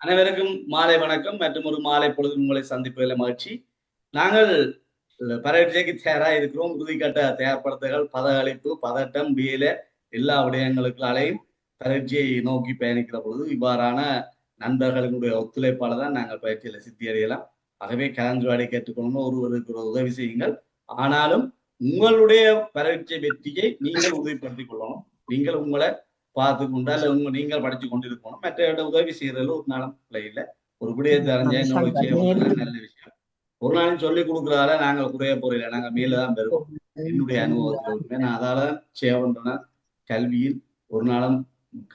அனைவருக்கும் மாலை வணக்கம் மற்றும் ஒரு மாலை பொழுது உங்களை சந்திப்பதில் மகிழ்ச்சி. நாங்கள் பரீட்சைக்கு தயாராக இருக்கிறோம். உறுதிக்கட்ட தயார்படுத்துகள், பதகளிப்பு, பதட்டம், வேலை எல்லா விடயங்களுக்காலையும் பரீட்சையை நோக்கி பயணிக்கிற பொழுது இவ்வாறான நண்பர்களுடைய ஒத்துழைப்பால தான் நாங்கள் பயிற்சியில சித்தியடையலாம். ஆகவே கலந்துரையாடி கேட்டுக்கொள்ளணும், ஒருவருக்கு ஒரு உதவி செய்யுங்கள். ஆனாலும் உங்களுடைய பரீட்சை வெற்றியை நீங்கள் உறுதிப்படுத்திக் கொள்ளணும். நீங்கள் உங்களை பார்த்து கொண்டா இல்ல நீங்கள் படிச்சு கொண்டிருக்கணும். மற்ற உதவி செய்யறதுல ஒரு நாளும் பிள்ளை இல்லை. ஒரு விடயத்தை அறிஞ்ச என்னோட செய்ய நல்ல விஷயம். ஒரு நாளும் சொல்லிக் கொடுக்குறதால நாங்கள் குறைய போறதில்லை. நாங்கள் மேலதான் பெறுவோம். என்னுடைய அனுபவத்தில் உண்மை நான் அதால செய்ய பண்றேன்னா கல்வியில் ஒரு நாளும்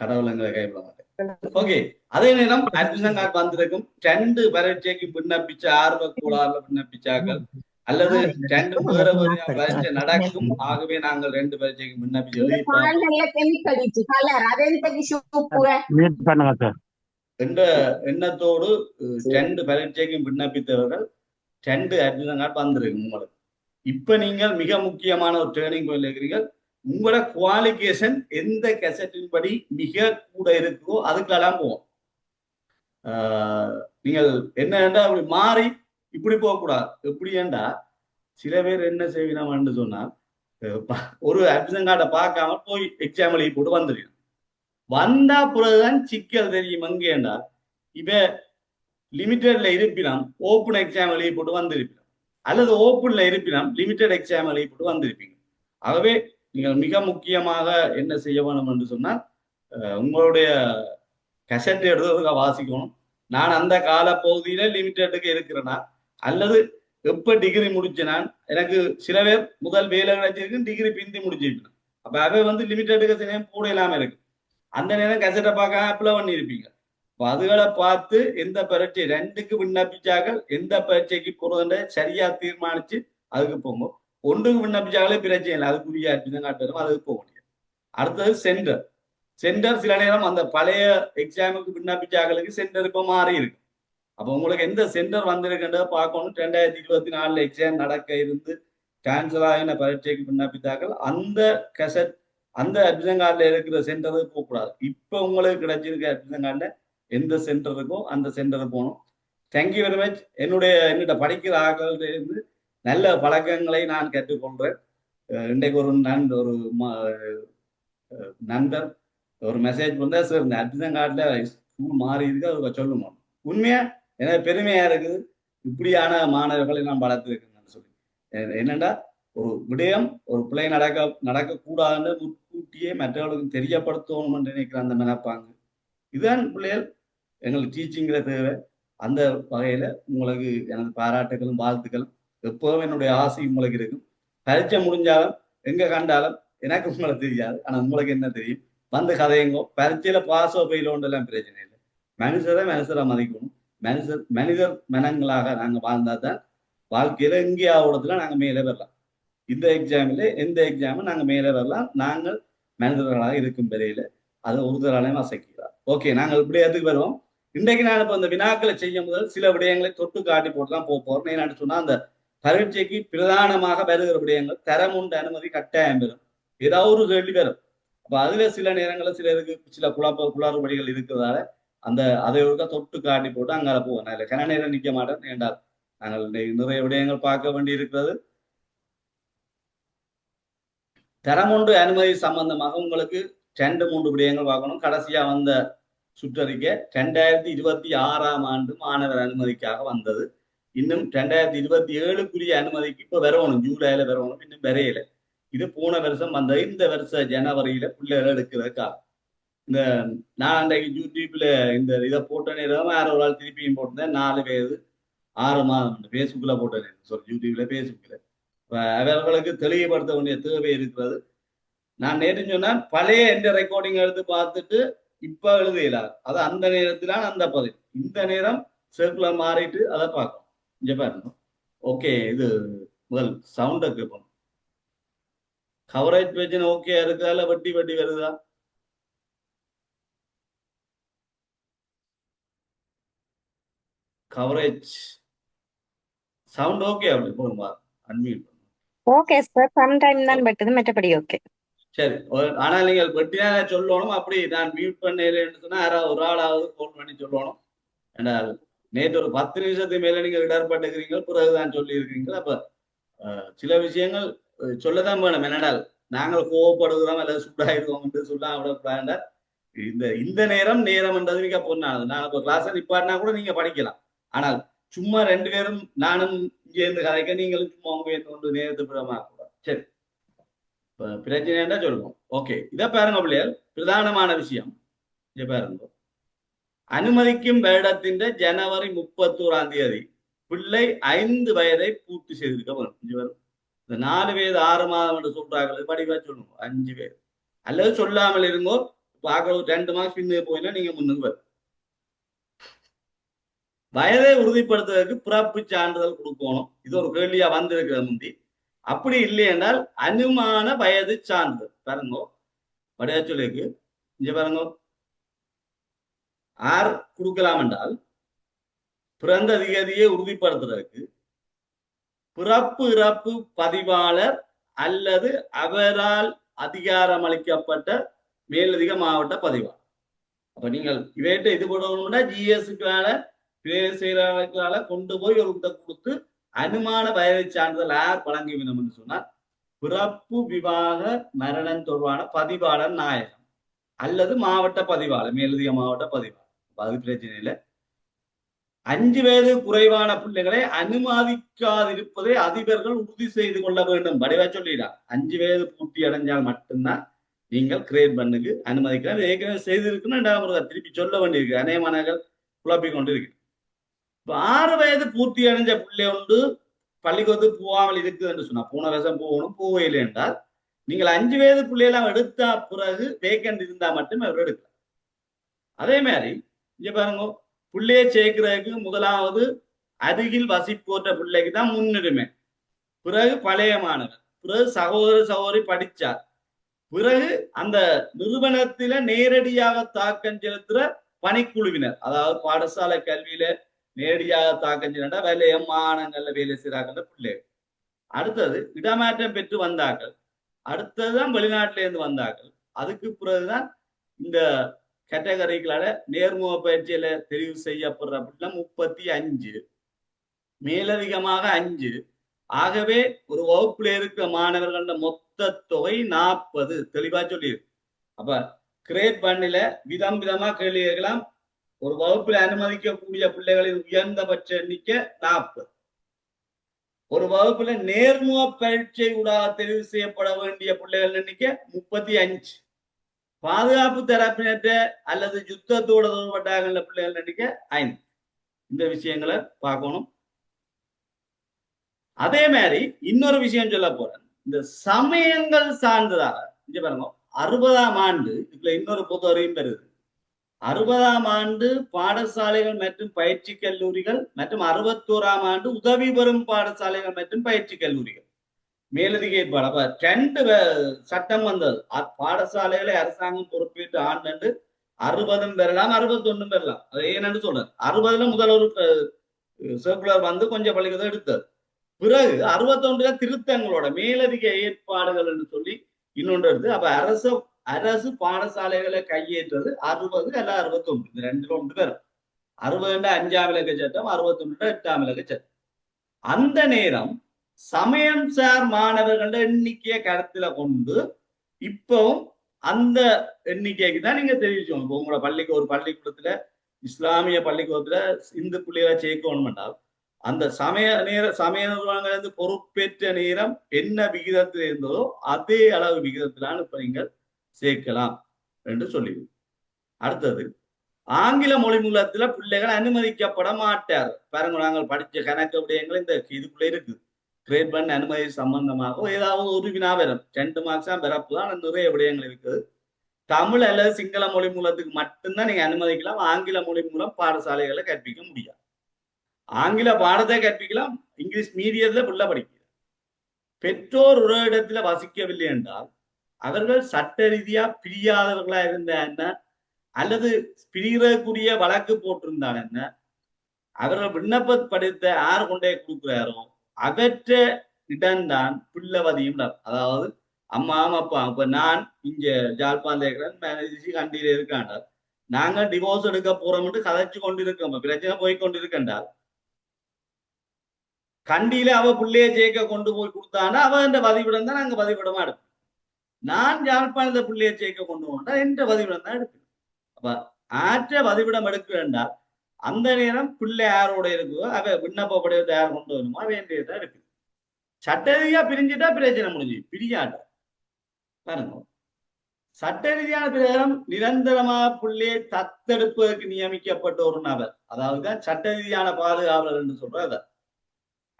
கடவுள் எங்களை கைவிட மாட்டேன். ஓகே, அதே நேரம் அட்மிஷன் கார்டு வந்திருக்கும். 2 பரீட்சைக்கு விண்ணப்பிச்ச ஆர்வ கோளாறுல விண்ணப்பிச்சாக்கள் அல்லது 2 வேற வேற பரீட்சை நடக்கும். ஆகவே நாங்கள் 2 பரீட்சைக்கு விண்ணப்பிச்சு என்ற எண்ணத்தோடு 2 பரீட்சைக்கும் விண்ணப்பித்தவர்கள் 2 அட்மிஷன் கார்டு வந்திருக்கு உங்களுக்கு. இப்ப நீங்கள் மிக முக்கியமான ஒரு டேர்னிங் பாயிண்ட் இருக்கிறீர்கள். உங்களோட குவாலிஃபிகேஷன் எந்த கெசட்டின் படி மிக கூட இருக்கோ அதுக்கெல்லாம் போவோம். நீங்கள் என்ன அப்படி மாறி இப்படி போகக்கூடாது. எப்படி ஏண்டா சில பேர் என்ன செய்வினோம்னு சொன்னா ஒரு அட்மிஷன் கார்டை பார்க்காம போய் எக்ஸாம் எழுதி போட்டு வந்துருக்கணும். வந்தா பிறகுதான் சிக்கல் தெரியும். எங்கேண்டா இப்ப லிமிட்டட்ல இருப்பினம் ஓப்பன் எக்ஸாம் எழுதி போட்டு வந்திருப்பினோம், அல்லது ஓப்பன்ல இருப்பினம் லிமிட்டட் எக்ஸாம் எழுதி போட்டு வந்திருப்பீங்க. ஆகவே நீங்கள் மிக முக்கியமாக என்ன செய்ய வேணும் என்று சொன்னால் உங்களுடைய கசட் எடுத்து வாசிக்கணும். நான் அந்த கால பகுதியில லிமிட்டடுக்கு இருக்கிறேன்னா அல்லது எப்ப டிகிரி முடிச்சேன், எனக்கு சில பேர் முதல் வேலை கிடைச்சிருக்கு டிகிரி பிந்தி முடிச்சிருக்கேன். அப்ப அவை லிமிட்டடுக்கு சில கூட இல்லாம இருக்கு. அந்த நேரம் கசட்டை பார்க்க அப்ளை பண்ணியிருப்பீங்க. அதுகளை பார்த்து எந்த பரீட்சை 2க்கு விண்ணப்பிச்சார்கள் எந்த பரீட்சைக்கு போறதுன்ற சரியா தீர்மானிச்சு அதுக்கு போகும். 1க்கு விண்ணப்பிச்சாங்களே பிரச்சனை இல்லை, அதுக்குரிய அட்மிஷன் கார்டு வரும், அதுக்கு போக முடியும். அடுத்தது சென்டர் சில நேரம் அந்த பழைய எக்ஸாமுக்கு விண்ணப்பிச்சாங்களுக்கு சென்டர் இப்ப மாறி இருக்கு. அப்ப உங்களுக்கு எந்த சென்டர் வந்திருக்குன்றத பார்க்கணும். 2024 எக்ஸாம் நடக்க இருந்து கேன்சல் ஆகின பரீட்சைக்கு விண்ணப்பித்தார்கள் அந்த கெசட் அந்த அட்மிஷன் கார்டில் இருக்கிற சென்டருக்கு போகக்கூடாது. இப்ப உங்களுக்கு கிடைச்சிருக்க அட்மிஷன் கார்டில் எந்த சென்டர் இருக்கோ அந்த சென்டருக்கு போகணும். Thank you very much. என்னிட்ட படிக்கிற ஆக்கள் இருந்து நல்ல பழக்கங்களை நான் கற்றுக்கொள்றேன். இன்றைக்கு ஒரு நண்பர் ஒரு மெசேஜ் பண்ணா, சார் இந்த அட்மிஷன் கார்டில் ஸ்கூல் மாறி இருக்கு, அது சொல்லுங்க. உண்மையா எனக்கு பெருமையா இருக்குது. இப்படியான மாணவர்களை நான் வளர்த்துருக்கேன்னு சொல்லி என்னண்டா ஒரு விடயம் ஒரு பிள்ளை நடக்கக்கூடாதுன்னு முன்கூட்டியே மற்றவர்களுக்கு தெரியப்படுத்தணும் நினைக்கிற அந்த நினைப்பாங்க. இதுதான் பிள்ளைகள் எங்களுக்கு டீச்சிங்கிற தேவை. அந்த வகையில உங்களுக்கு எனது பாராட்டுகளும் வாழ்த்துக்களும். எப்போதும் என்னுடைய ஆசை உங்களுக்கு இருக்கும். பரீட்சை முடிஞ்சாலும் எங்க கண்டாலும் எனக்கு உங்களை தெரியாது, ஆனா உங்களுக்கு என்ன தெரியும், வந்து கதையுங்கோ. பரீட்சையில பாசோ பெயிலோண்டெல்லாம் பிரச்சனை இல்லை. மனுஷரை மதிக்கணும். மனிதர் மனங்களாக நாங்க வாழ்ந்தா தான் வாழ்க்கையில எங்கேயாவதுல நாங்க மேலே வரலாம். இந்த எக்ஸாமில் எந்த எக்ஸாமும் நாங்க மேலே வரலாம். நாங்கள் மனிதர்களாக இருக்கும் வரையில அதை ஒருத்தராலையும் அசைக்கிறார். ஓகே, நாங்கள் இப்படி எதுக்கு வருவோம். இன்றைக்கு நான் இப்ப இந்த வினாக்களை செய்யும் முதல் சில விடயங்களை தொட்டு காட்டி போட்டு தான் போறோம். என்னன்னு சொன்னா அந்த பரீட்சைக்கு பிரதானமாக வருகிற விடயங்கள் தரம் உண்டு அனுமதி கட்டாயம் பெறும். ஏதாவது ஒரு கேள்வி வரும். அப்ப அதுல சில நேரங்களில் சிலருக்கு சில குளறுபடிகள் இருக்கிறதால அந்த அதை ஒருக்கா தொட்டு காட்டி போட்டு அங்கால போவோம். நான் இல்லை கன நேரம் நிற்க மாட்டேன் என்றால் நாங்கள் நிறைய விடயங்கள் பார்க்க வேண்டி இருக்கிறது. தரம் ஒன்று அனுமதி சம்பந்தமாக உங்களுக்கு 2-3 விடயங்கள் பார்க்கணும். கடைசியா வந்த சுற்றறிக்கை 2026ஆம் ஆண்டு மாணவர் அனுமதிக்காக வந்தது. இன்னும் 2027க்குரிய அனுமதிக்கு இப்ப வரணும், ஜூலைல வரணும், இன்னும் வரையில. இது போன வருஷம் வந்தது. இந்த வருஷம் ஜனவரியில பிள்ளைகள் எடுக்கிறதுக்காக இந்த நான் அன்றைக்கு யூடியூப்ல இந்த இதை போட்ட நேரம் வேற ஒரு ஆள் திருப்பியும் போட்டிருந்தேன். 4 வயது 6 மாதம் பேஸ்புக்ல போட்ட நேரம், யூடியூப்ல பேஸ்புக்ல அவர்களுக்கு தெளிவுபடுத்த வேண்டிய தேவை இருக்கிறது. நான் நேற்று சொன்னால் பழைய எந்த ரெக்கார்டிங் எடுத்து பார்த்துட்டு இப்ப எழுதியலார். அது அந்த நேரத்தில அந்த பதில். இந்த நேரம் சர்க்குலர் மாறிட்டு அதை பார்க்கணும். இங்க பாருங்க. ஓகே, இது முதல் சவுண்டை கேட்போம். கவரேஜ் பிரச்சனை ஓகே இருக்குதா இல்ல வட்டி வருதா? கவரேஜ் சவுண்ட் ஓகே அப்படி போடுமா? Unmute okay sir, some time தான் பட்டது, மற்றபடி ஓகே. சரி, ஆனால் நீங்கள் வெட்டினா சொல்லணும். அப்படி நான் மியூட் பண்ணேன்னு சொன்னா யாராவது ஒரு ஆளாவது ஃபோன் பண்ணி சொல்லணும். என்றால் நேற்று ஒரு 10 நிமிஷத்துக்கு மேல நீங்க இடர்பட்டுக்கிறீங்க, பிறகுதான் சொல்லி இருக்கீங்க. அப்ப சில விஷயங்கள் சொல்லதான் வேணும். என்னடால் நாங்கள் கோவப்படுகிறோம் அல்லது சூடாயிருவோம் என்று சொல்லாம விடக்கூடாது. இந்த இந்த நேரம்ன்றது மிக பொண்ணானது. நான் இப்போ கிளாஸ் நிப்பாட்டினா கூட நீங்க படிக்கலாம். ஆனால் சும்மா 2 பேரும் நானும் இங்க இருந்து கதைக்க, நீங்களும் சும்மா உங்க ஒன்று நேரத்து பிரமா கூடாது. சரி, இப்ப பிரச்சனை சொல்லுவோம். ஓகே, இதை பாருங்க பிள்ளைகள், பிரதானமான விஷயம் இங்க பாருங்க. அனுமதிக்கும் வருடத்தின் ஜனவரி 31ஆம் தேதி பிள்ளை 5 வயதை பூர்த்தி செய்திருக்க வேணும். இந்த 4 வயது 6 மாதம் என்று சொல்றாங்க, படிவா சொல்லுங்க 5 வயது, அல்லது சொல்லாமல் இருங்கோ. பார்க்க 2 மாசம் பின்னு போயினா நீங்க முன்னுக்கு வரும். வயதை உறுதிப்படுத்துவதற்கு பிறப்பு சான்றிதழ் கொடுக்கணும். இது ஒரு கேள்வியா வந்திருக்கிற முந்தி. அப்படி இல்லை என்றால் அனுமான வயது சான்றிதழ் பாருங்க, வடையா சொல்லிருக்கு. இங்க பாருங்க, ஆர் கொடுக்கலாம் என்றால் பிறந்த திகதியை உறுதிப்படுத்துறதுக்கு பிறப்பு இறப்பு பதிவாளர் அல்லது அவரால் அதிகாரம் அளிக்கப்பட்ட மேலதிக மாவட்ட பதிவாளர். அப்ப நீங்கள் இவையிட்ட இது போடணும்னா ஜிஎஸ்கால செயலாளர்களால கொண்டு போய் ஒரு கொடுத்து அனுமான வயதை சான்றிதழ் யார் வழங்கி வேணும் என்று சொன்னால் பிறப்பு விவாக மரணம் தொடர்பான பதிவாளர் நாயகம் அல்லது மாவட்ட பதிவாளர், மேலதிக மாவட்ட பதிவாளர். அது பிரச்சனை இல்லை. 5 வயது குறைவான பிள்ளைகளை அனுமதிக்காதிருப்பதை அதிபர்கள் உறுதி செய்து கொள்ள வேண்டும். வடிவா சொல்லிடலாம். 5 வயது பூர்த்தி அடைஞ்சால் மட்டும்தான் நீங்கள் கிரேட் பண்ணுக்கு அனுமதிக்கலாம். ஏற்கனவே செய்திருக்குன்னு திருப்பி சொல்ல வேண்டியிருக்கு. அநேகமானங்கள் குழப்பிக் கொண்டு இருக்கு. இப்ப 6 வயது பூர்த்தி அடைஞ்ச பிள்ளை ஒன்று பள்ளிக்கூடத்துக்கு போகாமல் இருக்குது என்று சொன்னா, போன வருஷம் போகணும், போகவில்லை என்றால் நீங்கள் 5 வயது பிள்ளையெல்லாம் எடுத்த பிறகு வேக்கண்ட் இருந்தா மட்டும் அவர் எடுக்கலாம். அதே மாதிரி இங்க பாருங்க, பிள்ளையை சேர்க்கிறதுக்கு முதலாவது அருகில் வசிப்போற்ற பிள்ளைக்கு தான் முன்னுரிமை, பிறகு பழைய மாணவர், பிறகு சகோதர சகோதரி படிச்சார், பிறகு அந்த நிறுவனத்தில நேரடியாக தாக்கம் செலுத்துற பணிக்குழுவினர், அதாவது பாடசாலை கல்வியில நேரடியாக தாக்கம் செலுத்த வேலைய மாகாணங்கள்ல வேலை செய்கிறாங்க பிள்ளைகள். அடுத்தது இடமாற்றம் பெற்று வந்தார்கள், அடுத்ததுதான் வெளிநாட்டில இருந்து வந்தார்கள். அதுக்கு பிறகுதான் இந்த கேட்டகரிகளால நேர்முக பயிற்சியில தெரிவு செய்யப்படுற அப்படின்னா 35, மேலதிகமாக 5. ஆகவே ஒரு வகுப்புல இருக்கிற மாணவர்கள மொத்த தொகை 40. தெளிவா சொல்லியிருக்கு. அப்ப கிரேட் பண்ணில விதம் விதமா கேள்வி கேட்கலாம். ஒரு வகுப்புல அனுமதிக்கக்கூடிய பிள்ளைகளின் உயர்ந்தபட்ச எண்ணிக்கை 40. ஒரு வகுப்புல நேர்முக பயிற்சியை ஊடாக தெரிவு செய்யப்பட வேண்டிய பிள்ளைகள் எண்ணிக்கை 35. பாதுகாப்பு தரப்பினற்ற அல்லது யுத்தத்தோடு தொடர்பட்டாங்க பிள்ளைகள் எண்ணிக்கை 5. இந்த விஷயங்களை பார்க்கணும். அதே மாதிரி இன்னொரு விஷயம் சொல்ல போறேன். இந்த சமயங்கள் சார்ந்ததாக இங்க பாருங்க, 60ஆம் ஆண்டு இதுல இன்னொரு பொது அறிவும் பெறுது. 60ஆம் ஆண்டு பாடசாலைகள் மற்றும் பயிற்சி கல்லூரிகள் மற்றும் 61ஆம் ஆண்டு உதவி பெறும் பாடசாலைகள் மற்றும் பயிற்சி கல்லூரிகள் மேலதிக ஏற்பாடு. அப்ப 2 சட்டம் வந்தது. பாடசாலைகளை அரசாங்கம் பொறுப்பேற்று ஆண்டு 60 பெறலாம், 61 பெறலாம். அது ஏன்னு சொல்றேன். 60ல முதல் ஒரு சர்க்குலர் வந்து கொஞ்சம் பள்ளிக்கூடம் எடுத்தது. பிறகு 61 திருத்தங்களோட மேலதிக ஏற்பாடுகள் என்று சொல்லி இன்னொன்று எடுத்து, அப்ப அரசு பாடசாலைகளை கையேற்றது 60 அல்ல 61. இந்த 2ல ஒன்று பெறும். 60 5ஆம் இலக்க சட்டம், 61 8ஆம் இலக்க சட்டம். அந்த நேரம் சமயம் சார் மாணவர்கள எண்ணிக்கையை கருத்துல கொண்டு இப்பவும் அந்த எண்ணிக்கைக்கு தான் நீங்க தெரிவிச்சோம். இப்போ உங்களோட ஒரு பள்ளிக்கூடத்துல இஸ்லாமிய பள்ளிக்கூடத்துல இந்து பிள்ளைகளை சேர்க்கணும் என்றால் அந்த சமய நிறுவனங்கள் பொறுப்பேற்ற நேரம் என்ன விகிதத்தில் இருந்ததோ அதே அளவு விகிதத்திலான இப்ப நீங்கள் சேர்க்கலாம் என்று சொல்லி. அடுத்தது ஆங்கில மொழி மூலத்துல பிள்ளைகள் அனுமதிக்கப்பட மாட்டார். பாருங்க, நாங்கள் படிச்ச கணக்கு விடயங்கள் இந்த இதுக்குள்ள இருக்கு. கிரேட் பண்ண அனுமதி சம்பந்தமாக ஏதாவது ஒரு வினா வரும். 2 மார்க்ஸா பிறப்பு தான் நிறைய விடயங்கள் இருக்குது. தமிழ் அல்லது சிங்கள மொழி மூலத்துக்கு மட்டும்தான் நீங்க அனுமதிக்கலாம். ஆங்கில மொழி மூலம் பாடசாலைகளை கற்பிக்க முடியாது. ஆங்கில பாடத்தை கற்பிக்கலாம், இங்கிலீஷ் மீடியத்துல பிள்ளை படிக்கலாம். பெற்றோர் ஒரு இடத்துல வசிக்கவில்லை என்றால் அவர்கள் சட்ட ரீதியா பிரியாதவர்களா இருந்தா என்ன, அல்லது பிரிகிறக்கூடிய வழக்கு போட்டிருந்தால் என்ன, அவர்கள் விண்ணப்பப்படுத்த யார் கொண்டே கொடுக்கிறாரோ அவற்ற இடம்தான் பிள்ளைவதியும். அதாவது அம்மா அப்பா, இப்ப நான் இங்க ஜாழ்ப்பாணம் இருக்கிறேன், கண்டியில இருக்காண்டார். நாங்க டிவோர்ஸ் எடுக்க போறோம்னு கதைச்சு கொண்டிருக்கோம், பிரச்சனை போய் கொண்டிருக்கின்றால் கண்டியில அவ பிள்ளைய ஜெயிக்க கொண்டு போய் கொடுத்தான்னா அவன் பதிவிடம் தான் நாங்க பதிவிடமா எடுப்போம். நான் யாழ்ப்பாணத்தை பிள்ளைய ஜெயிக்க கொண்டு போனா என்ற பதிவிடம் தான் எடுப்பேன். அப்ப ஆற்ற பதிவிடம் எடுக்க வேண்டாம். அந்த நேரம் பிள்ளை யாரோட இருக்குதோ அவ விண்ணப்ப படிவத்தை யார் கொண்டு வரணுமோ வேண்டியதான் இருக்கு. சட்ட ரீதியா பிரிஞ்சுட்டா பிரச்சனை முடிஞ்சு, பிரியாட்ட பாருங்க. சட்ட ரீதியான பிரகாரம் நிரந்தரமா பிள்ளையை தத்தெடுப்பதற்கு நியமிக்கப்பட்ட ஒரு நபர், அதாவதுதான் சட்ட ரீதியான பாதுகாவலர் என்று சொல்ற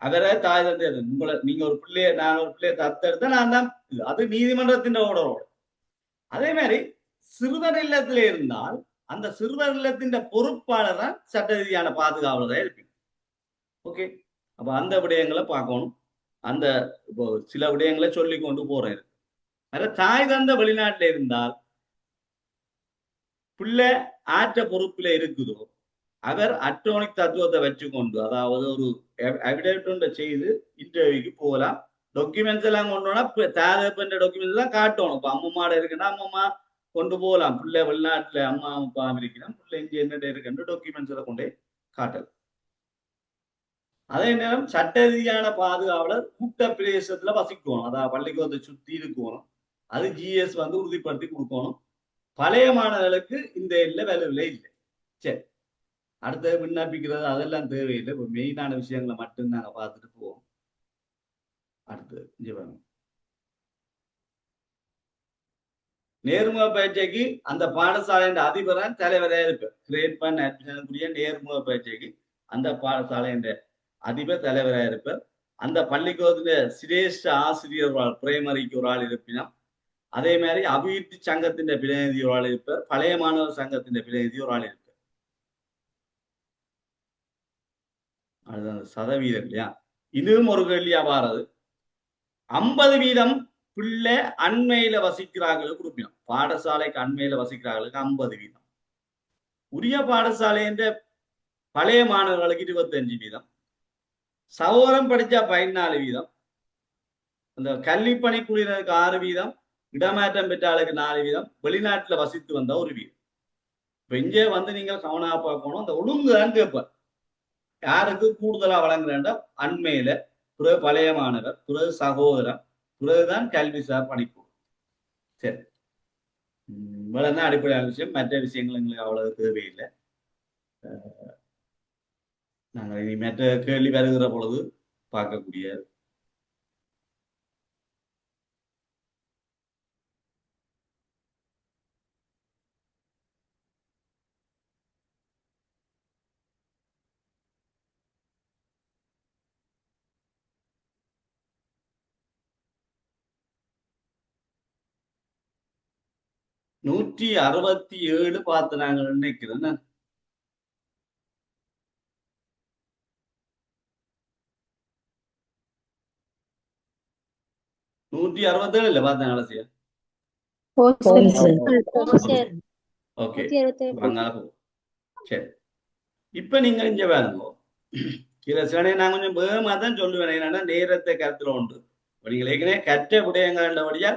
அவரை தாய் தந்தை உங்களை நீங்க ஒரு பிள்ளைய நான் ஒரு பிள்ளைய தத்தெடுத்தா நான் தான், அது நீதிமன்றத்தின் ஓடரோட. அதே மாதிரி சிறுவர் இல்லத்துல இருந்தால் அந்த சிறுவர் இல்லத்தின் பொறுப்பாளர் தான் சட்ட ரீதியான பாதுகாவலராக இருப்பீங்க. ஓகே, அப்ப அந்த விடயங்களை பார்க்கணும். அந்த இப்போ சில விடயங்களை சொல்லி கொண்டு போறேன். தாய் தந்த வெளிநாட்டில இருந்தால் பிள்ளை ஆற்ற பொறுப்புல இருக்குதோ அவர் அட்ரோனிக் தத்துவத்தை வச்சுக்கொண்டு, அதாவது ஒரு எவிடென்ட் செய்து இன்டர்வியூக்கு போகலாம். டாக்குமெண்ட்ஸ் எல்லாம் கொண்டோனா தேவைப்பட்ட டாக்குமெண்ட்ஸ் எல்லாம் காட்டணும். இப்ப அம்மம்மாட இருக்குன்னா அம்மம்மா கொண்டு போகலாம். பிள்ளை வெளிநாட்டுல அம்மா அப்பா இருக்கிறோம், பிள்ளை இங்க என்ன இருக்குன்ற டாக்குமெண்ட்ஸ் எல்லாம் கொண்டே காட்டலாம். அதே நேரம் சட்ட ரீதியான பாதுகாவலர் கூட்ட பிரதேசத்துல வசிக்கணும், அதாவது பள்ளிக்கூடத்தை சுத்தி இருக்கணும். அது ஜிஎஸ் வந்து உறுதிப்படுத்தி கொடுக்கணும். பழைய மாணவர்களுக்கு இந்த இல்ல வேலை இல்லை. சரி, அடுத்தது விண்ணப்பிக்கிறது அதெல்லாம் தேவையில்லை. இப்போ மெயினான விஷயங்களை மட்டும் நாங்க பார்த்துட்டு போவோம். அடுத்தது ஜீவனம் நேர்முக பயிற்சிக்கு அந்த பாடசாலையின் அதிபரான் தலைவராக இருப்பார். கிரேட் பண்ண அட்மிஷனுக்குரிய நேர்முக பயிற்சிக்கு அந்த பாடசாலையின் அதிபர் தலைவராக இருப்பார். அந்த பள்ளிக்கூடத்துல சிரேஷ்ட ஆசிரியர் பிரைமரிக்கு ஒரு ஆள் இருப்பினா, அதே மாதிரி அபிவிருத்தி சங்கத்தின் பிரதிநிதி ஒரு ஆள் இருப்பார், பழைய மாணவர் சங்கத்தின் பிரதிநிதி ஒரு ஆள் இருப்பார். அதுதான் சதவீதம் இல்லையா. இதுவும் ஒரு கேள்வியா வாரது. 50% பிள்ளை அண்மையில வசிக்கிறார்களுக்கு கொடுக்கணும். பாடசாலைக்கு அண்மையில வசிக்கிறார்களுக்கு 50%. உரிய பாடசாலை என்ற பழைய மாணவர்களுக்கு 25%. சகோதரம் படிச்சா 14%. அந்த கல்வி பணிக்குழுவினருக்கு 6%. இடமாற்றம் பெற்ற ஆளுக்கு 4%. வெளிநாட்டுல வசித்து வந்த 1%. இப்ப இங்கே வந்து நீங்கள் கவனமா பார்க்கணும். அந்த ஒழுங்கு தான் கேட்பார். யாருக்கு கூடுதலா வழங்குறேன்? அண்மையில, பிறகு பழைய மாணவர், பிறகு சகோதரம், பிறகுதான் கல்விசார் படிப்பு. சரி, இவ்வளவுதான் அடிப்படையான விஷயம். மற்ற விஷயங்கள் எங்களுக்கு அவ்வளவு தேவையில்லை. நாங்கள் இனி மற்ற கேள்வி வருகிற பொழுது பார்க்கக்கூடிய நூற்றி 67 பார்த்து நாங்கள் நினைக்கிறேன். 167 இல்ல பார்த்தேன் கடைசியா. ஓகே, சரி. இப்ப நீங்க இங்க வேணுங்கோ சில நான் கொஞ்சம் வேகமா தான் சொல்லுவேன். என்னன்னா நேரத்தை கருத்துல உண்டு. நீங்கள் ஏற்கனவே கற்ற விடயங்கள்ன்றபடியா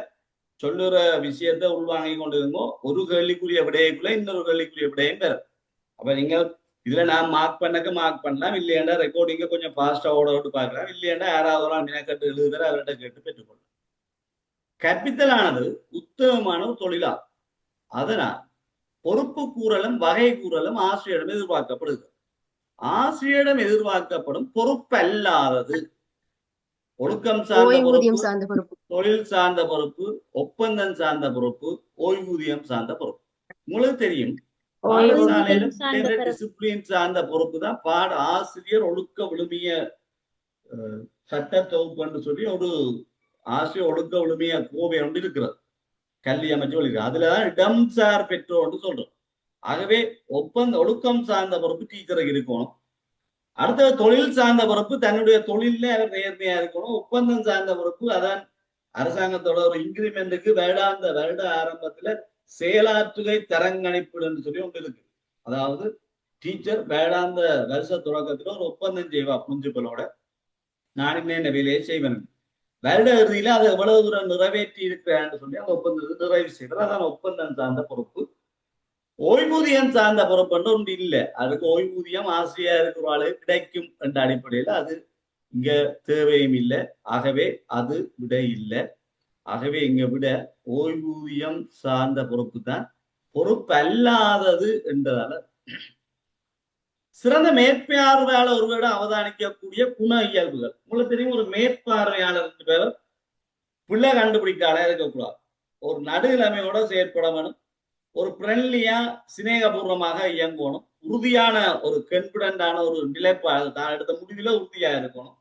சொல்லுற விஷயத்த உள்வாங்கி கொண்டு இருந்தோ ஒரு கேள்விக்குரிய விடயக்குள்ள இன்னொரு கேள்விக்குரிய விடயம் பெறும். அப்ப நீங்க இதுல நான் மார்க் பண்ணலாம், இல்லையாண்டா ரெக்கார்டிங்க கொஞ்சம் ஃபாஸ்டா ஓட விட்டு பார்க்கலாம், இல்லையாண்டா யாராவது மினக்கட்டு எழுதுற அவர்கிட்ட கேட்டு பெற்றுக்கொள்ளலாம். கற்பித்தலானது உத்தமமான ஒரு தொழிலாகும். அதனால் பொறுப்பு கூறலும் வகை கூறலும் ஆசிரியரிடம் எதிர்பார்க்கப்படுகிறது. ஆசிரியரிடம் எதிர்பார்க்கப்படும் பொறுப்பு அல்லாதது ஒழுக்கம் சார்ந்த பொறுப்பு, தொழில் சார்ந்த பொறுப்பு, ஒப்பந்தம் சார்ந்த பொறுப்பு, ஓய்வூதியம் சார்ந்த பொறுப்பு. உங்களுக்கு தெரியும், பாடசாலையிலும் டிசிப்ளின் சார்ந்த பொறுப்பு தான் பாட ஆசிரியர் ஒழுக்க விழுமிய சட்ட தொகுப்பு என்று சொல்லி ஒரு ஆசிரியர் ஒழுக்க விழுமிய கோவை ஒன்று இருக்கிறது, கல்வி அமைச்சு இருக்கிறது. அதுலதான் இடம்சார் பெற்றோர் சொல்றோம். ஆகவே ஒழுக்கம் சார்ந்த பொறுப்பு டீச்சருக்கு இருக்கணும். அடுத்தது தொழில் சார்ந்த பொறுப்பு தன்னுடைய தொழில அவர் நேர்மையா இருக்கணும். ஒப்பந்தம் சார்ந்த பொறுப்பு அதான் அரசாங்கத்தோட ஒரு இன்கிரிமெண்ட்டுக்கு வருட ஆரம்பத்துல செயலாற்றுகை தரங்கணிப்புன்னு சொல்லி ஒன்று இருக்கு. அதாவது டீச்சர் வேடாந்த வருஷ தொடக்கத்துல ஒரு ஒப்பந்தம் செய்வா பிரின்சிபலோட, நான் என்ன வேலையை செய்வேன், வருட இறுதியில அதை எவ்வளவு தூரம் நிறைவேற்றி இருக்கிறான்னு சொல்லி அந்த ஒப்பந்தத்தை நிறைவு செய்வது, அதான் ஒப்பந்தம் சார்ந்த பொறுப்பு. ஓய்வூதியம் சார்ந்த பொறுப்புன்னு ஒன்று இல்லை. அதுக்கு ஓய்வூதியம் ஆசிரியர் இருக்கிறவர்களுக்கு கிடைக்கும் என்ற அடிப்படையில் அது இங்க தேவையும் இல்லை. ஆகவே அது விட இல்லை. ஆகவே இங்க விட ஓய்வூதியம் சார்ந்த பொறுப்பு தான் பொறுப்பு அல்லாதது என்றதால சிறந்த மேற்பார்வையாளர் ஒருவரிடம் அவதானிக்கக்கூடிய குண இயல்புகள். உங்களுக்கு தெரியும், ஒரு மேற்பார்வையாளர் பேர் பிள்ளை கண்டுபிடிக்காத இருக்கக்கூடாது. ஒரு நடுநிலைமையோட செயற்படணும். ஒரு ஃப்ரெண்ட்லியா சிநேகபூர்வமாக இயங்கணும். உறுதியான ஒரு கான்பிடண்டான ஒரு நிலைப்பாடு தான் எடுத்த முடிவுல உறுதியா இருக்கணும்.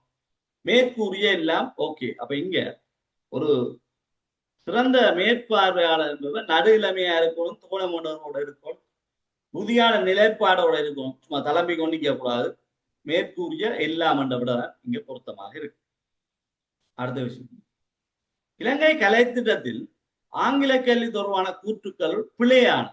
மேற்கூறிய எல்லாம் ஓகே. அப்ப இங்க ஒரு சிறந்த மேற்பார்வையாளர் என்பவர் நடுநிலைமையா இருக்கணும், தோழமுணர்வோட இருக்கணும், உறுதியான நிலைப்பாடோட இருக்கணும். சும்மா தளம்பி கொண்டிக்க கூடாது. மேற்கூறிய எல்லாம் என்ற விட இங்க பொருத்தமாக இருக்கு. அடுத்த விஷயம், இலங்கை கலைத்திட்டத்தில் ஆங்கில கல்வி தொடர்பான கூற்றுக்கள் பிழையான.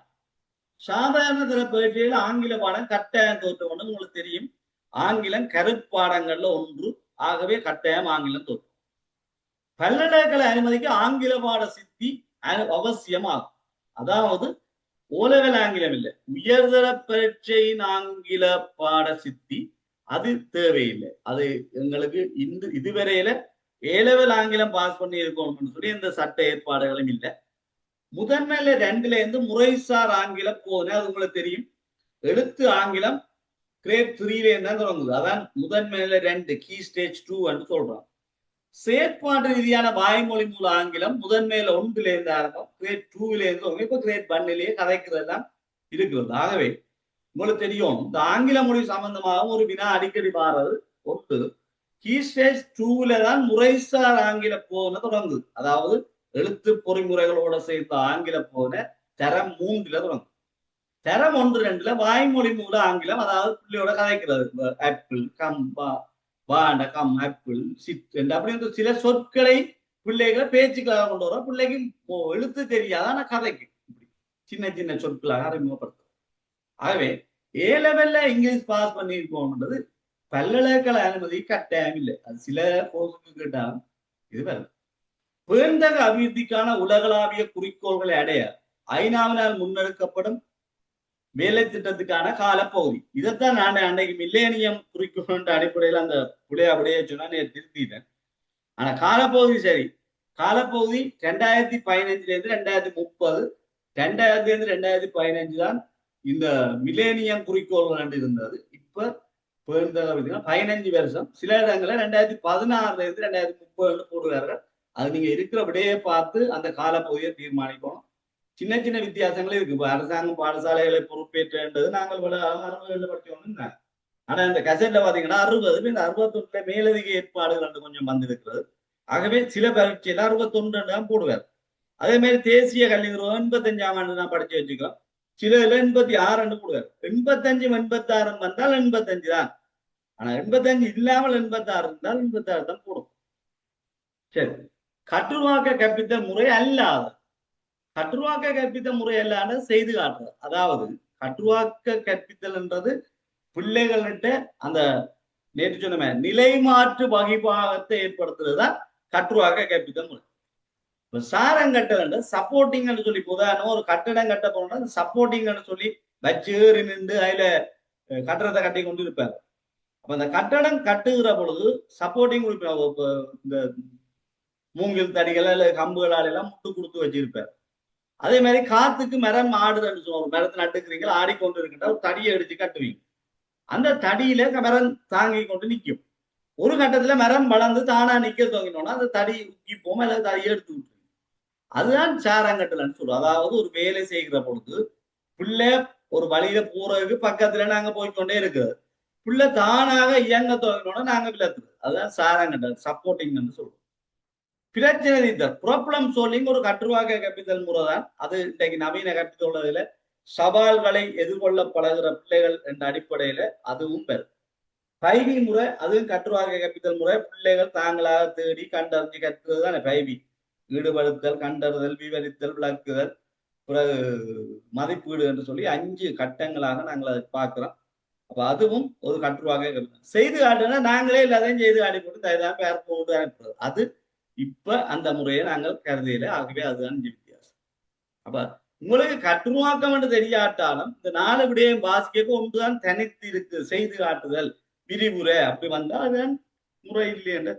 சாதாரண தர பயிற்சியில் ஆங்கில பாடம் கட்டாயம் தோற்றவன்னு உங்களுக்கு தெரியும். ஆங்கிலம் கருப்பாடங்கள்ல ஒன்று. ஆகவே கட்டாயம் ஆங்கிலம் தோற்றும். பல்கலைக்கழக அனுமதிக்கு ஆங்கில பாட சித்தி அவசியமாகும். அதாவது ஓலவல் ஆங்கிலம் இல்லை, உயர்தர பரீட்சையின் ஆங்கில பாட சித்தி அது தேவையில்லை. அது எங்களுக்கு இதுவரையில ஏலவல் ஆங்கிலம் பாஸ் பண்ணி இருக்கணும்னு சொல்லி இந்த சட்ட ஏற்பாடுகளும் இல்லை. முதன்மையில 2ல இருந்து முறைசார் ஆங்கிலம் போதுன்னு அது உங்களுக்கு தெரியும். எழுத்து ஆங்கிலம் கிரேட் 3ல இருந்தா தொடங்குது. அதான் முதன்மையில 2 கீ ஸ்டேஜ் 2 சொல்றோம். செயற்பாட்டு ரீதியான வாய்மொழி மூல ஆங்கிலம் முதன்மையில 1ல இருந்து ஆரம்பம், கிரேட் 2ல இருந்து இப்ப கிரேட் 1லேயே கதைக்கிறதெல்லாம் இருக்கிறது. ஆகவே உங்களுக்கு தெரியும், இந்த ஆங்கில மொழி சம்பந்தமாக ஒரு வினா அடிக்கடி மாறது ஒன்று. கீ ஸ்டேஜ் 2ல தான் முறைசார் ஆங்கில போன தொடங்குது. அதாவது எழுத்து பொறிமுறைகளோட சேர்ந்த ஆங்கில போன தரம் 3ல தொடங்கும். தரம் 1, 2ல வாய்மொழி மூல ஆங்கிலம், அதாவது பிள்ளையோட கதைக்கிறது. ஆப்பிள், கம், பாண்ட, கம், ஆப்பிள், சிட் அப்படின்னு சில சொற்களை பிள்ளைகளை பேச்சுக்களாக கொண்டு வரோம். பிள்ளைக்கு எழுத்து தெரியாத கதைக்கு சின்ன சின்ன சொற்களாக அறிமுகப்படுத்தும். ஆகவே ஏ லெவல்ல இங்கிலீஷ் பாஸ் பண்ணிருக்கோம்ன்றது பல்கலைக்கழக அனுமதி கட்டாயம் இல்லை. அது சில கோர்ஸுக்கு கேட்டாலும் இது வேறு. பேர்ந்தக அபிவிருத்திக்கான உலகளாவிய குறிக்கோள்களை அடைய ஐநாவினால் முன்னெடுக்கப்படும் வேலை திட்டத்துக்கான காலப்பகுதி. இதைத்தான் நான் அன்னைக்கு மில்லேனியம் குறிக்கோள் அடிப்படையில் அந்த அப்படியே சொன்னா திருத்திட்டேன். ஆனா காலப்பகுதி சரி. காலப்பகுதி 2015 இருந்து 2030, 2000 இருந்து 2015 தான் இந்த மில்லேனியம் குறிக்கோள் இருந்தது. இப்ப பேர்ந்தக 15 வருஷம். சில இடங்கள்ல 2016 இருந்து 2030 போடுவார்கள். அது நீங்க இருக்கிற விடையை பார்த்து அந்த காலப்பகுதியை தீர்மானிக்கணும். சின்ன சின்ன வித்தியாசங்களே இருக்கு. இப்ப அரசாங்கம் பாடசாலைகளை பொறுப்பேற்றது நாங்கள் 60 படிச்சோம்னு. ஆனா இந்த கசட்ல பாத்தீங்கன்னா 60, இந்த 61 மேலதிக ஏற்பாடுகள் கொஞ்சம் வந்திருக்கிறது. ஆகவே சில பரீட்சையில 61 தான் போடுவார். அதே மாதிரி தேசிய கல்வி நிறுவனம் 85ஆம் ஆண்டு தான் படிச்சு வச்சுக்கலாம். சில 86 போடுவார். 85, 86 வந்தால் 85 தான். ஆனா 85 இல்லாமல் 86 இருந்தால் 86 தான் போடும். சரி, கட்டுருவாக்க கற்பித்தல் முறை அல்லாத. கட்டுருவாக்க கற்பித்தல் முறை அல்லாத செய்து காட்டுறது. அதாவது கட்டுருவாக்க கற்பித்தல் என்றது பிள்ளைகள்கிட்ட அந்த நேற்று சொன்ன நிலைமாற்று வகைபாகத்தை ஏற்படுத்துறது தான் கட்டுருவாக்க கற்பித்தல் முறை. இப்ப சாரங்கட்டல் சப்போர்ட்டிங் சொல்லி, உதாரணம் ஒரு கட்டடம் கட்ட போனோம்னா சப்போர்ட்டிங் சொல்லி வச்சேறி நின்று அதுல கட்டடத்தை கட்டி கொண்டு இருப்பாங்க. அப்ப அந்த கட்டடம் கட்டுகிற பொழுது சப்போர்ட்டிங் இந்த மூங்கில் தடிகள் அல்ல கம்புகளால் எல்லாம் முட்டு கொடுத்து வச்சிருப்பார். அதே மாதிரி காத்துக்கு மரம் ஆடுதுன்னு சொல்லுவோம். மரத்தை நட்டுக்கிறீங்க, ஆடிக்கொண்டு இருக்கின்ற ஒரு தடியை அடிச்சு கட்டுவீங்க. அந்த தடியில மரம் தாங்கி கொண்டு நிற்கும். ஒரு கட்டத்துல மரம் வளர்ந்து தானா நிக்க துவங்கினோம்னா அந்த தடி உக்கி போமா, அல்லது தடியை எடுத்து விட்டுருங்க. அதுதான் சாரங்கட்டல்னு சொல்றோம். அதாவது ஒரு வேலை செய்கிற பொழுது பிள்ளை ஒரு வழியில போறதுக்கு பக்கத்துல நாங்க போய்கொண்டே இருக்கிறது. பிள்ளை தானாக இயங்க துவங்கினோம்னா நாங்க விளக்குறது. அதுதான் சாரங்கட்டல், சப்போர்ட்டிங் சொல்றோம். பிரச்சனை தீர்த்தல், ப்ராப்ளம் சால்விங் ஒரு கட்டுருவாக்க கற்பித்தல் முறை தான். அது இன்றைக்கு நவீன கற்பித்துள்ளதுல சவால்களை எதிர்கொள்ள பழகிற பிள்ளைகள் என்ற அடிப்படையில அதுவும் பெறும். பைவி முறை அதுவும் கட்டுருவாக்க கற்பித்தல் முறை. பிள்ளைகள் தாங்களாக தேடி கண்டறிஞ்சு கற்றுறது தான் பைவி. ஈடுபடுத்தல், கண்டறிதல், விவரித்தல், விளக்குதல், பிறகு மதிப்பீடு என்று சொல்லி 5 கட்டங்களாக நாங்கள் அதை பார்க்கிறோம். அப்ப அதுவும் ஒரு கட்டுருவாக்க செய்து காட்டுனா நாங்களே எல்லாத்தையும் செய்து காட்டி போட்டு தயதான் பேர் போட்டு அனுப்புறது. அது இப்ப அந்த முறையை நாங்கள் கருதியில. ஆகவே அதுதான் வித்தியாசம். அப்ப உங்களுக்கு கட்டுருவாக்கம் என்று தெரியாட்டாலும் இந்த 4 விடயம் வாசிக்க ஒன்றுதான் தனித்து இருக்கு. செய்து காட்டுதல், விரிவுரை அப்படி வந்தா அதுதான் முறை இல்லை என்ற.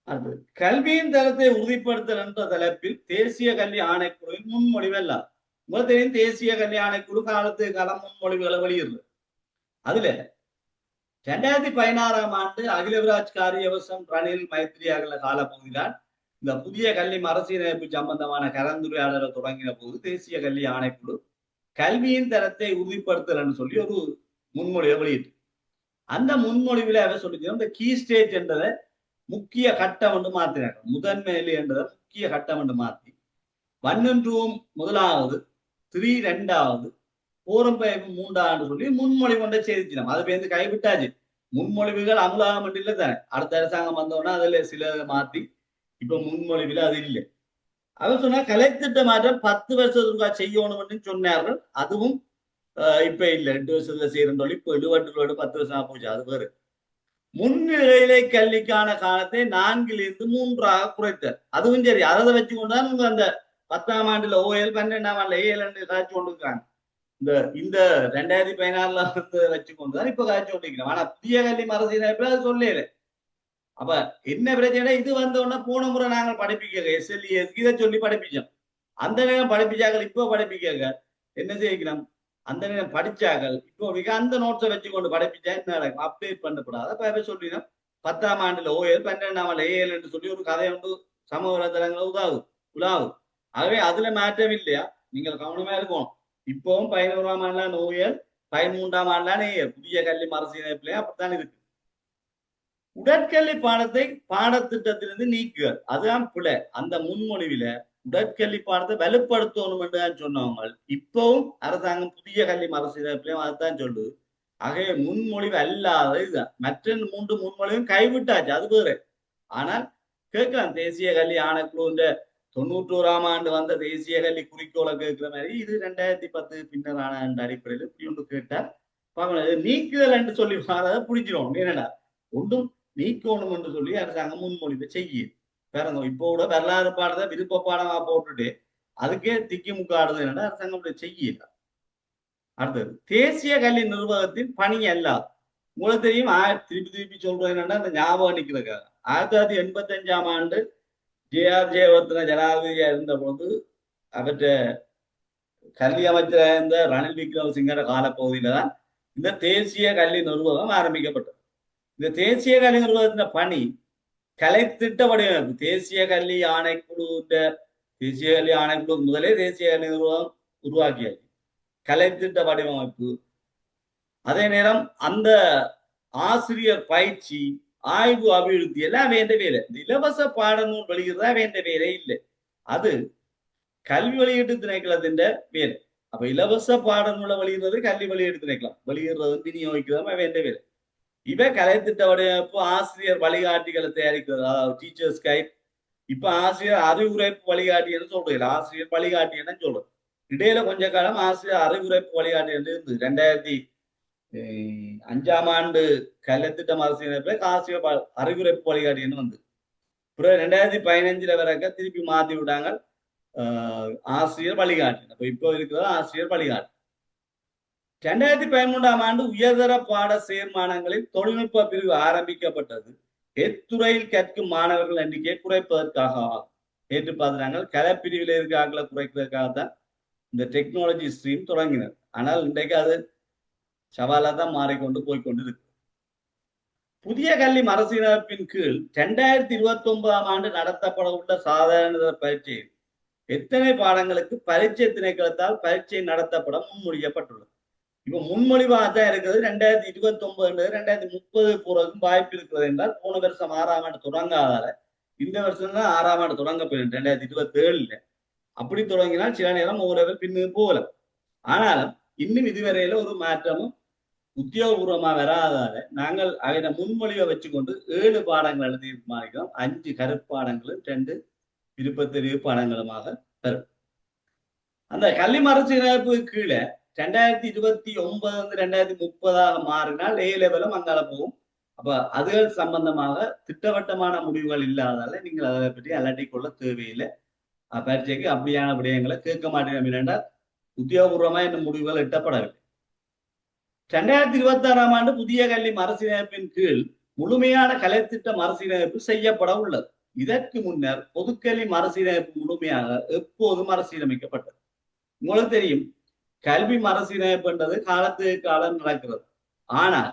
அது கல்வியின் தரத்தை உறுதிப்படுத்தல் என்ற தலைப்பில் தேசிய கல்வி ஆணைக்குழுவின் முன்மொழிவு எல்லாம் உங்களுக்கு தெரியும். தேசிய கல்வி ஆணைக்குழு காலத்துக்கு காலம் முன்மொழிவுகளை வெளியிடுறது. அதுல 2016ஆம் ஆண்டு அகிலவிராஜ் காரியவசம் ரணில் மைத்ரி அகல காலப்பகுதிதான் இந்த புதிய கல்வி மறுசீரமைப்பு சம்பந்தமான கலந்துரையாடலை தொடங்கின போது தேசிய கல்வி ஆணைக்குழு கல்வியின் தரத்தை உறுதிப்படுத்தல் சொல்லி ஒரு முன்மொழிவை வெளியிட்டு அந்த முன்மொழிவுல அவர் சொல்லிச்சு இந்த கீ ஸ்டேஜ் என்றதை முக்கிய கட்டம் என்று மாத்தினாங்க. முதன்மையிலே என்றதை முக்கிய கட்டம் என்று மாற்றி 1 and 2 முதலாவது, 3 2வது, 4 and 5 3வது சொல்லி முன்மொழிவு கொண்ட செய்திச்சினோம். அது பேருந்து கைவிட்டாச்சு. முன்மொழிவுகள் அமுலாகம் இல்லை தானே. அடுத்த அரசாங்கம் வந்தோன்னா அதுல சில மாத்தி இப்ப முன்மொழிவுல அது இல்லை. அவர் சொன்னா கலைத்திட்ட மாற்றம் 10 வருஷத்துக்கா செய்யணும்னு சொன்னார்கள். அதுவும் இப்ப இல்லை. 2 வருஷத்துல செய்யறோம் சொல்லி இப்ப 7 10 வருஷம் போச்சு. அது வேறு. முன்னிலை கல்விக்கான காலத்தை 4 இருந்து 3ஆக குறைத்தார். அதுவும் சரி. அதை வச்சு கொண்டுதான் உங்க அந்த 10ஆம் ஆண்டுல OL 12ஆம் ஆண்டுல AL காய்ச்சி கொண்டிருக்காங்க. இந்த 2016ல வந்து வச்சு கொண்டுதான் இப்ப காய்ச்சி கொண்டிருக்கிறோம். ஆனா புதிய கல்வி மறுசீரமைப்புல அது சொல்லல. அப்ப என்ன பிரச்சனை? இது வந்த உடனே போன முறை நாங்கள் படிப்பிக்க SLES இதை சொல்லி படிப்பிச்சோம். அந்த நேரம் படிப்பிச்சாக்கள் இப்ப படிப்பிக்க என்ன செய்யணும்? அந்த நேரம் படிச்சாக்கள் இப்போ அந்த நோட்ஸை வச்சு கொண்டு படிப்பிச்சா என்ன நடக்கும்? அப்டேட் பண்ணக்கூடாது. அப்ப சொல்லினோம் 10ஆம் ஆண்டுல OL 12ஆம் ஆண்டுல AL என்று சொல்லி ஒரு கதை ஒன்று சமூக வலைதளங்கள் உலாவு. ஆகவே அதுல மாற்றம் இல்லையா? நீங்கள் கவனமா இருக்கணும். இப்பவும் 11ஆம் ஆண்டுலாம் OL, 13ஆம் ஆண்டுலாம் AL. புதிய கல்வி மறுசீரமைப்புலயும் அப்படித்தான் இருக்கு. உடற்கல்வி பாடத்தை பாடத்திட்டத்திலிருந்து நீக்குகள் அதுதான் பிழை. அந்த முன்மொழிவில உடற்கல்வி பாடத்தை வலுப்படுத்தணும் என்றுதான் சொன்னவங்க. இப்பவும் அரசாங்கம் புதிய கல்வி மறுசீரமைப்புலையும் அதுதான் சொல்லுது. ஆகவே முன்மொழிவு அல்லாத இதுதான். மற்ற 3 முன்மொழிவும் கைவிட்டாச்சு. அது வேறு. ஆனால் கேட்கலாம். தேசிய கல்வி ஆணைக்குழு 91ஆம் ஆண்டு வந்த தேசிய கல்வி குறிக்கோளை கேட்கிற மாதிரி இது 2010 பின்னர் ஆன அடிப்படையில் இப்படி ஒன்று கேட்டால் நீக்குதல் என்று சொல்லி அதை பிடிச்சிடும். என்னடா ஒன்றும் நீக்கணும் என்று சொல்லி அரசாங்கம் முன்மொழிவை செய்யுது. பாருங்க, இப்போ கூட வரலாறு பாடத்தை விருப்ப பாடமா போட்டுட்டு அதுக்கே திக்கி முக்காடுது என்னன்னா அரசாங்கம் செய்யல. அடுத்தது தேசிய கல்வி நிர்வாகத்தின் பணி அல்லாது. உங்களுக்கு தெரியும். திருப்பி சொல்றது என்னன்னா இந்த ஞாபகம் நிற்கிறதுக்காக 1985ஆம் ஆண்டு JR ஜெயவர்தன ஜனாதிபதியா இருந்த போது அவற்ற கல்வி அமைச்சராக இருந்த ரணில் விக்ரமசிங்கர காலப்பகுதியில தான் இந்த தேசிய கல்வி நிர்வாகம் ஆரம்பிக்கப்பட்டது. இந்த தேசிய கல்வி நிர்வாகத்தின் பணி கலைத்திட்ட வடிவமைப்பு. தேசிய கல்வி ஆணைக்குழு முதலே தேசிய கல்வி நிர்வாகம் உருவாக்கியாச்சு. கலைத்திட்ட வடிவமைப்பு, அதே நேரம் அந்த ஆசிரியர் பயிற்சி, ஆய்வு, அபிவிருத்தி எல்லாம் வேண்ட வேலை. இந்த இலவச பாடநூல் வெளியிடுறதா வேண்ட வேலை இல்லை. அது கல்வி வெளியீட்டு திணைக்களத்தின் வேலை. அப்ப இலவச பாடநூலை வெளியிடுறது கல்வி வெளியீட்டு திணைக்களம், வெளியிடுறது விநியோகிக்கிறதா வேண்ட வேலை. இவ கலைத்திட்ட வடிவமைப்பு, ஆசிரியர் வழிகாட்டிகளை தயாரிக்கிறது, அதாவது டீச்சர்ஸ் கைட். இப்ப ஆசிரியர் அறிவுரைப்பு வழிகாட்டின்னு சொல்றீங்க. ஆசிரியர் வழிகாட்டி என்ன சொல்றது? இடையில கொஞ்ச காலம் ஆசிரியர் அறிவுரைப்பு வழிகாட்டி என்று இருந்து 2005ஆம் ஆண்டு கலைத்திட்ட மறுசீரமைப்புல ஆசிரியர் அறிவுரைப்பு வழிகாட்டின்னு வந்து பிறகு 2015ல வரைக்க திருப்பி மாத்தி விட்டாங்க ஆசிரியர் வழிகாட்டி. அப்ப இப்போ இருக்கிறது ஆசிரியர் வழிகாட்டி. 2013ஆம் ஆண்டு உயர்தர பாட சேர்மானங்களில் தொழில்நுட்ப பிரிவு ஆரம்பிக்கப்பட்டது. எத்துறையில் கற்கும் மாணவர்கள் எண்ணிக்கையை குறைப்பதற்காக ஏற்று பார்த்தாங்க. கலைப்பிரிவில் இருக்க ஆக்களை குறைக்கிறதுக்காகத்தான் இந்த டெக்னாலஜி ஸ்ட்ரீம் தொடங்கினர். ஆனால் இன்றைக்கு அது சவாலா தான் மாறிக்கொண்டு போய்கொண்டு இருக்கு. புதிய கல்வி மறுசீரமைப்பின் கீழ் 2029ஆம் ஆண்டு நடத்தப்பட உள்ள சாதாரண பரீட்சை எத்தனை பாடங்களுக்கு பரீட்சை திணைக்களத்தால் பரீட்சை நடத்தப்பட முன்மொழியப்பட்டுள்ளது. இப்ப முன்மொழிவாக தான் இருக்கிறது. 2029 2030 போறதுக்கும் வாய்ப்பு இருக்கிறது என்றால் போன வருஷம் 6ஆம் ஆண்டு தொடங்காதால இந்த வருஷம் தான் 6ஆம் ஆண்டு தொடங்க போயிடும் 2027ல. அப்படி தொடங்கினால் சில நேரம் ஒவ்வொரு பின்னு போகலாம். ஆனாலும் இன்னும் இதுவரையில ஒரு மாற்றமும் உத்தியோகபூர்வமா வராதால நாங்கள் அவரை முன்மொழிவை வச்சுக்கொண்டு 7 பாடங்கள் எழுதி மாறிக்கிறோம். 5 கருப்பாடங்களும் 2 விருப்பத்தெரிவு பாடங்களுமாக தரும். அந்த கல்வி மறுசீரமைப்பு கீழே 2029 2030 மாறினால் A லெவலும் அங்கால போகும். அப்ப அதுகள் சம்பந்தமாக திட்டவட்டமான முடிவுகள் இல்லாதால நீங்கள் அதை பற்றி அலட்டிக் கொள்ள தேவையில்லை. பரீட்சைக்கு அப்படியான விடயங்களை கேட்க மாட்டேன் என்னென்றால் உத்தியோகபூர்வமா இந்த முடிவுகள் எட்டப்படவில்லை. 2026 புதிய கல்வி மறுசீரமைப்பின் கீழ் முழுமையான கலைத்திட்ட மறுசீரமைப்பு செய்யப்பட உள்ளது. இதற்கு முன்னர் பொதுக்கல்வி மறுசீரமைப்பு முழுமையாக எப்போது மறுசீரமைக்கப்பட்டது? உங்களுக்கு தெரியும், கல்வி மறுசீரமைப்புன்றது காலத்துக்கு காலம் நடக்கிறது. ஆனால்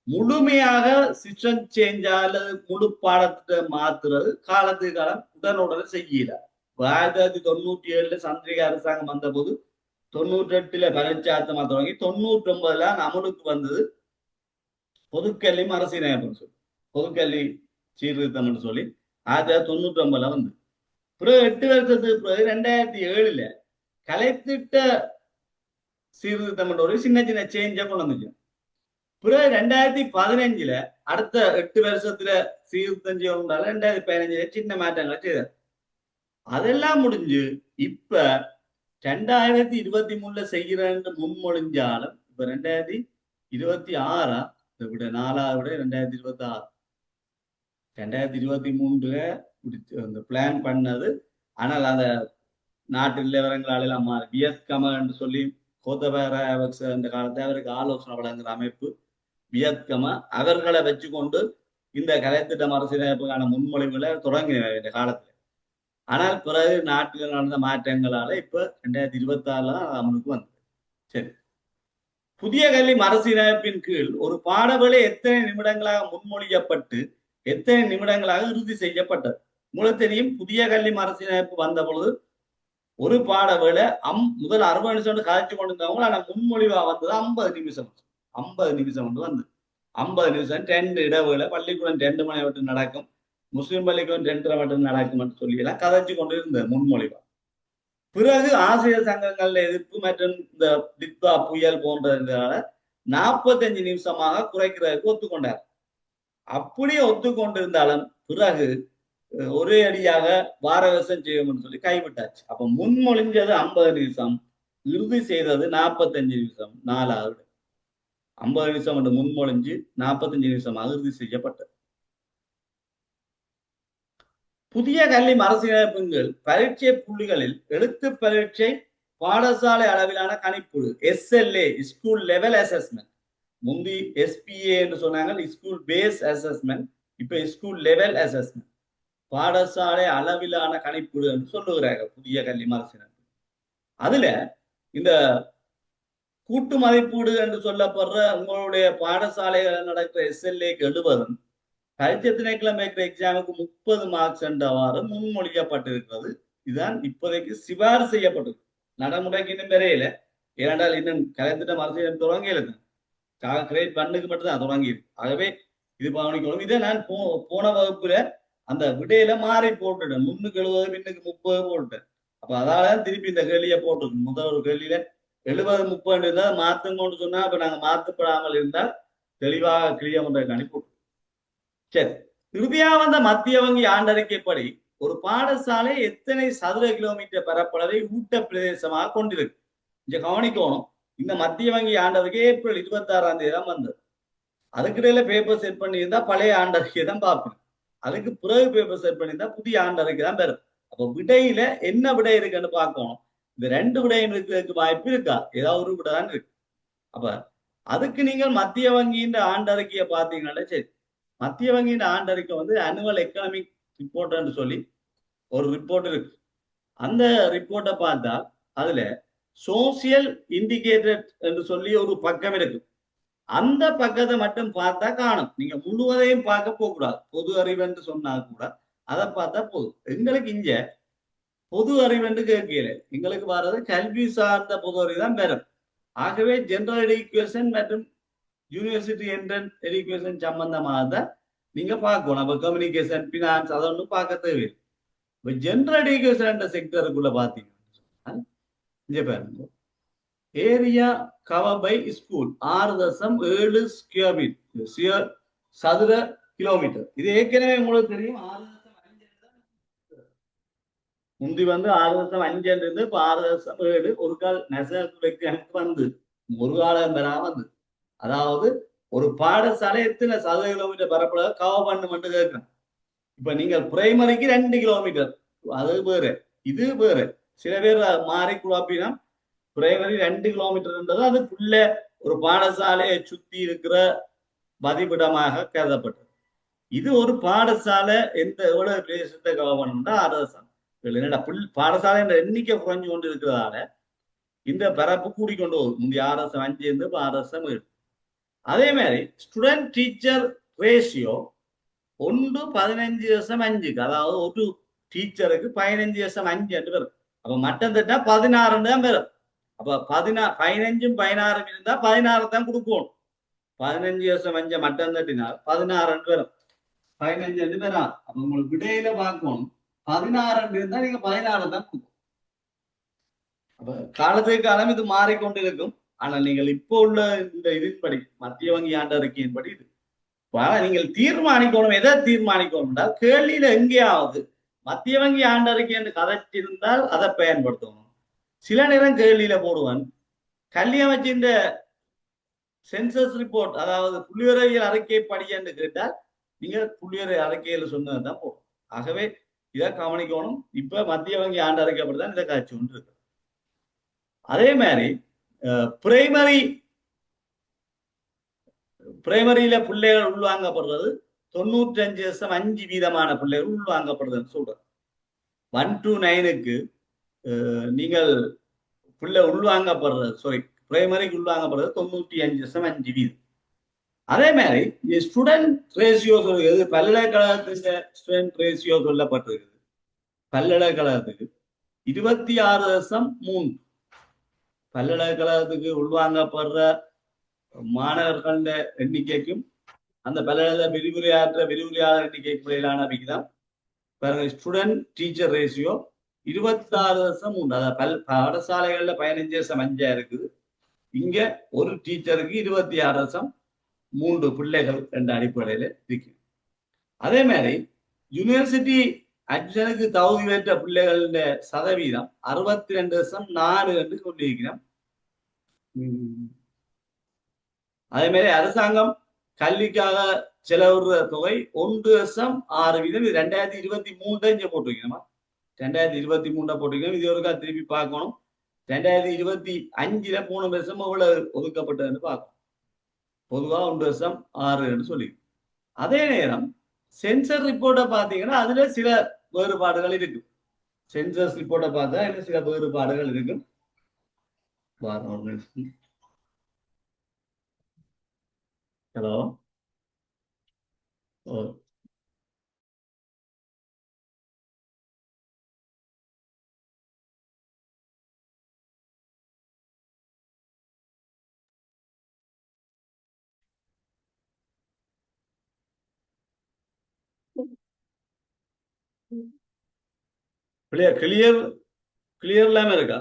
முழுமையாக சிஸ்டம் சேஞ்சா அல்லது முழு பாடத்தை மாத்துறது காலத்துக்கு காலம் உடனுடனே செய்யல. 1997 சந்திரிகா அரசாங்கம் வந்த போது 98 பரீட்சார்த்தமா தொடங்கி 99 அமலுக்கு வந்தது பொதுக்கல்வி மறுசீரமைப்புன்னு சொல்லி, பொதுக்கல்வி சீர்திருத்தம் என்று சொல்லி 1999 வந்து பிறகு 8 வருஷத்துக்கு பிறகு 2007 கலைத்திட்ட சீர்திருத்தம் என்ற ஒரு சின்ன சின்ன சேஞ்சை கொண்டு வந்துச்சு. பிறகு 2015 அடுத்த 8 வருஷத்துல சீர்திருத்தம் செய்யணும்னால 2015 சின்ன மாற்றங்களை செய்தார். அதெல்லாம் முடிஞ்சு இப்ப 2023 செய்கிறேன்னு முன்மொழிஞ்சாலும் இப்ப 2026 விட 4 விட 2026 2023 பிளான் பண்ணது. ஆனால் அந்த நாட்டு நிலவரங்களால் எல்லாம் மாறி வியத்கம என்று சொல்லி கோத்தபய இந்த காலத்தை அவருக்கு ஆலோசனை வழங்குற அமைப்பு வியத்கம அவர்களை வச்சுக்கொண்டு இந்த கலைத்திட்ட மறுசீரமைப்புக்கான முன்மொழிவுகளை தொடங்கின இந்த காலத்துல. ஆனால் பிறகு நாட்டில் நடந்த மாற்றங்களால இப்ப 2026 அமலுக்கு வந்தது. சரி, புதிய கல்வி மறுசீரமைப்பின் கீழ் ஒரு பாடவேளை எத்தனை நிமிடங்களாக முன்மொழியப்பட்டு எத்தனை நிமிடங்களாக இறுதி செய்யப்பட்டது? உங்களுக்கு தெரியும், புதிய கல்வி மறுசீரமைப்பு வந்த பொழுது ஒரு பாடவேளை முதல் 60 நிமிஷம் கழிச்சு கொண்டிருந்தவங்க, ஆனா முன்மொழிவா வந்தது 50 நிமிஷம். 50 நிமிஷம் வந்து 50 நிமிஷம் 2 இடவேளை, பள்ளிக்கூடம் 2 மணி விட்டு நடக்கும், முஸ்லிம் பள்ளிக்கூடம் 2:30 மட்டும் நடக்கும் சொல்லி எல்லாம் கதைச்சு கொண்டு இருந்த முன்மொழிவா. பிறகு ஆசிரியர் சங்கங்கள்ல எதிர்ப்பு மற்றும் இந்த டித்வா புயல் போன்றதுனால 45 நிமிஷமாக குறைக்கிறதுக்கு ஒத்துக்கொண்டார். அப்படியே ஒத்துக்கொண்டிருந்தாலும் பிறகு ஒரே அடியாக வாரவசம் செய்யும் சொல்லி கைவிட்டாச்சு. அப்ப முன்மொழிஞ்சது 50 நிமிஷம், இறுதி செய்தது 45 நிமிஷம். 4வது 50 நிமிஷம் என்று முன்மொழிஞ்சு 45 நிமிஷமாக இறுதி செய்யப்பட்டது. புதிய கல்வி மறுசீரமைப்புகள் பரீட்சை புள்ளிகளில் எழுத்து பரீட்சை பாடசாலை அளவிலான கணிப்பு SLA ஸ்கூல் லெவல் அசஸ்மெண்ட், முந்தி SPA என்று சொன்னாங்க, ஸ்கூல் பேஸ் அசஸ்மெண்ட், இப்ப ஸ்கூல் லெவல் அசஸ்மெண்ட், பாடசாலை அளவிலான கணிப்பு என்று சொல்லுகிறார்கள் புதிய கல்வி மறுசீரமைப்பு. அதுல இந்த கூட்டு மதிப்பீடு என்று சொல்லப்படுற உங்களுடைய பாடசாலைகள் நடக்கிற SLAக்கு 70, பரீட்சை திணைக்களம் வைக்கிற எக்ஸாமுக்கு 30 மார்க்ஸ் என்றவாறு முன்மொழிக்கப்பட்டிருக்கிறது. இதுதான் இப்போதைக்கு சிபாரிசு செய்யப்பட்டது. நடைமுறைக்கு இன்னும் வரையில, ஏனென்றால் இன்னும் கலைத்திட்ட மறுசீரமைப்பு தொடங்கி இருக்கு, கிரேட் 1க்கு மட்டும்தான் தொடங்கி இருக்கு. ஆகவே இது கவனிக்கணும். இதை நான் போன வகுப்புல அந்த விடையில மாறி போட்டுட்டேன், 370 பின்னுக்கு 30 போட்டுட்டேன். அப்ப அதாலதான் திருப்பி இந்த கேள்வியை போட்டிருக்கோம். முதல் ஒரு கேள்வியில 70 30 இருந்தால் மாத்துங்கன்னு சொன்னா, அப்ப நாங்க மாற்றப்படாமல் இருந்தால் தெளிவாக கிளியர் பண்றதுக்கு அனுப்பி. சரி, இறுதியா வந்த மத்திய வங்கி ஆண்டறிக்கைப்படி ஒரு பாடசாலை எத்தனை சதுர கிலோமீட்டர் பரப்பளவை ஊட்ட பிரதேசமாக கொண்டிருக்கு? இங்க கவனிக்கணும், இந்த மத்திய வங்கி ஆண்டறிக்கை ஏப்ரல் 26ஆம் தேதி தான் வந்தது. அதுக்கிடையில பேப்பர் செட் பண்ணியிருந்தா பழைய ஆண்டறிக்கை தான் பார்ப்பேன், அதுக்கு பிறகு பேப்பர் செட் பண்ணியிருந்தா புதிய ஆண்டறிக்கை தான் பெறும். அப்ப விடையில என்ன விடை இருக்குன்னு பார்க்கணும். இந்த 2 விடையும் இருக்கிறதுக்கு வாய்ப்பு இருக்கா? ஏதாவது ஒரு விடை தான் இருக்கு. அப்ப அதுக்கு நீங்கள் மத்திய வங்கியின் ஆண்டறிக்கையை பார்த்தீங்கன்னா, சரி, மத்திய வங்கியின் ஆண்டறிக்கை வந்து ஆனுவல் எக்கனாமிக் ரிப்போர்ட் சொல்லி ஒரு ரிப்போர்ட் இருக்கு. அந்த ரிப்போர்ட்டை பார்த்தா அதுல சோசியல் இண்டிகேட்டர் என்று சொல்லி ஒரு பக்கம் இருக்கு. அந்த பக்கத்தை மட்டும் பார்த்தா காணும், நீங்க முழுவதையும் பார்க்க போகக்கூடாது. பொது அறிவு என்று சொன்னா கூட அதை பார்த்தா போதும். எங்களுக்கு இங்க பொது அறிவு என்று கேட்கல, எங்களுக்கு வர்றது கல்வி சார்ந்த பொது அறிவு தான் பெறும். ஆகவே ஜெனரல் எடுகேஷன் மற்றும் யூனிவர்சிட்டி என்ட்ரன்ஸ் எடுகேஷன் சம்பந்தமாக தான் நீங்க பார்க்கணும். அப்ப கம்யூனிகேஷன், பினான்ஸ் அதொன்னும் பார்க்க தேவையில்லை. இப்ப ஜெனரல் எடுகேஷன் செக்டருக்குள்ள பாத்தீங்கன்னா இங்க பாருங்க, area cover by school 6.7 square metre சதுர கிலோமீட்டர். இது ஏற்கனவே உங்களுக்கு தெரியும், 6.5 முந்தி வந்து 6.5 இருந்து இப்ப 6.7 ஒரு கால் நேஷனல் எனக்கு வந்து ஒரு காலம் பெறாம வந்து. அதாவது ஒரு பாடசாலை எத்தனை சதுர கிலோமீட்டர் பரப்பளவு கவர் பண்ணு மட்டும் கேட்கணும். இப்ப நீங்கள் பிரைமரிக்கு 2 கிலோமீட்டர், அது வேறு. இது வேறு. சில பேர் மாறி குழப்பினா பிரைமரி 2 கிலோமீட்டர்ன்றது அதுக்குள்ள ஒரு பாடசாலையை சுத்தி இருக்கிற பதிவிடமாக கருதப்பட்டது. இது ஒரு பாடசாலை எவ்வளவு பிரதேசத்தை கவர் பண்ணணும்னா 6 பாடசாலை என்ற எண்ணிக்கை குறைஞ்சு கொண்டு இருக்கிறதால இந்த பரப்பு கூடிக்கொண்டு போகுது. முந்தைய 6/5 இருந்து 6/7. அதே மாதிரி ஸ்டூடெண்ட் டீச்சர் ரேஷியோ 1:15.5, அதாவது ஒரு டீச்சருக்கு 15.5 என்று வரும். அப்ப மட்டம் தட்டா 16 தான் வரும். அப்ப 15ம் 16 இருந்தா 16 தான் கொடுக்கணும். 15.5 மட்டம் தட்டினால் 16 வரும். 15 வரும். அப்ப உங்களுக்கு விடையில பார்க்கணும் 16 இருந்தா நீங்க 16 தான் கொடுக்கணும். அப்ப காலத்துக்கு காலம் இது மாறிக்கொண்டிருக்கும். ஆனால் நீங்கள் இப்போ உள்ள இந்த இதன்படி மத்திய வங்கி ஆண்டு அறிக்கையின்படி இது நீங்கள் தீர்மானிக்கணும். எதை தீர்மானிக்கணும் என்றால் கேள்வியில எங்கேயாவது மத்திய வங்கி ஆண்டறிக்கை என்று கதைச்சிருந்தால் அதை பயன்படுத்தணும். சில நேரம் கேள்வியில போடுவான் கல்வி அமைச்சின் சென்சஸ் ரிப்போர்ட், அதாவது புள்ளிவிவரவியல் அறிக்கை படி என்று கேட்டால் நீங்க புள்ளிவிவர அறிக்கையில சொன்னதுதான் போடும். ஆகவே இதை கவனிக்கணும். இப்ப மத்திய வங்கி ஆண்டு அறிக்கைப்படிதான் இதை காட்சி ஒன்று இருக்கு. அதே மாதிரி பிரைமரியில பிள்ளைகள் உள்வாங்கப்படுறது 95.5% பிள்ளைகள் உள்வாங்கப்படுதுன்னு சொல்றேன். 1 to 9க்கு நீங்கள் பிள்ளை உள்வாங்கப்படுறது பிரைமரிக்கு உள்வாங்கப்படுறது 95.5%. அதே மாதிரி ஸ்டூடெண்ட் ரேஷியோ சொல்லுது. பல்கலைக்கழகத்தின் ஸ்டூடெண்ட் ரேஷியோ சொல்லப்பட்டிருக்குது. பல்கலைக்கழகத்துக்கு 26.3. பல்கலைக்கழகத்துக்கு உள்வாங்கப்படுற மாணவர்கள எண்ணிக்கைக்கும் அந்த பல்கலை விரிவுரையாளர் எண்ணிக்கைக்கு இடையிலான விகிதம் ஸ்டூடெண்ட் டீச்சர் ரேஷியோ 26.3. அதாவது பாடசாலைகள்ல 15.5 இருக்குது. இங்க ஒரு டீச்சருக்கு 26.3 பிள்ளைகள் என்ற அடிப்படையில இருக்கு. அதே மாதிரி யூனிவர்சிட்டி அட்மிஷனுக்கு தகுதி பெற்ற பிள்ளைகள சதவீதம் 62.4 என்று சொல்லியிருக்கிறோம். அதே மாதிரி அரசாங்கம் கல்விக்காக செலவிடுற தொகை 1.6%. 2023 இங்க போட்டிருக்கணுமா, 2023 போட்டிருக்கணும். இது ஒருக்கா திருப்பி பார்க்கணும். 2025 3 வருஷம் எவ்வளவு ஒதுக்கப்பட்டதுன்னு பார்க்கணும். பொதுவா 1.6 சொல்லி. அதே நேரம் சென்சர் ரிப்போர்ட்டை பார்த்தீங்கன்னா அதுல சில வேறுபாடுகள் இருக்கு. சென்சஸ் ரிப்போர்ட்டை பார்த்தா இன்னும் சில வேறுபாடுகள் இருக்கு. ஹலோ, கிளியர் இல்லாம இருக்கா?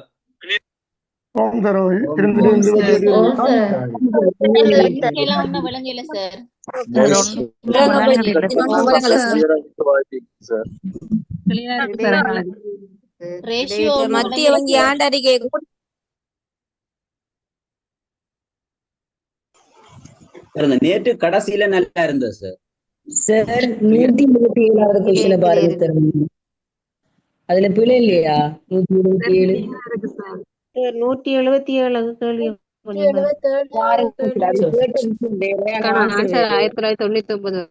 மத்திய வங்கி ஆண்டறிக்கை நேற்று கடைசியில நல்லா இருந்தது சார். சார் 177வது கொஸ்டினை பாருங்க சார். அதுல பிழை இல்லையா? 177 கேள்வி 1999.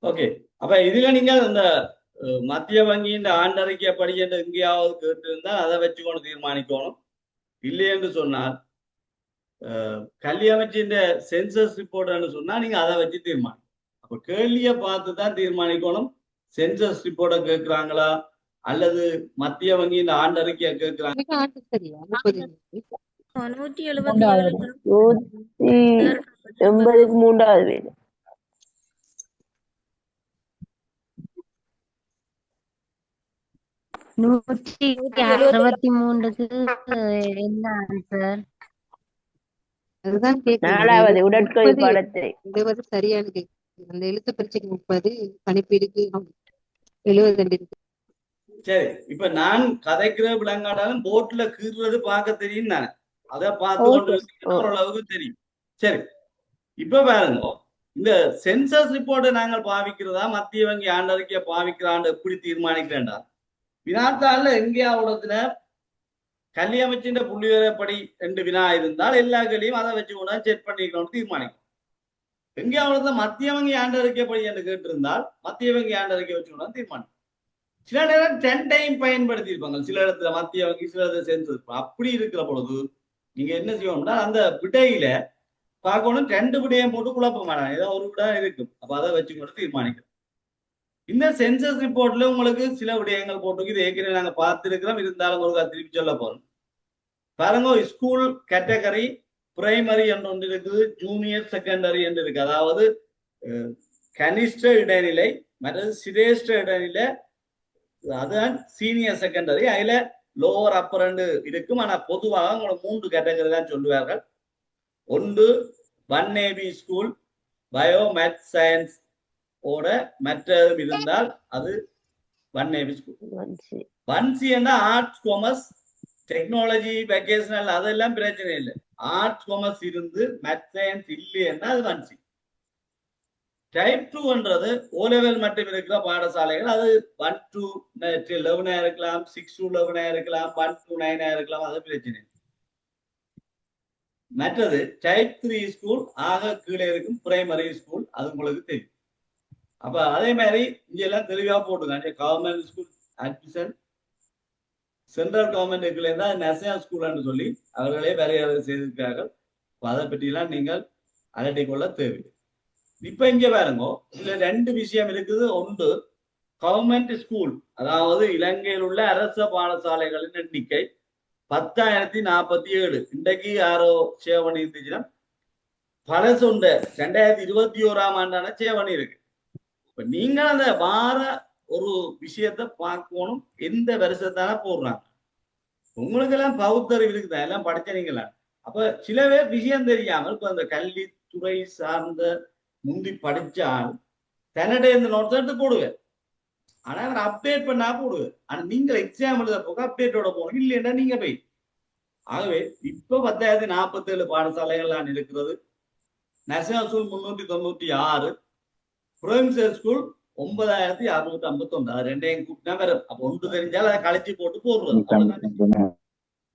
ஓகே, அப்ப இதுல நீங்க இந்த மத்திய வங்கியின் ஆண்டறிக்கை படி என்று எங்கேயாவது கேட்டு இருந்தா அதை வச்சுக்கொண்டு தீர்மானிக்கணும். இல்லை என்று சொன்னால் கல்வி அமைச்சின் சென்சஸ் ரிப்போர்ட்னு சொன்னா நீங்க அதை வச்சு தீர்மானிக்கணும். அப்ப கேள்வியை பார்த்து தான் தீர்மானிக்கணும். சென்சஸ் ரிப்போர்ட்டை கேட்கிறாங்களா அல்லது மத்திய வங்கியின் ஆண்டறிக்கையை கேட்கிறாங்க. 183வது 163க்கு என்ன ஆன்சர்? அதுதான் கேக்குறேன். 4வது உடற்கல்வி பாடத்தை 20 சரியானது. அந்த எழுத்து பரீட்சைக்கு 30, கணிப்பீடுக்கு 72 இருக்கு. சரி, இப்ப நான் கதைக்கிற விலங்காட்டாலும் போட்ல கீறுறது பார்க்க தெரியும் தானே, அதை பார்த்து கொண்டு ஓகே இருக்கீங்கன்னா ஓரளவுக்கு தெரியும். சரி, இப்ப பாருங்க, இந்த சென்சஸ் ரிப்போர்ட்டை நாங்கள் பாவிக்கிறதா மத்திய வங்கி ஆண்டறிக்கையை பாவிக்கிறான்னு எப்படி தீர்மானிக்கிறேன்டா, வினாத்தாள்ல எங்கேயாவது கல்வி அமைச்சின் புள்ளிவிவரப்படி 2 வினா இருந்தால் எல்லா கேள்வியும் அதை வச்சு கூட செக் பண்ணிக்கணும்னு தீர்மானிக்கும். எங்கேயாவது மத்திய வங்கி ஆண்டறிக்கைப்படி என்று கேட்டிருந்தால் மத்திய வங்கி ஆண்டறிக்கை வச்சு கூட தீர்மானிக்கும். சில நேரம் 10 டைம் பயன்படுத்தி இருப்பாங்க, சில இடத்துல மத்திய வங்கி, சில இடத்துல சென்சஸ். அப்படி இருக்கிற பொழுது நீங்க என்ன செய்யணும்னா அந்த விடையில பார்க்கணும், 2 விடையும் போட்டு குழப்ப மாட்டாங்க, ஏதோ ஒரு விடை இருக்கும், அப்ப அதை வச்சு கூட தீர்மானிக்கும். இந்த சென்சஸ் ரிப்போர்ட்ல உங்களுக்கு சில விடயங்கள் போட்டு இது ஏற்கனவே நாங்க பார்த்திருக்கிறோம், இருந்தாலும் ஒரு திருப்பி சொல்ல போறோம். பாருங்க, ஸ்கூல் கேட்டகரி பிரைமரி என்று ஒன்று இருக்குது, ஜூனியர் செகண்டரி என்று இருக்கு. அதாவது கனிஷ்ட இடைநிலை மற்றது சிரேஷ்ட இடைநிலை, அதுதான் சீனியர் செகண்டரி. அதுல லோவர் அப்பர் இருக்கும். ஆனா பொதுவாக உங்களுக்கு 3 கேட்டகரி தான் சொல்லுவார்கள். ஒன்று 1AB school bio math science ஓட, மற்றதும் இருந்தால் அது 1AB school. 1C arts commerce technology vocational அதெல்லாம் பிரச்சனை இல்லை. ஆர்ட்ஸ் காமர்ஸ் இருந்து மேத் சயின்ஸ் இல்லைன்னா அது 1C. டைப் 2ன்றது ஓ லெவல் மட்டும் இருக்கிற பாடசாலைகள், அது 1 to 11 இருக்கலாம், 6 to 11 இருக்கலாம், 1 to 9 இருக்கலாம், அது பிரச்சனை. மற்றது டைப் 3 ஸ்கூல் ஆக கீழே இருக்கும் பிரைமரி ஸ்கூல், அது உங்களுக்கு தெரியும். அப்ப அதே மாதிரி இங்க எல்லாம் தெளிவா போட்டுருக்காங்க. கவர்மெண்ட் ஸ்கூல் அட்மிஷன் சென்ட்ரல் கவர்மெண்ட்டுக்குள்ள இருந்தா நேஷனல் ஸ்கூல்னு சொல்லி அவர்களே வரையறை செய்திருக்கிறார்கள். அதை பற்றி எல்லாம் நீங்கள் அலட்டிக் கொள்ள தேவையில்லை. இப்ப இங்க பாருங்க, இதுல 2 விஷயம் இருக்குது. ஒன்று கவர்மெண்ட் ஸ்கூல், அதாவது இலங்கையில் உள்ள அரச பாடசாலைகளின் எண்ணிக்கை 10,047. இன்றைக்கு யாரோ சேவணி இருந்துச்சுன்னா பழசுண்ட 2021ஆம் ஆண்டான சேவணி இருக்கு. இப்ப நீங்க அந்த வார ஒரு விஷயத்த பார்க்கணும், எந்த வருஷத்தான போடுறாங்க. உங்களுக்கு எல்லாம் பௌத்தறிவு இருக்குதா, எல்லாம் படிச்சனீங்களா? அப்ப சில பேர் விஷயம் தெரியாமல் இப்ப அந்த கல்வித்துறை சார்ந்த முந்தி படிச்சால் தன்னிடைய இந்த நோட்ஸ் எடுத்து போடுவேன், ஆனா அவர் அப்டேட் பண்ணா போடுவேன். ஆனா நீங்க எக்ஸாம் எழுத போக அப்டேட்டோட போகணும், இல்லைன்னா நீங்க போய். ஆகவே இப்ப 10,047 பாடசாலைகள் தான் இருக்கிறது. National school 396, provincial school 9,651. அது ரெண்டையும் கூட்டினா வரும். அப்ப ஒன்று தெரிஞ்சால் அதை கழிச்சு போட்டு போடுறது.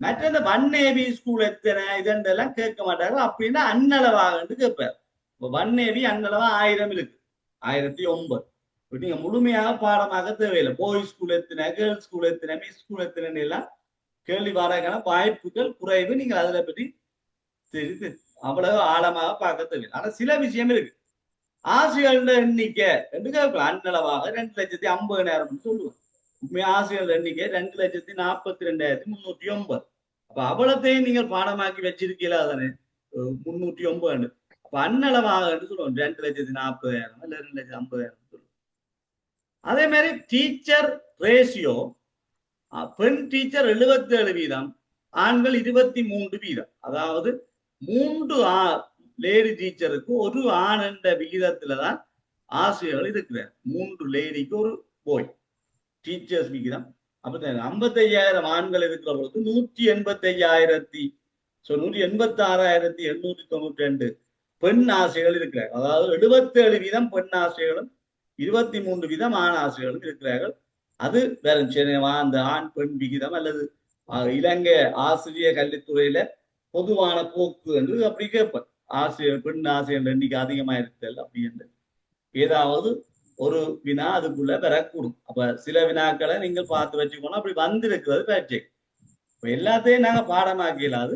மற்ற இந்த 1AB ஸ்கூல் எத்தனை இதெல்லாம் கேட்க மாட்டாங்க. அப்படின்னா அன்னளவாக கேட்பார். இப்போ 1AB அன்னளவா 1000 இருக்கு, 1009. நீங்க முழுமையாக பாடமாக தேவையில்லை. பாய்ஸ் ஸ்கூல் எத்தனை, கேர்ள்ஸ் ஸ்கூல் எத்தனை, மிஸ் ஸ்கூல் எத்தனை எல்லாம் கேள்வி வராக்கான வாய்ப்புகள் குறைவு. நீங்கள் அதில் பற்றி அவ்வளவு ஆழமாக பார்க்க தேவையில்லை. ஆனா சில விஷயம் இருக்கு. ஆசிரியர்கள எண்ணிக்கை என்று கேட்கலாம். அன்னளவாக 2,50,000 சொல்லுவோம். உண்மையா ஆசிரியர்கள் எண்ணிக்கை 2,42,309. அப்ப அவ்வளத்தையும் நீங்கள் பாடமாக்கி வச்சிருக்கீங்களா தானே, 309. அப்ப அன்னளவாக சொல்லுவோம் 2,40,000 இல்ல 2,50,000 சொல்லுவோம். அதே மாதிரி டீச்சர் ரேஷியோ, பெண் டீச்சர் 77%, ஆண்கள் 23%. அதாவது 3 லேடி டீச்சருக்கு ஒரு ஆண் என்ற விகிதத்துலதான் ஆசிரியர்கள் இருக்கிறார். 3 லேடிக்கு ஒரு போய் டீச்சர்ஸ் விகிதம். அப்ப 55,000 ஆண்கள் இருக்கிற பொழுது 186,892 பெண் ஆசிரியர்கள் இருக்கிறார்கள். அதாவது 77% பெண் ஆசிரியர்களும் 23% ஆண் ஆசிரியர்களும் இருக்கிறார்கள். அது வேற அந்த ஆண் பெண் விகிதம் அல்லது இலங்கை ஆசிரியர் கல்வித்துறையில பொதுவான போக்கு என்று அப்படி கேட்பேன். ஆசிரியர் பெண் ஆசிரியர் எண்ணிக்கை அதிகமா இருக்குதல் அப்படி என்று ஏதாவது ஒரு வினா அதுக்குள்ள வரக்கூடும். அப்ப சில வினாக்களை நீங்கள் பார்த்து வச்சுக்கணும். அப்படி வந்திருக்கிறது பயிற்சி. இப்ப எல்லாத்தையும் நாங்க பாடமாக்கலாது,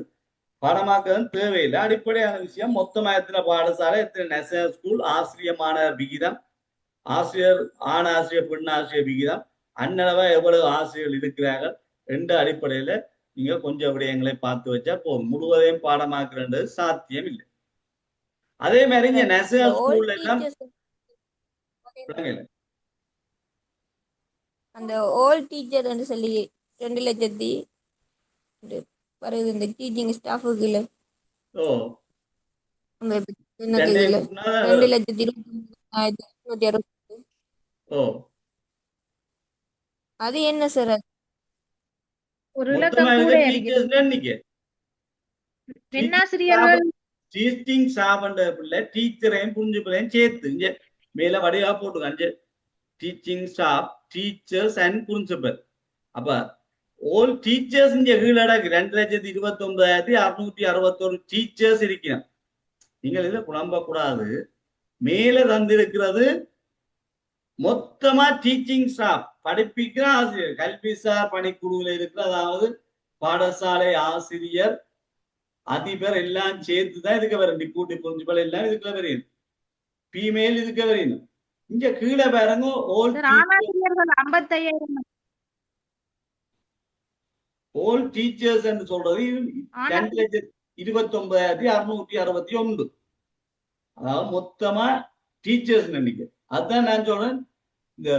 பாடமாக்குறது தேவையில்லை. அடிப்படையான விஷயம் மொத்தமா எத்தனை பாடசாலை, எத்தனை நேஷனல் ஸ்கூல், ஆசிரியர் மாணவர் விகிதம், ஆசிரியர் ஆண் ஆசிரியர் பெண் ஆசிரியர் விகிதம், அன்னளவா எவ்வளவு ஆசிரியர்கள் இருக்கிறார்கள் என்ற அடிப்படையில நீங்க கொஞ்சம் விடயங்களை பார்த்து வச்சா போதும். முழுவதையும் பாடமாக்குறது சாத்தியம் இல்லை. அதே மாதிரி இங்க நேஷனல் ஸ்கூல்ல எல்லாம் அந்த ஓல் டீச்சர் என்று சொல்லி 2 லட்சத்தி வருது இந்த டீச்சிங் ஸ்டாஃபுக்கு இல்ல. ஓ 2,29,860. ஓ அது என்ன சார்? ஒரு மொத்தமா இலக்கம் கூட இருக்க இருக்குது. டீச்சர்ஸ் எண்ணிக்கை பெண்ணாசிரியர்கள் டீச்சிங் ஸ்டாஃப் பிள்ளை டீச்சரையும் பிரின்சிபலையும் சேர்த்து இங்க மேல வடிவா போட்டுங்க teaching staff teachers and principal. அப்ப all டீச்சர்ஸ் இங்க கீழடக்கு 2,29,661 டீச்சர்ஸ் இருக்கிறோம். நீங்கள் இதை குழம்ப கூடாது. மேல தந்திருக்கிறது மொத்தமா டீச்சிங் ஸ்டாஃப், படிப்பிக்கிற ஆசிரியர், கல்விசார் பணிக்குழுவில் இருக்கிற, அதாவது பாடசாலை ஆசிரியர், அதிபர் எல்லாம் சேர்த்துதான் இதுக்கு வரும். டிப்யூட்டி பிரின்சிபல் எல்லாம் இதுக்குள்ள வரையும். ஃபீமேல் இதுக்கு வரையும். இங்க கீழே பாருங்க ஆசிரியர்கள் 55,000. all டீச்சர்ஸ் என்று சொல்றது 2,29,661. அதாவது மொத்தமா டீச்சர்ஸ் எண்ணிக்கை. அதுதான் நான் சொல்றேன். இந்த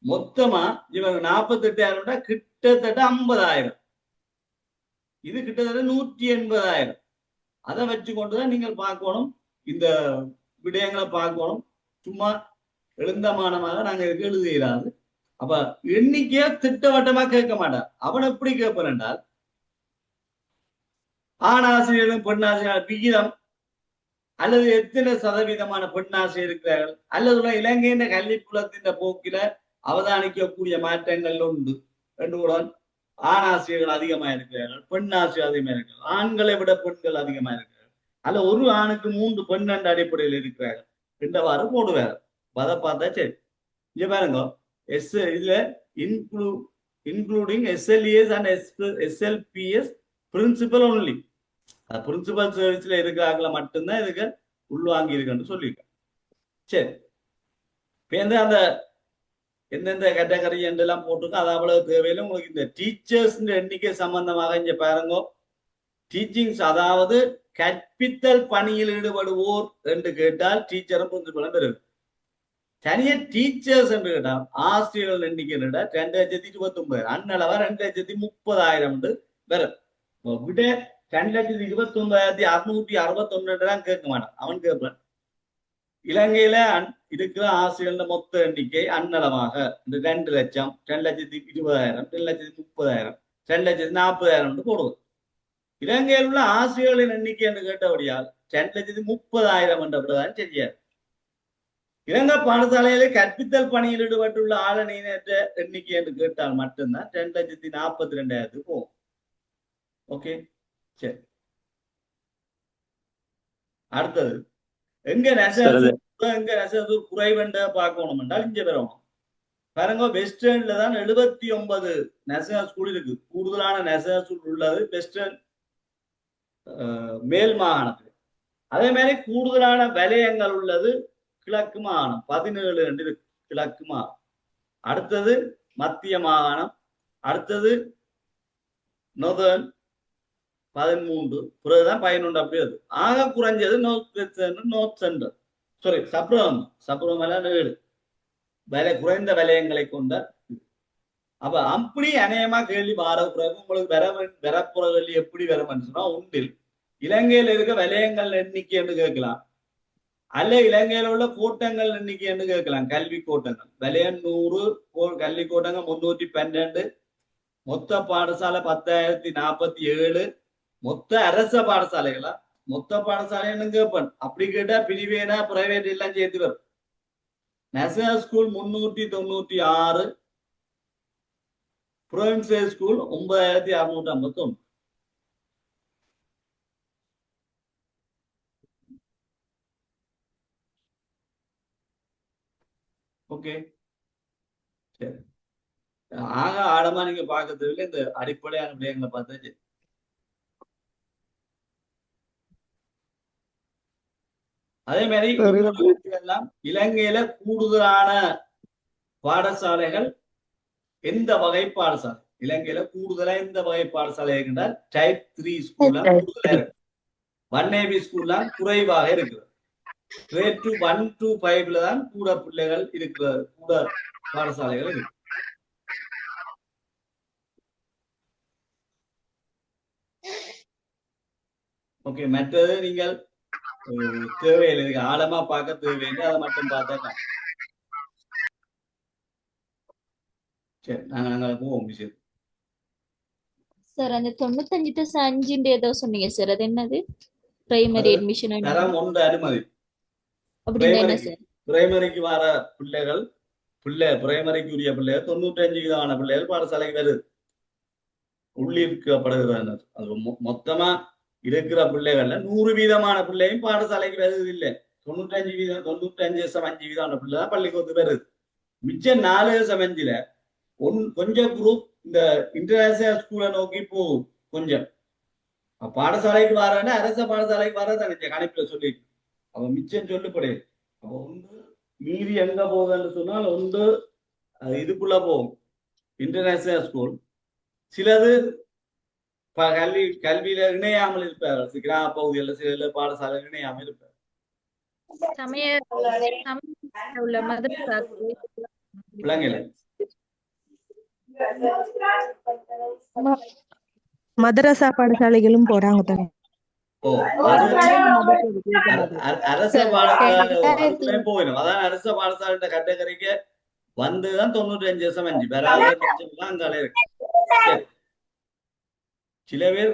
மொத்தமா இவங்க 48,000 கிட்டத்தட்ட 50,000. இது கிட்டத்தட்ட 180,000. அதை வச்சு கொண்டுதான் நீங்கள் பார்க்கணும், இந்த விடயங்களை பார்க்கணும். சும்மா எழுந்தமானமாக நாங்க இதுக்கு எழுதுகிறாரு. அப்ப எண்ணிக்கைய திட்டவட்டமா கேட்க மாட்டார். அவன் எப்படி கேட்பான் என்றால், ஆண் ஆசிரியர்களும் பெண் ஆசிரியர் விகிதம், அல்லது எத்தனை சதவீதமான பெண் ஆசிரியர் இருக்கிறார்கள், அல்லது இலங்கையின் கல்விப்புலத்தின் போக்கில அவதானிக்கக்கூடிய மாற்றங்கள் உண்டு என்று கூட. ஆண் ஆசிரியர்கள் அதிகமா இருக்கிறார்கள், பெண் ஆசிரியர் அதிகமா இருக்கிறார்கள், ஆண்களை விட பெண்கள் அதிகமா இருக்கிறார்கள், அல்ல ஒரு ஆணுக்கு 3 பெண் என்ற அடிப்படையில் இருக்கிறார்கள் என்றவாறு போடுவார். அதை பார்த்தா சரி. இங்க பாருங்க, இதுல including SLES and SLPS principal only, principal சர்வீஸ்ல இருக்கிறாங்கள மட்டும்தான் இதுக்கு உள்வாங்கி இருக்குன்னு சொல்லியிருக்கேன். சரி, இப்ப அந்த எந்தெந்த கேட்டகரி என்றெல்லாம் போட்டிருக்கோம், அது அவ்வளவு தேவையில்லை. உங்களுக்கு இந்த டீச்சர்ஸ் எண்ணிக்கை சம்பந்தமாக இங்க பாருங்க. டீச்சிங்ஸ், அதாவது கற்பித்தல் பணியில் ஈடுபடுவோர் என்று கேட்டால் டீச்சரும் பிரின்சிபலும் பெறும். தனிய டீச்சர்ஸ் என்று கேட்டால் ஆசிரியர்கள் எண்ணிக்கை 2,29,000, அன்னளவா 2,30,000 வரும். விட 2,29,661 கேட்க மாட்டான். அவன் கேட்பான், இலங்கையில இருக்கிற ஆசிரியர்கள் மொத்த எண்ணிக்கை அன்னளவாக 2 லட்சம், 2,20,000, 2,30,000, 2,40,000 போடுவது. இலங்கையில் உள்ள ஆசிரியர்களின் எண்ணிக்கை என்று கேட்டபடியால் 2,30,000 என்றபடிதான் தெரியாது. இலங்கை பாடசாலையில கற்பித்தல் பணியில் ஈடுபட்டுள்ள ஆளணியினற்ற எண்ணிக்கை என்று கேட்டால் மட்டும்தான் 2,42,000 போகும். ஓகே, சரி. அடுத்தது எங்க நெசவு குறைவென்ற பார்க்கணும் என்றால் இங்க வரணும். பாருங்க, வெஸ்டர்ன்ல தான் 79 நெசவ ஸ்கூல் இருக்கு. கூடுதலான நெசவ ஸ்கூல் உள்ளது வெஸ்டர்ன் மேல் மாகாணத்தில். அதே மாதிரி கூடுதலான வலயங்கள் உள்ளது கிழக்கு மாகாணம், 17 என்று கிழக்கு மாகாணம். அடுத்தது மத்திய மாகாணம், அடுத்தது நொதர்ன் 13, பிறகுதான் 11 அப்படி அது. ஆக குறைஞ்சது நோர்த் சென்ட்ரல், சாரி சப்ரகம் எல்லாம் 7 குறைந்த வலயங்களை கொண்ட. அப்ப அப்படி அநேகமா கேள்வி வார குறைவு உங்களுக்கு வரப்புற கேள்வி எப்படி வரும்னு சொன்னா, உண்டில் இலங்கையில இருக்க வலயங்கள் எண்ணிக்கை என்று கேட்கலாம், அல்ல இலங்கையில உள்ள கோட்டங்கள் எண்ணிக்கை என்று கேட்கலாம். கல்வி கோட்டங்கள் வலயம் 100, கல்வி கோட்டங்கள் 312, மொத்த பாடசாலை 10,047, மொத்த அரச பாடசாலைகளா, மொத்த பாடசாலை கேட்பேன். அப்படி கேட்டா பிரிவேனா பிரைவேட் எல்லாம் சேர்த்து வரும். National school 396, provincial school 9,651. Okay, சரி. ஆக ஆழமா நீங்க பார்க்கறதுல இந்த அடிப்படையான விடயங்களை பார்த்தா சரி. அதே மாதிரி எல்லாம் இலங்கையில கூடுதலான பாடசாலைகள் எந்த வகை பாடசாலை, இலங்கையில கூடுதலா எந்த வகை பாடசாலை என்றால் டைப் 3 ஸ்கூல்லாம் கூடுதலா இருக்கு. 1AB ஸ்கூல்லாம் குறைவாக இருக்குது. கிரேட் 1 to 5 தான் கூட பிள்ளைகள் இருக்கிறது, கூட பாடசாலைகள் இருக்கு. ஓகே, மற்றது நீங்கள் தேவையில்லை, ஆழமா பார்க்க தேவையில்லை, அதை மட்டும் பார்த்தா சரி, நாங்க போவோம் விஷயம். சார் அந்த 95+5 ஏதோ சொன்னீங்க சார், அது என்னது? பிரைமரி அது அட்மிஷன் தரம் 1 அனுமதி. அப்படின்னா என்ன சார்? பிரைமரிக்கு வர பிள்ளைகள் பிரைமரிக்கு உரிய பிள்ளைகள் 95% பிள்ளைகள் பாடசாலைக்கு வருது, உள்ளிருக்கப்படுகிறது. அது மொத்தமா இருக்கிற பிள்ளைகள்ல 100% பிள்ளையும் பாடசாலைக்கு வருது இல்லை. 95% பிள்ளை தான் பள்ளிக்கூடத்துக்கு வருது. மிச்சம் 4%ல கொஞ்சம் குரூப் இந்த இன்டர்நேஷனல் ஸ்கூலை நோக்கி போகும். கொஞ்சம் பாடசாலைக்கு வரேன்னா அரச பாடசாலைக்கு வரதான் கணிப்புல சொல்லி அவன் மிச்சம் சொல்லப்படுது. அப்ப ஒன்று மீறி எங்க போகுதுன்னு சொன்னால் ஒன்று இதுக்குள்ள போகும் இன்டர்நேஷனல் ஸ்கூல். சிலது கல்வியில இணையாமல் இருப்பார்கள். கிராம பகுதிகளில் சில பாடசாலை இணையாமல் இருப்பார். சமய உள்ள மதரசா விளங்கல. மதரசா பாடசாலைகளும் போறாங்க தானே. ஓ, அது அரச பாடசாலை போயிடும். அதான் அரச பாடசாலை கட்டக்கரைக்கு வந்துதான் 95% வேற அங்கால இருக்கு. சில பேர்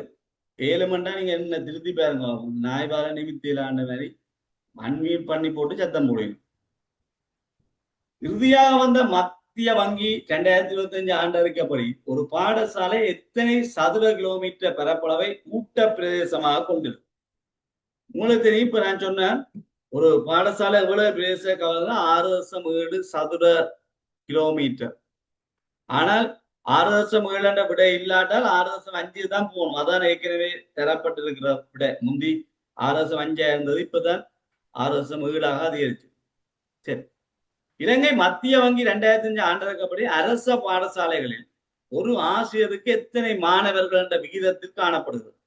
7 மண்டா நீங்க என்ன திருத்தி பாருங்க, நாய்பால நிமித்திலான மாதிரி அன்மியூட் பண்ணி போட்டு சத்தம் போடுவீங்க. இறுதியாக வந்த மத்திய வங்கி 2025 ஆண்டு அறிக்கைப்படி ஒரு பாடசாலை எத்தனை சதுர கிலோமீட்டர் பரப்பளவை ஊட்ட பிரதேசமாக கொண்டிருக்கு. உங்களுக்கு தெரியும், இப்ப நான் சொன்னேன் ஒரு பாடசாலை எவ்வளவு பிரதேச 6.7 சதுர கிலோமீட்டர். ஆனால் 6.7 விட இல்லாட்டால் 6.5 தான் போகணும். அதான் ஏற்கனவே தரப்பட்டிருக்கிற விட. முந்தி 6.5 இருந்தது, இப்பதான் 6.7 அதிகரிச்சு. சரி, இலங்கை மத்திய வங்கி 2005 ஆண்டிருக்கப்படி அரச பாடசாலைகளில் ஒரு ஆசிரியருக்கு எத்தனை மாணவர்கள் என்ற விகிதத்தில் காணப்படுகிறது.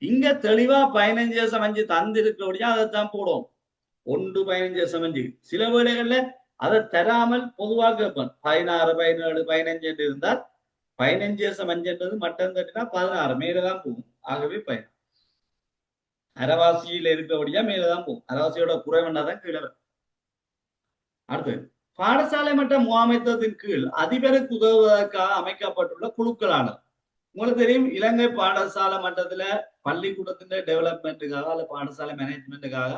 இங்க தெளிவா 15% தந்திருக்கிறபடியா அதைத்தான் போடும். 1 15%. சில வேளைகள்ல அதை தராமல் பொதுவாக கேட்பேன் 16 17 15 என்று இருந்தால் 15% மட்டம் தட்டினா 16 மேலதான் போகும். ஆகவே 16 அரைவாசியில இருக்கிறபடியா மேலதான் போகும். அரைவாசியோட குறைவண்டாதான் கீழே. அடுத்து, பாடசாலை மட்ட முகாமைத்துவத்தின் கீழ் அதிபருக்கு உதவுவதற்காக அமைக்கப்பட்டுள்ள குழுக்களானது. உங்களுக்கு தெரியும், இலங்கை பாடசாலை மட்டத்துல பள்ளிக்கூடத்தின் டெவலப்மெண்ட்டுக்காக அல்ல பாடசாலை மேனேஜ்மெண்ட்டுக்காக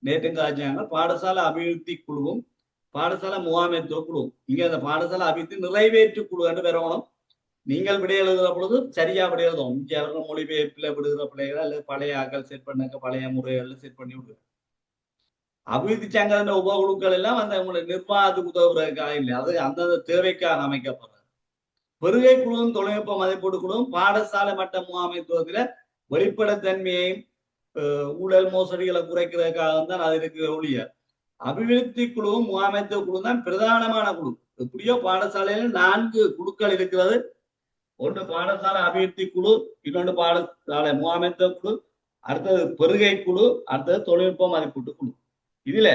நேற்று காய்ச்சாங்க பாடசாலை அபிவிருத்தி குழுவும் பாடசாலை முகாமைத்துவ குழுவும். இங்க அந்த பாடசாலை அபிவிருத்தி நிறைவேற்று குழு என்று பெறணும். நீங்கள் விட எழுதுகிற பொழுது சரியா விட எழுதும். இங்கே அவர்கள் மொழிபெயர்ப்புல விடுகிற பிள்ளைகள் அல்லது பழைய ஆக்கள் செட் பண்ண பழைய முறைகள்ல செட் பண்ணி விடுவாங்க. அபிவிருத்தி சங்க உபகுழுக்கள் எல்லாம் அந்த உங்களுடைய நிர்வாகத்துக்கு உதவுறதுக்காக இல்லை, அது அந்தந்த தேவைக்காக அமைக்கப்படுறது. பெருகை குழுவும் தொழில்நுட்ப மதிப்பீடு குழுவும் பாடசாலை மட்ட முகாமைத்துவத்துல வெளிப்படைத்தன்மையையும் ஊழல் மோசடிகளை குறைக்கிறதுக்காக தான் அது இருக்கிற ஒழிய அபிவிருத்தி குழுவும் முகாமைத்துவ குழு தான் பிரதானமான குழு. எப்படியோ பாடசாலையில 4 குழுக்கள் இருக்கிறது. ஒன்று பாடசாலை அபிவிருத்தி குழு, இன்னொன்று பாடசாலை முகாமைத்துவ குழு, அடுத்தது பெருகை குழு, அடுத்தது தொழில்நுட்ப மதிப்பீட்டு குழு. இதுல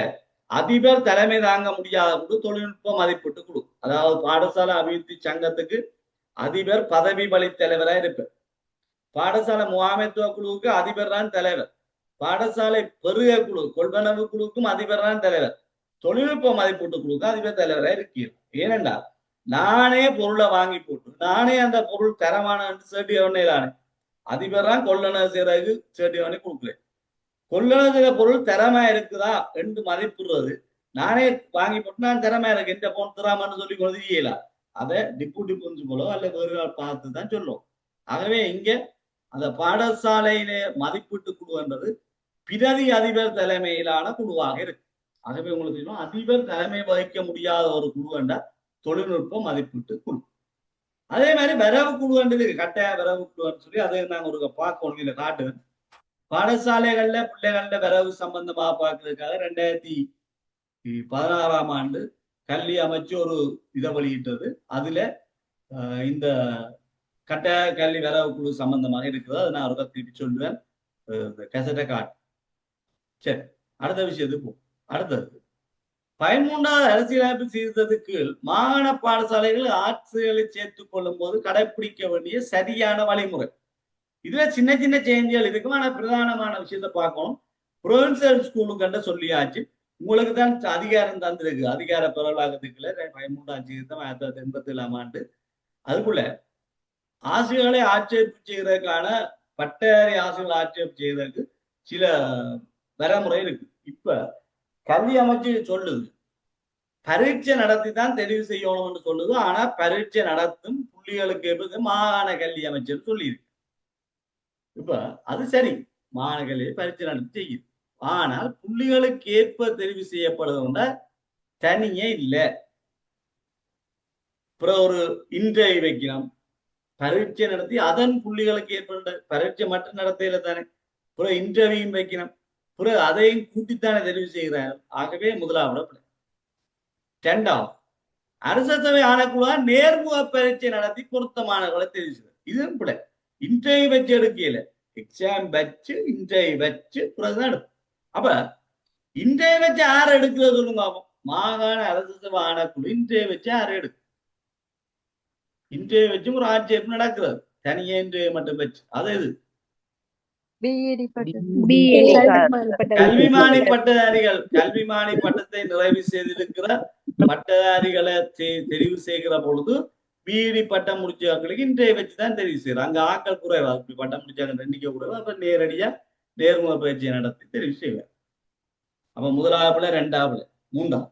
அதிபர் தலைமை தாங்க முடியாத குழு தொழில்நுட்ப மதிப்பீட்டு குழு. அதாவது பாடசாலை அபிவிருத்தி சங்கத்துக்கு அதிபர் பதவி வழி தலைவராக இருப்பார். பாடசாலை முகாமைத்துவ குழுவுக்கு அதிபர் தான் தலைவர். பாடசாலை பெருக குழு கொள்வனவு குழுவுக்கும் அதிபர் தான் தலைவர். தொழில்நுட்ப மதிப்பீட்டு குழுவுக்கு அதிபர் தலைவராக இருக்கிறார். ஏனென்றால் நானே பொருளை வாங்கி போட்டு நானே அந்த பொருள் தரமான சர்டிஃபிகேட் அதிபர் தான் கொள்ளணவு செய்யறதுக்கு சர்டிஃபிகேட் கொடுக்குறேன். கொள்ளணவு செய்த பொருள் திறமை இருக்குதா என்று மதிப்பிடுறது நானே வாங்கி போட்டு நான் திறமை இருக்கு எந்த போன் திறாமன்னு சொல்லி கொள்ளையில அதை டிப்யூட்டி பிரின்சிபலோ அல்ல வேறு பார்த்து தான் சொல்லும். ஆகவே இங்க அந்த பாடசாலையிலே மதிப்பீட்டு குழு என்பது பிரதி அதிபர் தலைமையிலான குழுவாக இருக்கு. ஆகவே உங்களுக்கு தெரியும், அதிபர் தலைமை வகிக்க முடியாத ஒரு குழு என்ற தொழில்நுட்ப மதிப்பீட்டு குழு. அதே மாதிரி வரவு குழு என்றது கட்டாய வரவு குழுன்னு சொல்லி அதை நாங்கள் ஒரு பார்க்கணும். இதில் காட்டுவேன். பாடசாலைகள்ல பிள்ளைகள்ல வரவு சம்பந்தமா பார்க்கறதுக்காக 2016 ஆண்டு கல்வி அமைச்சு ஒரு இதை வெளியிட்டது. அதுல இந்த கட்டாய கல்வி வரவு குழு சம்பந்தமாக இருக்குது. அதை நான் திருப்பி சொல்லுவேன், கசட்டை காட்டு. சரி, அடுத்த விஷயத்துக்கு போ. அடுத்தது 13வது அரசியலமைப்பு சீர்திருத்தத்துக்கு கீழ் மாகாண பாடசாலைகள் ஆட்சிகளை சேர்த்துக் கொள்ளும் போது கடைபிடிக்க வேண்டிய சரியான வழிமுறை. இதுல சின்ன சின்ன சேஞ்சுகள் இருக்கும். ஆனா பிரதானமான விஷயத்த பார்க்கணும். ப்ரொவின்சியல் ஸ்கூலுக்கு சொல்லியாச்சு. உங்களுக்கு தான் அதிகாரம் தந்திருக்கு. அதிகார பரவலாக்கத்துக்குள்ள 13ஆம் சீர்திருத்தம் 1987ஆம் ஆண்டு. அதுக்குள்ள ஆசிரியர்களை ஆட்சேர்ப்பு செய்வதற்கான பட்டதாரி ஆசிரியர்களை ஆட்சேர்ப்பு செய்வதற்கு சில வரைமுறை இருக்கு. இப்ப கல்வி அமைச்சு சொல்லுது பரீட்சை நடத்தி தான் தெரிவு செய்யணும்னு சொல்லுது. ஆனா பரீட்சை நடத்தும் புள்ளிகளுக்கு மாகாண கல்வி அமைச்சர் சொல்லியிருக்கு. இப்ப அது சரி, மாகாண கல்வியை பரீட்சை நடத்தி செய்யுது. ஆனால் புள்ளிகளுக்கு ஏற்ப தெரிவு செய்யப்படுதுன்னா தனியே இல்லை. அப்புறம் ஒரு இன்றைய வைக்கணும், பரீட்சை நடத்தி அதன் புள்ளிகளுக்கு ஏற்பட பரீட்சை மட்டும் நடத்தையில தானே, அப்புறம் இன்டர்வியூ வைக்கணும், அப்புறம் அதையும் கூட்டித்தானே தெரிவு செய்கிறார்கள். ஆகவே முதலாவது. இரண்டாவது, அரச சபை ஆணைக்குழு நேர்முக பரீட்சை நடத்தி பொருத்தமானவர்களை தெரிவு செய்யும். இதுவும் பிள்ளை இன்டர்வியூ வச்சு எடுக்கல, எக்ஸாம் வச்சு இன்டர்வியூ வச்சு பிறகுதான் எடுக்கும். அப்ப இன்டர்வியூ வச்சு யார் எடுக்கிறது சொல்லுங்க. மாகாண அரசு சபை ஆணைக்குழு இன்டர்வியூ வச்சு யார் எடுக்கும்? இன்றைய வச்சும் ஒரு ஆட்சேர்ப்பு நடக்கிறது, தனியே இன்றைய மட்டும் வச்சு. அது இது கல்விமானி பட்டதாரிகள், கல்விமானி பட்டத்தை நிறைவு செய்திருக்கிற பட்டதாரிகளை தெரிவு செய்கிற பொழுது பிஇடி பட்டம் முடிச்சவங்களுக்கு இன்றைய வச்சுதான் தெரிவு செய்யறோம். அங்க ஆக்கள் குறைவா, பட்டம் முடிச்சாங்க எண்ணிக்கை குறைவா, அப்ப நேரடியா நேர்முக பயிற்சியை நடத்தி தெரிவு செய்வார். அப்ப முதலாவதுல, இரண்டாவது, மூன்றாவது,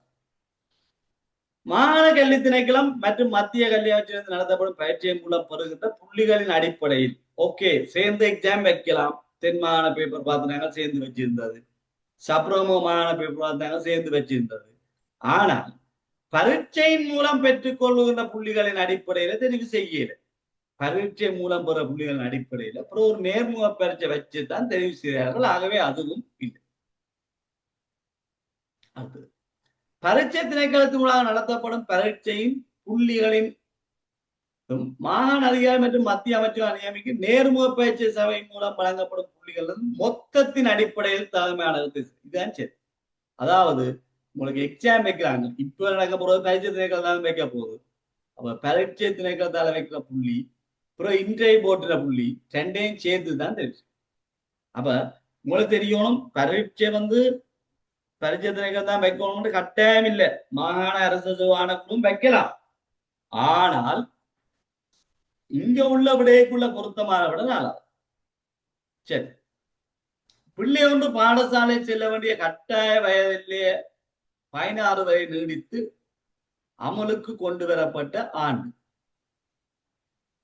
மாகாண கல்வி திணைக்களம் மற்றும் மத்திய கல்வி அமைச்சரிலிருந்து நடத்தப்படும் பயிற்சியின் மூலம் பெறுகின்ற புள்ளிகளின் அடிப்படையில் ஓகே சேர்ந்து எக்ஸாம் வைக்கலாம். தென் மாகாண பேப்பர் பார்த்தாங்க சேர்ந்து வச்சிருந்தது, சப்ரமோ மாகாண பேப்பர் பார்த்தாங்க சேர்ந்து வச்சிருந்தது. ஆனால் பரீட்சையின் மூலம் பெற்றுக்கொள்ளுகின்ற புள்ளிகளின் அடிப்படையில தெரிவு செய்யல. பரீட்சை மூலம் பெற புள்ளிகளின் அடிப்படையில் அப்புறம் ஒரு நேர்முக பரீட்சை வச்சுதான் தெரிவு செய்கிறார்கள். ஆகவே அதுவும் இல்லை. அடுத்தது, பரீட்சை திணைக்களத்தினூடாக நடத்தப்படும் பரீட்சையின் புள்ளிகளின் மாகாண அதிகாரி மற்றும் மத்திய அமைச்சர் நியமிக்கும் நேர்முக பயிற்சி சபை மூலம் வழங்கப்படும் புள்ளிகள் மொத்தத்தின் அடிப்படையில் தலைமையானது. இதுதான் சரி. அதாவது உங்களுக்கு எக்ஸாம் வைக்கிறாங்க, இப்ப நடக்க போறது பரீட்சை திணைக்களத்தால வைக்க போகுது. அப்ப பரீட்சை திணைக்களத்தால வைக்கிற புள்ளி அப்புறம் இன்றைய போட்டுற புள்ளி ரெண்டையும் சேர்த்து தான் தெரியும். அப்ப உங்களுக்கு தெரியணும், பரீட்சை பரீட்சை திணைக்களம் தான் வைக்கணும்னு கட்டாயம் இல்லை. மாகாண அரசு ஆணைக்குழுவும் வைக்கலாம். ஆனால் இங்க உள்ள விடைக்குள்ள பொருத்தமான விட நாளா. சரி, பிள்ளை ஒன்று பாடசாலை செல்ல வேண்டிய கட்டாய வயதிலேயே 16 வரை நீடித்து அமலுக்கு கொண்டு வரப்பட்ட ஆண்டு.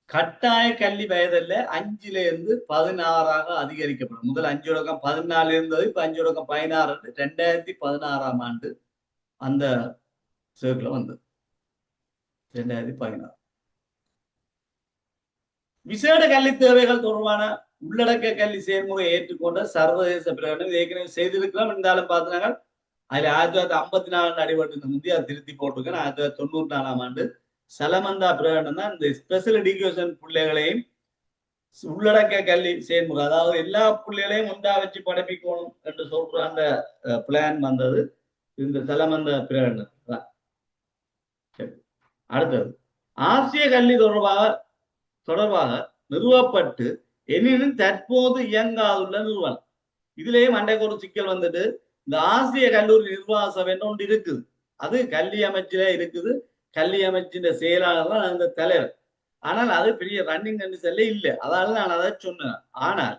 கட்டாய கல்வி வயதில் 5ல இருந்து 16ஆக அதிகரிக்கப்படும். முதல் 5 தொடக்கம் 14 இருந்தது, இப்ப 5 தொடக்கம் 16 2016ஆம் ஆண்டு அந்த சேர்க்கில் வந்தது. 2016. விசேட கல்வி தேவைகள் தொடர்பான உள்ளடக்க கல்வி செயல்முறை ஏற்றுக்கொண்ட சர்வதேச பிரகடனம் ஏற்கனவே செய்திருக்கலாம். இருந்தாலும் பார்த்தீங்கன்னா அதுல 1954 அடிபட்டு முந்தைய திருத்தி போட்டிருக்கேன். 1994ஆம் ஆண்டு சலமந்தா பிரகடனம் தான் இந்த ஸ்பெஷல் எஜுகேஷன் பிள்ளைகளையும் உள்ளடக்க கல்வி செயல்முறை, அதாவது எல்லா பிள்ளைகளையும் ஒன்றா வச்சு படிப்பிக்கணும் என்று சொல்ற அந்த பிளான் வந்தது இந்த சலமந்தா பிரகடனம் தான். அடுத்தது, ஆசிய கல்வி தொடர்பாக நிறுவப்பட்டு எனினும் தற்போது இயங்காதுள்ள நிறுவனம். இதுலயே மண்டைக்கு ஒரு சிக்கல் வந்துட்டு, இந்த ஆசிய கல்லூரி நிர்வாக சபை ஒன்று இருக்குது, அது கல்வி அமைச்சில இருக்குது. கல்வி அமைச்சின் செயலாளர் தான் அந்த தலைவர். ஆனால் அது பெரிய ரன்னிங் கண்டிஷன்ல இல்லை. அதால நான் அதை சொன்னேன். ஆனால்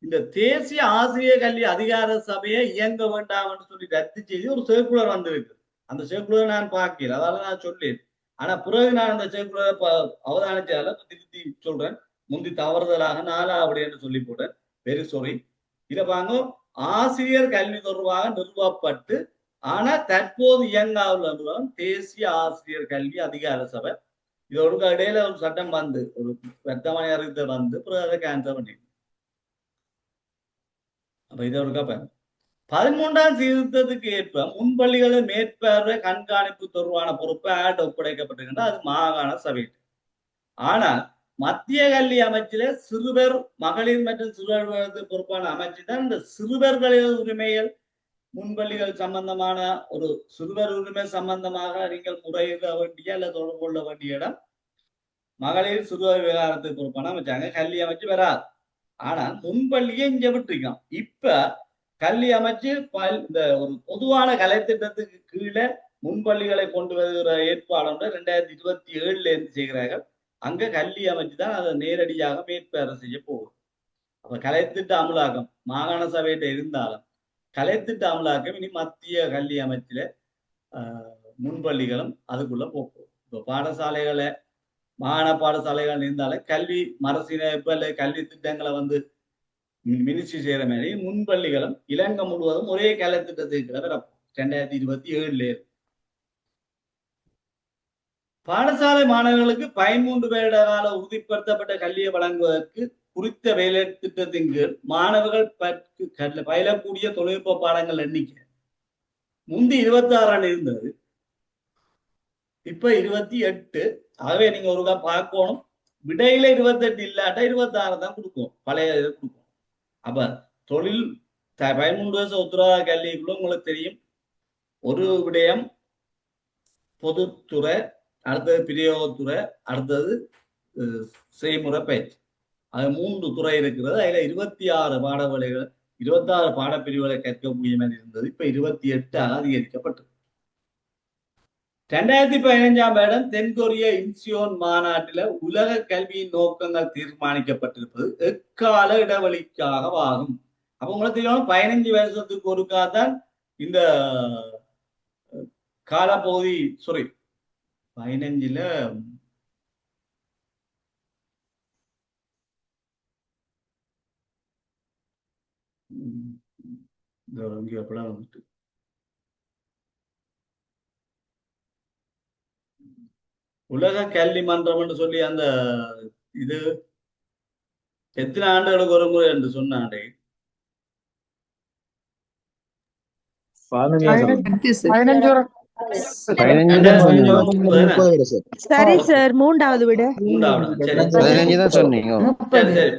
இந்த தேசிய ஆசிரியர் கல்வி அதிகார சபையை இயங்க வேண்டாம் என்று சொல்லி ரத்து செய்து ஒரு சர்க்குலர் வந்திருக்கு. அந்த சர்க்குலர் நான் பார்க்கிறேன், அதால நான் சொல்லேன். ஆனா பிறகு நான் அந்த சர்க்குலரை அவதானிச்சால திருத்தி சொல்றேன். முந்தி தவறுதலாக 4 என்று சொல்லி போட்டேன். Very sorry. இதை பாங்க, ஆசிரியர் கல்வி தொடர்பாக நிறுவப்பட்டு ஆனா தற்போது இயங்காவுள்ள நிறுவனம் தேசிய ஆசிரியர் கல்வி அதிகார சபை. இதோடு இடையில ஒரு சட்டம் வந்து ஒரு வர்த்தமானி அறிவித்தல் வந்து பிறகு அதை கேன்சல் பண்ணி. அப்ப இதை ஒரு 13ஆம் சீர்திருத்தத்துக்கு ஏற்ப முன்பள்ளிகளின் மேற்பார்வை கண்காணிப்பு தொடர்பான பொறுப்பு ஒப்படைக்கப்பட்டிருக்கின்ற அது மாகாண சபை. ஆனால் மத்திய கல்வி அமைச்சில சிறுவர் மகளிர் மற்றும் சிறுவர் பொறுப்பான அமைச்சு தான் இந்த சிறுவர்களின் உரிமைகள் முன்பள்ளிகள் சம்பந்தமான ஒரு சிறுவர் உரிமை சம்பந்தமாக நீங்கள் முறையிட வேண்டிய அல்ல தொடர்பு கொள்ள வேண்டிய இடம் மகளிர் சிறுவர் விவகாரத்துக்கு பொறுப்பான அமைச்சாங்க. கல்வி அமைச்சு வராது. ஆனால் முன்பள்ளியை இங்க விட்டுருக்கோம். இப்ப கல்வி அமைச்சு இந்த ஒரு பொதுவான கலை திட்டத்துக்கு கீழே முன்பள்ளிகளை கொண்டு வருகிற ஏற்பாடு 2027 இருந்து செய்கிறார்கள். அங்க கல்வி அமைச்சு தான் அதை நேரடியாக மேற்பார்வை செய்ய போகும். அப்ப கலைத்திட்ட அமலாக்கம் மாகாண சபையிட்ட இருந்தாலும் கலைத்திட்ட அமலாக்கம் இனி மத்திய கல்வி அமைச்சில முன்பள்ளிகளும் அதுக்குள்ள போகும். இப்போ பாடசாலைகளை மாகாண பாடசாலைகள் இருந்தாலும் கல்வி மறுசீரமைப்பு அல்லது கல்வி திட்டங்களை மினிஸ்ட்ரி செய்யற மாதிரி முன்பள்ளிகளும் இலங்கை முழுவதும் ஒரே கலை திட்டத்துக்கு வரப்போம் 2027 பாடசாலை மாணவர்களுக்கு 13 வருட கால உறுதிப்படுத்தப்பட்ட கல்வியை வழங்குவதற்கு குறித்த வேலை திட்டத்தின் கீழ் மாணவர்கள் பயிலக்கூடிய தொழில்நுட்ப பாடங்கள் எண்ணிக்கை முந்தி 26 இருந்தது, இப்ப 28. ஆகவே நீங்க ஒருக்கா பார்க்கணும், விடையில 28 இல்லாட்டா 26 தான் கொடுக்கும், பழைய இதை கொடுக்கும். அப்ப தொழில் 13 வருஷம் உத்தரவாத கல்விக்குள்ள உங்களுக்கு தெரியும், ஒரு விடயம் பொதுத்துறை, அடுத்தது பிரயோகத்துறை, அடுத்தது செய்முறை பயிற்சி, அது 3 துறை இருக்கிறது. அதுல 26 பாடவழிகள் 26 பாடப்பிரிவுகளை கற்கக்கூடிய மாதிரி இருந்தது. இப்ப 28 அதிகரிக்கப்பட்டது. 2015 வருடம் தென்கொரிய இன்சியோன் மாநாட்டில உலக கல்வியின் நோக்கங்கள் தீர்மானிக்கப்பட்டிருப்பது எக்கால இடைவெளிக்காக ஆகும். அப்ப உங்களுக்கு தெரியும் 15 வருஷத்துக்கு ஒருக்காதான் இந்த காலப்பகுதி 15ல வந்துட்டு உலக கல்வி மன்றம் என்று சொல்லி அந்த இது எத்தனை ஆண்டுகளுக்கு ஒரு முறை என்று சொன்னாண்டே 15 சரி சார், 3வது விட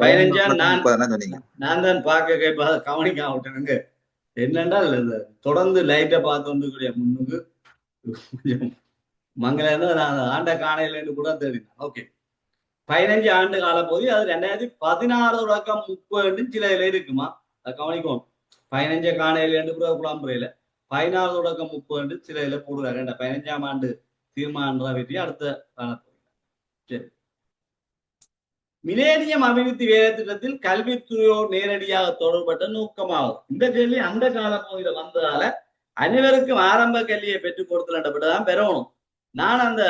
15 நான் தான் பார்க்க கவனிக்க விட்டுருங்க. என்னென்றால் தொடர்ந்து லைட்டை பார்த்து வந்து முன்னுக்கு மங்கள நான் ஆண்ட காணையில கூட தெரியும். ஓகே, 15 ஆண்டு கால போது அது 2016 தொடக்கம் 30 சில இதுல இருக்குமா, அதை கவனிக்கும். 15 காணையில கூட புலம்புறையில 16 தொடக்கம் 30 சில இதுல போடுறாங்க. 15ஆம் ஆண்டு தீர்மானம் வெற்றி அடுத்த காலப்பகுதி. மிலேனியம் அபிவிருத்தி வேலை திட்டத்தில் கல்வித்துறையோடு நேரடியாக தொடர்பட்ட நோக்கமாகும். இந்த கேள்வி அந்த காலப்பகுதியில வந்ததால அனைவருக்கும் ஆரம்ப கல்வியை பெற்றுக் கொடுத்தலன்றப்பட்டதான் பெறணும். நான் அந்த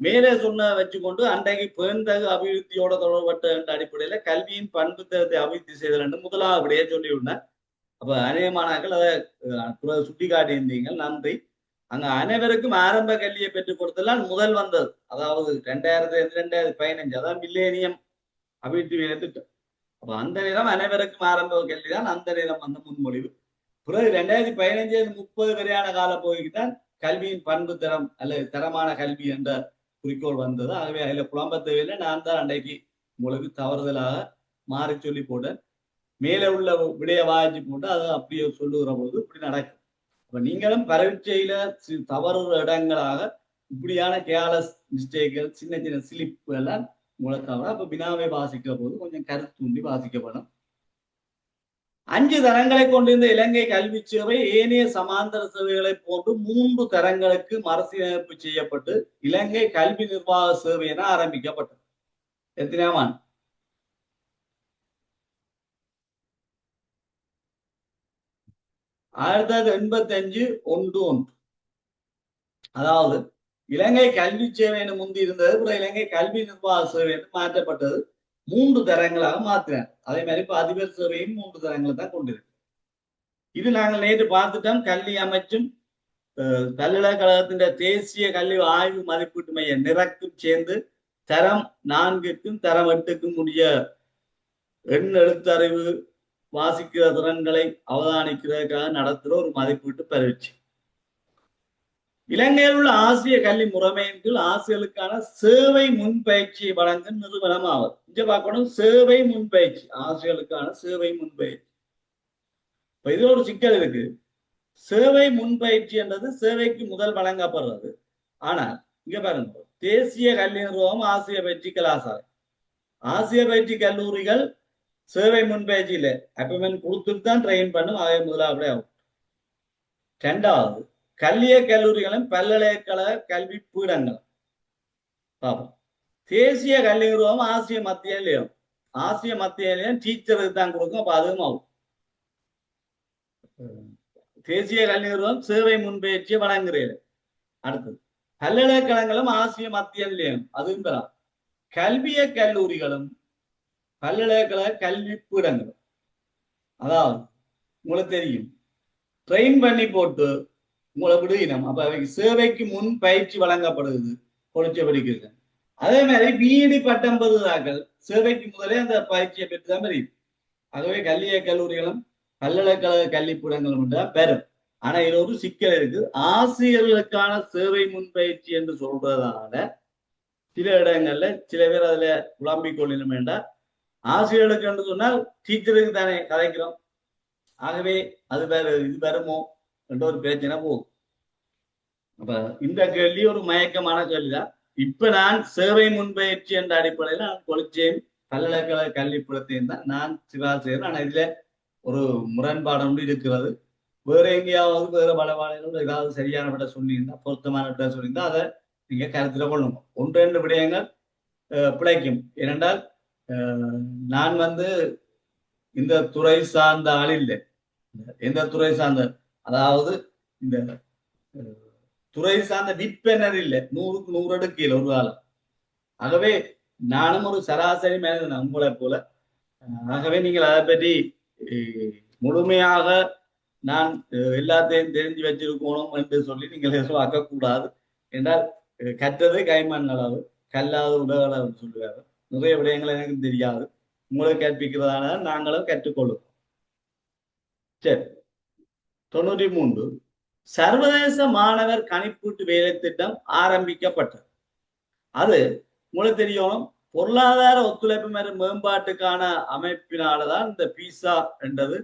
மேலே சொன்ன வச்சுக்கொண்டு அன்றைக்கு பேர்ந்தகு அபிவிருத்தியோட தொடர்பட்ட என்ற அடிப்படையில கல்வியின் பண்பு தரத்தை அபிவிருத்தி செய்தல் என்று முதலாவதுடைய சொல்லிவிட்டேன். அப்ப அநேக மாணாக்கள் அதை சுட்டி காட்டியிருந்தீங்க, நன்றி. அங்க அனைவருக்கும் ஆரம்ப கல்வியை பெற்றுக் கொடுத்தலாம் முதல் வந்தது, அதாவது 2015 அதான் மில்லேனியம் அபிவிருத்தி வேலை திட்டம். அப்ப அந்த நேரம் அனைவருக்கும் ஆரம்ப கல்வி தான் அந்த நேரம் வந்த முன்மொழிவு. பிறகு 2015 30 வரையான கால போய்தான் கல்வியின் பண்பு தரம் அல்லது தரமான கல்வி என்ற குறிக்கோள் வந்தது. ஆகவே அதுல குழம்ப தேவையில்லை, நான் தான் அன்றைக்கு உங்களுக்கு தவறுதலாக மாறி சொல்லி போட்டேன். மேலே உள்ள விடைய வாய்ச்சி போட்டு அதை அப்படியே சொல்லுகிற போது இப்படி நடக்கும். அப்ப நீங்களும் பரீட்சையில தவறுற இடங்களாக இப்படியான கேர்லெஸ் மிஸ்டேக்குகள், சின்ன சின்ன சிலிப்பு எல்லாம் உங்களை தவிர. அப்ப வினாவை வாசிக்கிற போது கொஞ்சம் கருத்தூண்டி வாசிக்கப்படும். 5 தரங்களை கொண்டிருந்த இலங்கை கல்வி சேவை ஏனைய சமாந்தர சேவைகளை போன்று 3 தரங்களுக்கு மறுசீரமைப்பு செய்யப்பட்டு இலங்கை கல்வி நிர்வாக சேவை என ஆரம்பிக்கப்பட்டது. எத்தனையாம் ஆண்டு? 1985 அதாவது இலங்கை கல்வி சேவை என முந்தி இருந்தது, இலங்கை கல்வி நிர்வாக சேவை என்று மாற்றப்பட்டது. 3 தரங்களாக மாற்றினார். அதே மாதிரி இப்ப அதிபர் சேவையும் 3 தரங்களை தான் கொண்டிருக்கு. இது நாங்கள் நேற்று பார்த்துட்டோம். கல்வி அமைச்சும் பல்கலைக்கழகத்தின் தேசிய கல்வி ஆய்வு மதிப்பீட்டு மையம் நிறக்கும் சேர்ந்து தரம் 4க்கும் தரம் 8க்கும் உரிய எழுத்தறிவு வாசிக்கிற திறன்களை அவதானிக்கிறதுக்காக நடத்துகிற ஒரு மதிப்பீட்டு பரீட்சை. இலங்கையில் உள்ள ஆசிய கல்வி முறைமையின் கீழ் ஆசிரியர்களுக்கான சேவை முன்பயிற்சியை வழங்கும் நிறுவனம் ஆகும். இங்க பார்க்கணும், சேவை முன்பயிற்சி, ஆசிரியர்களுக்கான சேவை முன்பயிற்சி. இப்ப இது ஒரு சிக்கல் இருக்கு. சேவை முன்பயிற்சி என்றது சேவைக்கு முதல் வழங்கப்படுறது. ஆனால் இங்க பாருங்க, தேசிய கல்வி நிறுவனம், ஆசிய பயிற்சி கலாசாலை, ஆசிய பயிற்சி கல்லூரிகள் சேவை முன்பயிற்சியில அப்பாயின்மெண்ட் கொடுத்துட்டு தான் ட்ரெயின் பண்ணும். அதை முதலாவது ஆகும். ரெண்டாவது கல்விய கல்லூரிகளும் பல்கலைக்கழக கல்வி பீடங்களும் பார்ப்போம். தேசிய கல்வி நிறுவனம் ஆசிய மத்திய நிலையம். ஆசிய மத்திய நிலையம் டீச்சருக்கு தான் கொடுக்கும். அப்ப அதுவும் ஆகும். தேசிய கல்வி நிறுவனம் சேவை முன்பயிற்சியை வழங்குகிறது. அடுத்தது பல்கலைக்கழகங்களும் ஆசிய மத்திய நிலையம், அதுவும் பெறாம். கல்விய கல்லூரிகளும் பல்கலைக்கழக கல்வி பீடங்களும், அதாவது உங்களுக்கு தெரியும் ட்ரெயின் பண்ணி போட்டு உங்களை விடுவினம். அப்ப அவைக்கு சேவைக்கு முன் பயிற்சி வழங்கப்படுகிறது பொழிச்ச படிக்கிறது. அதே மாதிரி பிஇடி பட்டம் பெறுகிறார்கள் சேவைக்கு முதலே அந்த பயிற்சியை பெற்றுதான் பெறும். ஆகவே கல்விய கல்லூரிகளும் பல்கலைக்கழக கல்விக்கூடங்களும் தான் பெறும். ஆனா இதுல ஒரு சிக்கல் இருக்கு. ஆசிரியர்களுக்கான சேவை முன்பயிற்சி என்று சொல்றதால சில இடங்கள்ல சில பேர் அதுல குழம்பிக் கொள்ளணும் வேண்டாம். ஆசிரியர்களுக்கு என்று சொன்னால் டீச்சருக்கு தானே கதைக்கிறோம். ஆகவே அது வேற இது வருமோ என்ற ஒரு பிரச்சனை போகும். அப்ப இந்த கேள்வி ஒரு மயக்கமான கேள்விதான். இப்ப நான் சேவை முன்பயிற்சி என்ற அடிப்படையில் நான் கொளிச்சேன் பல்கலைக்கழக கல்விக்கூடத்தையும் தான் நான் சிவா செய்யறேன். ஆனா இதுல ஒரு முரண்பாடு ஒன்று இருக்கிறது. வேற எங்கேயாவது வேற வளவாளைகள் ஏதாவது சரியான விட சொல்லியிருந்தா, பொருத்தமான விட சொல்லியிருந்தா அதை நீங்க கருத்துல கொள்ளுங்க. ஒன்று ரெண்டு விடயங்கள் பிழைக்கும். ஏனென்றால் நான் இந்த துறை சார்ந்த ஆள் இல்லை. எந்த துறை சார்ந்த, அதாவது இந்த துறை சார்ந்த விற்பனர் இல்லை. 100க்கு 100 எடுக்கல ஒரு காலம். ஆகவே நானும் ஒரு சராசரி மனிதன் உங்களை போல. ஆகவே நீங்கள் அதை பற்றி முழுமையாக நான் எல்லாத்தையும் தெரிஞ்சு வச்சிருக்கணும் என்று சொல்லி நீங்கள் எதுவும் ஆக்கக்கூடாது. என்றால் கற்றது கைமண் அளவு, கல்லாத உலகளவு சொல்லுவாங்க. நிறைய விடயங்கள் எனக்கு தெரியாது. உங்களுக்கு கற்பிக்கிறதான நாங்களும் கற்றுக்கொள்ளும். சரி, 93 சர்வதேச மாணவர் கணிப்பீட்டு வேலை திட்டம் ஆரம்பிக்கப்பட்டது. அது உங்களுக்கு தெரியும், பொருளாதார ஒத்துழைப்பு மற்றும் மேம்பாட்டுக்கான அமைப்பினாலதான் இந்த பீசா என்றது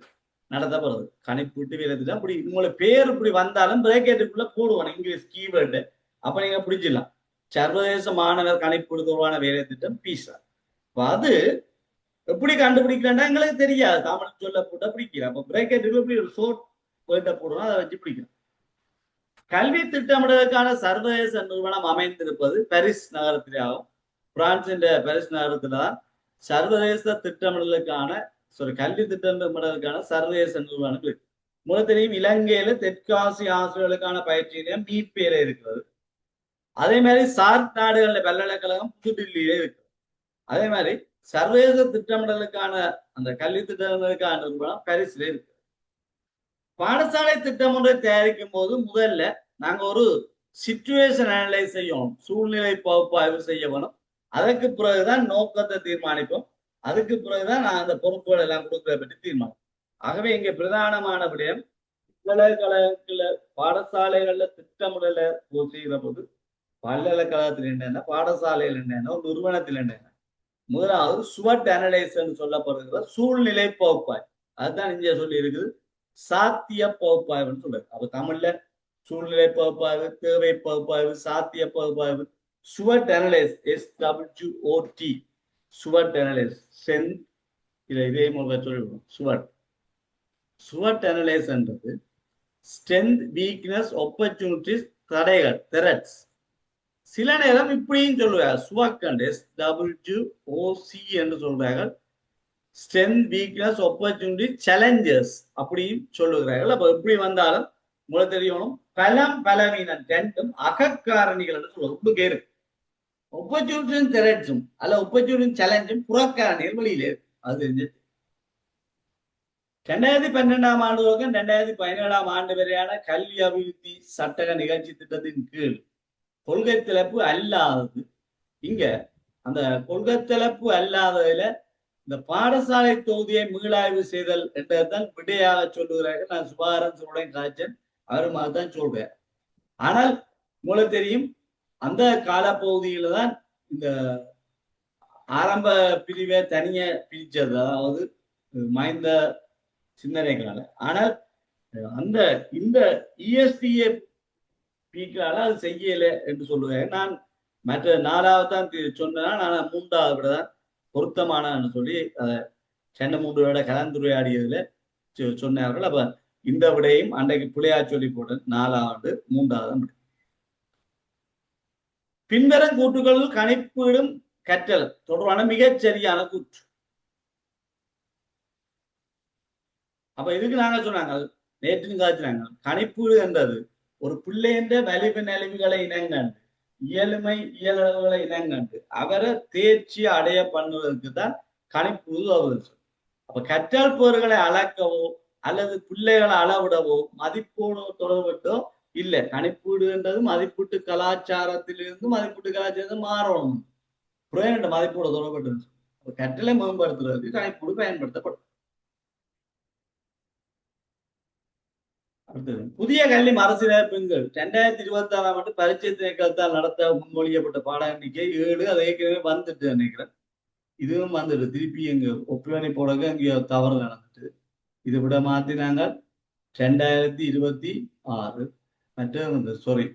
நடத்தப்படுறது. கணிப்பீட்டு வேலை திட்டம். அப்படி உங்களுக்கு பேர் இப்படி வந்தாலும் பிரேக்கெட்டுக்குள்ள போடுவாங்க இங்கிலீஷ் கீவேர்டு. அப்ப நீங்க பிடிச்சிடலாம். சர்வதேச மாணவர் கணிப்பீடு தொடர்பான வேலை திட்டம் பீசா. அது எப்படி கண்டுபிடிக்கிறேன்னா எங்களுக்கு தெரியாது. தமிழ் சொல்ல போட்டா பிடிக்கல. அப்ப பிரேக்கெட்டுக்கு எப்படி ஒரு ஷோர்ட் வேர்ட்டை போடுறோம், அதை வச்சு பிடிக்கிறோம். கல்வி திட்டமிடலுக்கான சர்வதேச நிறுவனம் அமைந்திருப்பது பாரிஸ் நகரத்திலாகும். பிரான்சின் பாரிஸ் நகரத்துல தான் சர்வதேச திட்டமிடலுக்கான கல்வி திட்டமிடலுக்கான சர்வதேச நிறுவனங்கள் இருக்கு. முதல் தெரியும், இலங்கையில தெற்காசிய ஆசிரியர்களுக்கான பயிற்சி நிலையம் மீட்பேல இருக்கிறது. அதே மாதிரி சார்க் நாடுகள்ல பல்கலைக்கழகம் புதுடில்லியிலே இருக்கு. அதே மாதிரி சர்வதேச திட்டமிடலுக்கான அந்த கல்வி திட்டமிடலுக்கான நிறுவனம் பாரிஸ்ல இருக்கு. பாடசாலை திட்டம் ஒன்றை தயாரிக்கும் போது முதல்ல நாங்க ஒரு சிச்சுவேஷன் அனலைஸ் செய்யணும், சூழ்நிலை பகுப்பாய்வு செய்ய வேணும். அதற்கு பிறகுதான் நோக்கத்தை தீர்மானிப்போம். அதுக்கு பிறகுதான் நான் அந்த பொறுப்புகள் எல்லாம் கொடுக்கறத பற்றி தீர்மானிப்போம். ஆகவே இங்க பிரதானமான விடயம் பல்கலைக்கழகத்துல பாடசாலைகள்ல திட்டமிடல செய்கிற போது பல்கலைக்கழகத்தில் என்னென்ன, பாடசாலையில் என்னென்ன, ஒரு நிறுவனத்தில் என்னென்ன. முதலாவது ஸ்வட் அனலைஸ் சொல்லப்படுகிற சூழ்நிலை பகுப்பாய்வு. அதுதான் இங்க சொல்லி இருக்குது சாத்திய பகுப்பாய்வுன்னு சொல்றது. அப்ப தமிழ்ல சூழ்நிலை பகுப்பாய்வு, தேவை பகுப்பாய்வு, சாத்திய பகுப்பாய்வு. Sweat analyse, SWOT, sweat analyse. இதே முறை சொல்லிவிடும். ஸ்வட் அனலைஸ் என்றது ஸ்ட்ரென்த், வீக்னஸ், ஆப்பர்ச்சுனிட்டிஸ், தடைகள், த்ரெட்ஸ். சில நேரம் இப்படியும் சொல்லுவாங்க, ஸ்வக் SWOC என்று சொல்றார்கள். ஸ்ட்ரென்த், வீக்னஸ், ஆப்பர்ச்சுனிட்டி, சேலஞ்சஸ் அப்படியும் சொல்லுகிறார்கள். அப்ப எப்படி வந்தாலும் உங்களுக்கு தெரியணும், பலம் பலவீனம் ரெண்டும் அகக்காரணிகள் என்று சொல்லுவது இருக்கு. ஆப்பர்ச்சுனிட்டியும் த்ரெட்ஸும் அல்ல, ஆப்பர்ச்சுனிட்டி சேலஞ்சும் புறக்காரணிகள் வெளியில இருக்கு. அது தெரிஞ்சு 2012ஆம் ஆண்டு 2017ஆம் ஆண்டு வரையான கல்வி அபிவிருத்தி சட்டக நிகழ்ச்சி திட்டத்தின் கீழ் கொள்கை தலைப்பு அல்லாதது. இங்க அந்த கொள்கை தலைப்பு அல்லாததுல இந்த பாடசாலை தொகுதியை மீளாய்வு செய்தல் என்றதான் விடையாக சொல்லுகிறார்கள். நான் சுபாகரன் சொல்றேன், காய்ச்சல் அவருமாக தான் சொல்றேன். ஆனால் உங்களுக்கு தெரியும், அந்த காலப்பகுதியில தான் இந்த ஆரம்ப பிரிவை தனிய பிரிச்சது, அதாவது மைந்த சிந்தனைகளால. ஆனால் இந்த ESTA பீக்களால அது செய்யல என்று சொல்லுவேன். நான் மற்ற 4வது தான் சொன்னா, நான் 3வது விட தான் பொருத்தமான சொல்லி அதை 2 3 விட கலந்துரையாடியதுல சொன்னார்கள். அப்ப இந்த விடையும் அன்றைக்கு பிள்ளையா சொல்லி போட்ட 4ஆம் ஆண்டு 3வது விடை. பின்வரும் கூற்றுகளில் கணிப்பீடும் கற்றல் தொடர்பான மிகச் சரியான கூற்று. அப்ப இதுக்கு நாங்க சொன்னாங்க, நேற்று காய்ச்சினாங்க, கணிப்பீடு என்றது ஒரு பிள்ளைன்ற வலிவு நலிவுகளை இனங்கண்டு இயலுமை இயலளவுகளை இனங்கண்டு அவரை தேர்ச்சி அடைய பண்ணுவதற்கு தான் கணிப்பீடு அவர்கள். அப்ப கற்றல் பேறுகளை அளக்கவோ அல்லது பிள்ளைகளை அளவிடவோ மதிப்போடு தொடர்பட்டோ இல்லை. கணிப்பீடுன்றது மதிப்பீட்டு கலாச்சாரத்திலிருந்து மதிப்பீட்டு கலாச்சாரத்தை மாறணும். புரியன்ற மதிப்போட தொடர்பட்டு கற்றலை மேம்படுத்துறதுக்கு கணிப்பீடு பயன்படுத்தப்படும். அடுத்தது புதிய கல்வி மறுசீரமைப்புகள் 2026ஆம் ஆண்டு பரீட்சை திணைக்களத்தால் நடத்த முன்மொழியப்பட்ட பாட எண்ணிக்கை 7. அது ஏற்கனவே வந்துட்டு நினைக்கிறேன். இதுவும் வந்துட்டு திருப்பி எங்க ஒப்புவணி போடங்க இங்க தவறு நடந்துட்டு இதை விட மாத்தினாங்க 2026 மற்ற சாரி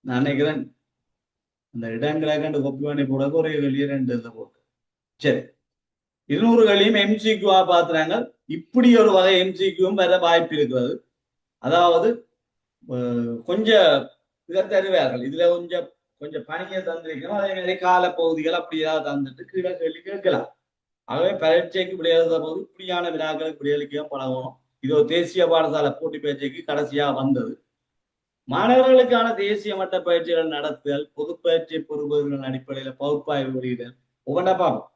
நான் நினைக்கிறேன் அந்த இடங்களை கண்டு ஒப்புவணி போடங்க ஒரே வெளியே 2 இதில் போட்டு சரி 200 கல்வியும் எம்சிக்யூவா பாத்துறாங்க. இப்படி ஒரு வகை எம்சிக்யூவும் வர வாய்ப்பு இருக்கிறது. அதாவது கொஞ்சம் இதை தருவார்கள். இதுல கொஞ்சம் பணியை தந்திருக்கணும். அதே மாதிரி காலப்பகுதிகள் அப்படி ஏதாவது தந்துட்டு கீழே கேள்வி கேட்கலாம். ஆகவே பரீட்சைக்கு இப்படி எழுத போது இப்படியான வினாக்களுக்கு இப்படி எழுதிக்க பழகணும். இது ஒரு தேசிய பாடசாலை போட்டி பயிற்சிக்கு கடைசியா வந்தது. மாணவர்களுக்கான தேசிய மட்ட பயிற்சிகள் நடத்துதல், பொது பயிற்சி பெறுபவர்களின் அடிப்படையில பகுப்பாய்வு வெளியிடல் ஒவ்வொன்றா பார்ப்போம்.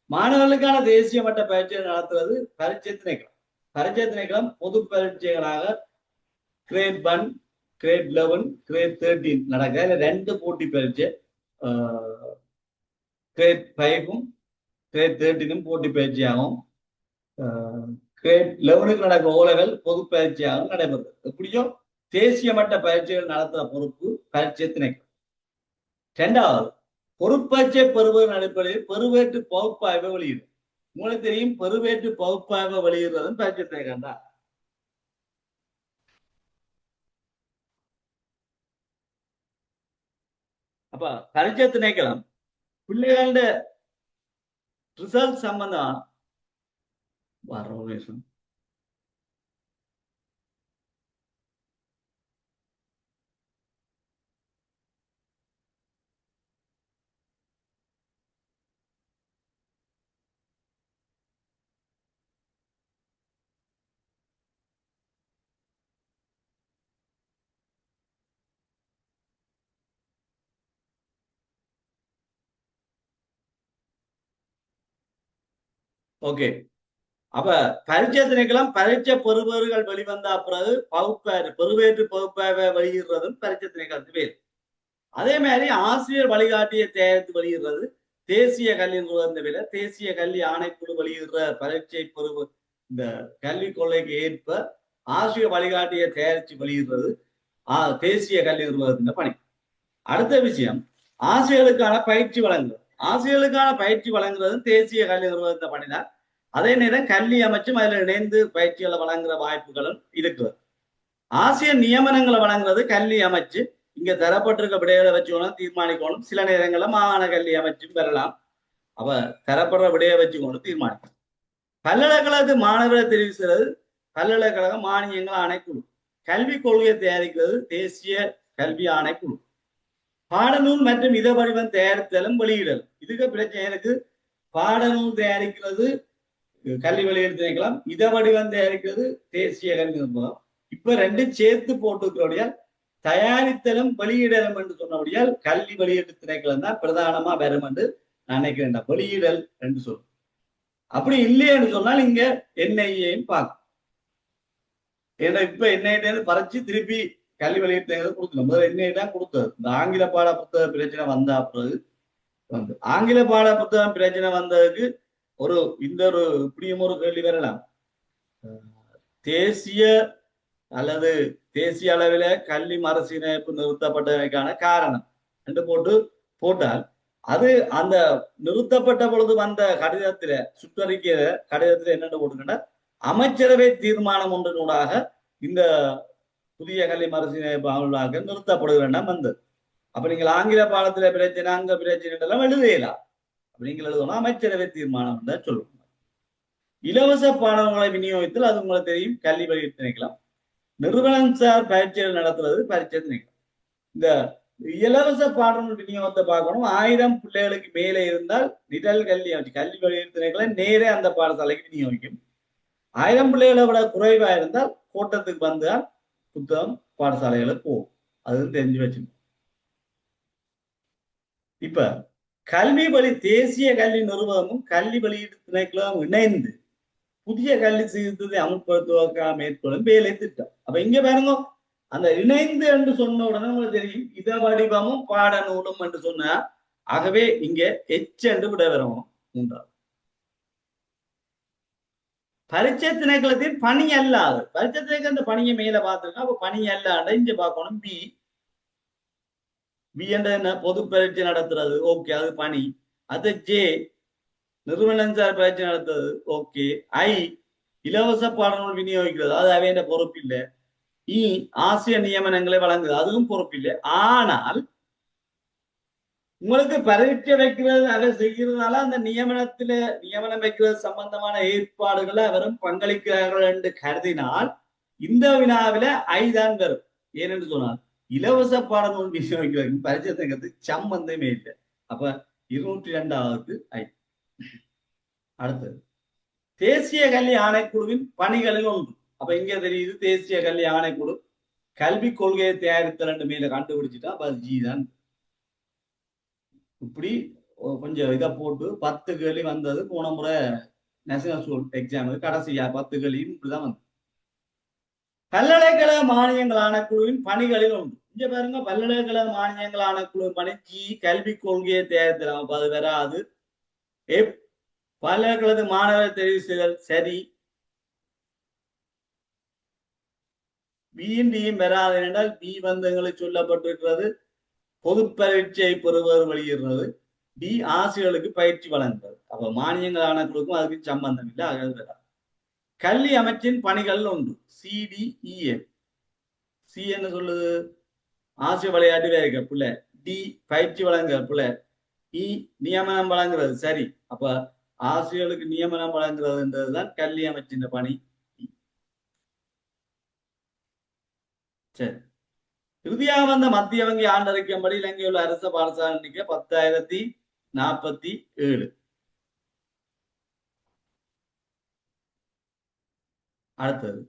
மாணவர்களுக்கான தேசிய மட்ட பயிற்சிகள் நடத்துவது பரீட்சை திணைக்களம். பரீட்சை திணைக்களம் பொது பரீட்சைகளாக கிரேட் 1, கிரேட் 11, கிரேட் 13 நடக்க 2 போட்டி பயிற்சி கிரேட் 5ம் கிரேட் 13ம் போட்டி பயிற்சியாகும். கிரேட் 11க்கு நடக்கிற ஓலகள் பொது பயிற்சியாகவும் நடைபெறுது. எப்படியோ தேசிய மட்ட பயிற்சிகள் நடத்துற பொறுப்பு பரீட்சை திணைக்களம். 2வது பொறுப்பயிற்சியை பெறுவதன் அடிப்படையில் பெறுவேற்று பகுப்பாய்வை வெளியிடும். உங்களுக்கு தெரியும் பெறுவேற்று பகுப்பாய்வை வெளியிடுறதும் பரீட்சை திணைக்களம் தான். அப்ப பரீட்சை திணைக்களம் பிள்ளைகளோட ரிசல்ட் சம்பந்தம் வரோவேஷன் ஓகே. அப்ப பரீட்சை திணைக்களம் பரீட்சை பெறுபவர்கள் வெளிவந்த பிறகு பெறுவேற்று பகுப்பாய்வை வெளியிடுறதும் பரீட்சை திணைக்களத்து பேர். அதே மாதிரி ஆசிரியர் வழிகாட்டியை தயாரித்து வெளியிடுறது தேசிய கல்வி நிறுவனத்தில தேசிய கல்வி ஆணைக்குழு வெளியிடுற பரீட்சை இந்த கல்வி கொள்கைக்கு ஏற்ப ஆசிரியர் வழிகாட்டியை தயாரித்து வெளியிடுறது தேசிய கல்வி நிறுவனத்தின் பணி. அடுத்த விஷயம் ஆசிரியர்களுக்கான பயிற்சி வழங்குறது. ஆசிரியர்களுக்கான பயிற்சி வழங்குறது தேசிய கல்வி நிறுவனத்தின் பணிதான். அதே நேரம் கல்வி அமைச்சும் அதில் இணைந்து பயிற்சிகளை வழங்குற வாய்ப்புகளும் இருக்கிறது. ஆசிரியர் நியமனங்களை வழங்குறது கல்வி அமைச்சு இங்க தரப்பட்டிருக்க விடைகளை வச்சுக்கணும் தீர்மானிக்கணும். சில நேரங்களில் மாகாண கல்வி அமைச்சும் பெறலாம். அப்ப தரப்படுற விடையை வச்சுக்கணும் தீர்மானிக்கணும். பல்கலைக்கழகத்து மாணவர்களை தெரிவு செய்வது பல்கலைக்கழக மானியங்கள் ஆணைக்குழு. கல்வி கொள்கையை தயாரிக்கிறது தேசிய கல்வி ஆணைக்குழு. பாடநூல் மற்றும் இத வடிவம் தயாரித்தலும் வெளியிடலும் இதுக்கு பிரச்சனை இருக்கு. பாடநூல் தயாரிக்கிறது கல்வி வெளியீடு திணைக்களம், இத வடிவம் தயாரிக்கிறது தேசிய கல்வி நிறுவனம். இப்ப 2 சேர்த்து போட்டுக்கிறபடியால் தயாரித்தலும் வெளியிடலும் என்று சொன்னபடியால் கல்வி வெளியீட்டு திணைக்களம் தான் பிரதானமா வரும் என்று நான் நினைக்கிறேன். வெளியிடல் என்று சொல்லும். அப்படி இல்லைன்னு சொன்னால் இங்க என்ஐஏயும் பார்க்கும். ஏன்னா இப்ப என்ஐஏ பறிச்சு திருப்பி கல்வி வெளியீட்டு கொடுக்கணும். முதல்ல என்ஐஏ தான் கொடுத்தது. இந்த ஆங்கில பாட புத்தக பிரச்சனை வந்த பிறகு வந்து ஆங்கில பாட புத்தகம் பிரச்சனை வந்ததுக்கு இந்த இப்படியும் ஒரு கேள்வி வரலாம். தேசிய அல்லது தேசிய அளவில கல்வி மறுசீரமைப்பு நிறுத்தப்பட்டதற்கான காரணம் என்று போட்டால் அது அந்த நிறுத்தப்பட்ட பொழுது வந்த கடிதத்தில சுற்றறிக்கை கடிதத்துல என்னென்னு போட்டுக்கிட்ட அமைச்சரவை தீர்மானம் ஒன்றினூடாக இந்த புதிய கல்வி மறுசீரமைப்பு அமலாக நிறுத்தப்படுகிறேன் வந்தது. அப்ப நீங்கள் ஆங்கில பாடத்துல பிரச்சனை அங்க பிரச்சனை எல்லாம் எழுதலாம். அப்ப நீங்கள் எழுதணும் அமைச்சரவை தீர்மானம் தான் சொல்லுவாங்க. இலவச பாடங்களை விநியோகித்தல், அது உங்களுக்கு தெரியும், கல்வி வெளியீட்டு திணைக்களம். நிறுவனம் சார் பரீட்சைகள் நடத்துறது பரீட்சை திணைக்களம். இந்த இலவச பாடநூல் விநியோகத்தை பார்க்கணும். 1000 பிள்ளைகளுக்கு மேலே இருந்தால் நிரல் கல்வி அமைச்சு கல்வி வெளியீட்டு திணைக்களம் நேரே அந்த பாடசாலைக்கு விநியோகிக்கும். 1000 பிள்ளைகளை விட குறைவா இருந்தால் கோட்டத்துக்கு வந்தால் புத்தகம் பாடசாலைகளுக்கு போகும். அது தெரிஞ்சு வச்சுக்கணும். இப்ப கல்வி வழி தேசிய கல்வி நிறுவனமும் கல்வி வெளியீட்டு திணைக்களமும் இணைந்து புதிய கல்வி சீர்திருத்தத்தை அமுல்படுத்துவதற்காக மேற்கொள்ளும் வேலை திட்டம். அப்ப இங்க பாருங்க, அந்த இணைந்து என்று சொன்ன உடனே உங்களுக்கு தெரியும் இத வடிவமும் பாடநூலும் என்று சொன்னா, ஆகவே இங்க எச் என்று விட வரணும். மூன்றாவது பரீட்சை திணைக்களத்தின் பணி அல்லாது, பரீட்சை திணைக்கள அந்த பணியை மேல பார்த்துருக்கோம். அப்ப பணி அல்லாத இங்க பார்க்கணும். பி என்ற என்ன, பொது பரீட்சை நடத்துறது, ஓகே, அது பணி. அது ஜே நிறுவனம் சார் பரீட்சை நடத்துறது, ஓகே. ஐ இலவச பாடநூல் விநியோகிக்கிறது, அது அவைய பொறுப்பு இல்லை. இ ஆசிய நியமனங்களை வழங்குது, அதுவும் பொறுப்பு இல்லை. ஆனால் உங்களுக்கு பரீட்சை வைக்கிறது அதை செய்கிறதுனால அந்த நியமனம் வைக்கிறது சம்பந்தமான ஏற்பாடுகளை அவரும் பங்களிக்கிறார்கள் என்று கருதினால் இந்த வினாவில ஐ தான் வரும். ஏனென்று சொன்னால் இலவச பாடநூல் விநியோகிக்கிறது பரீட்சை திணைக்களத்துக்கு சம்பந்தமே இல்லை. அப்ப 202வது ஐ. அடுத்தது தேசிய கல்வி ஆணைக்குழுவின் பணிகளில் ஒன்று. அப்ப இங்க தெரியுது தேசிய கல்வி ஆணைக்குழு கல்வி கொள்கையை தயாரித்தல் மேல கண்டுபிடிச்சிட்டா அப்ப அது ஜி தான். இப்படி கொஞ்சம் இதை போட்டு 10 கேள்வி வந்தது போன முறை நேஷனல் ஸ்கூல் எக்ஸாமுக்கு கடைசியா 10 கேள்வியும் இப்படிதான் வந்து. பல்கலைக்கழக மானியங்கள் ஆணைக்குழுவின் பணிகளில் ஒன்று. இங்க பாருங்க, பல்கலைக்கழக மானியங்கள் ஆணைக்குழுவின் பணி ஜி கல்வி கொள்கையை தயாரித்தலாம். அப்ப அது வராது. பல்கலைக்கழக மாணவர் தெரிவு செய்தல் சரி. பியும் டியும் வராது என்றால் பி வந்து எங்களுக்கு சொல்லப்பட்டிருக்கிறது பொது பரீட்சை பெறுவர் வெளியிடுறது, டி ஆசிரியர்களுக்கு பயிற்சி வழங்குறது. அப்ப மானியங்கள் ஆணைக்குழுக்கும் அதுக்கு சம்பந்தம் இல்லை, ஆகிறது வராது. கல்வி அமைச்சின் பணிகள் ஒன்று சிடிஇஎஃப். சி என்ன சொல்லுது, ஆசிரியர் விளையாட்டு வேலைக்க பிள்ளை. டி பயிற்சி வழங்குற பிள்ளை. இ நியமனம் வழங்குறது சரி. அப்ப ஆசிரியர்களுக்கு நியமனம் வழங்குறதுன்றதுதான் கல்வி அமைச்சின் பணி. சரி, இறுதியாக வந்த மத்திய வங்கி ஆண்டறிக்கைப்படி இலங்கையில் உள்ள அரசு பாடசாலை எண்ணிக்கை 10,047. அடுத்தது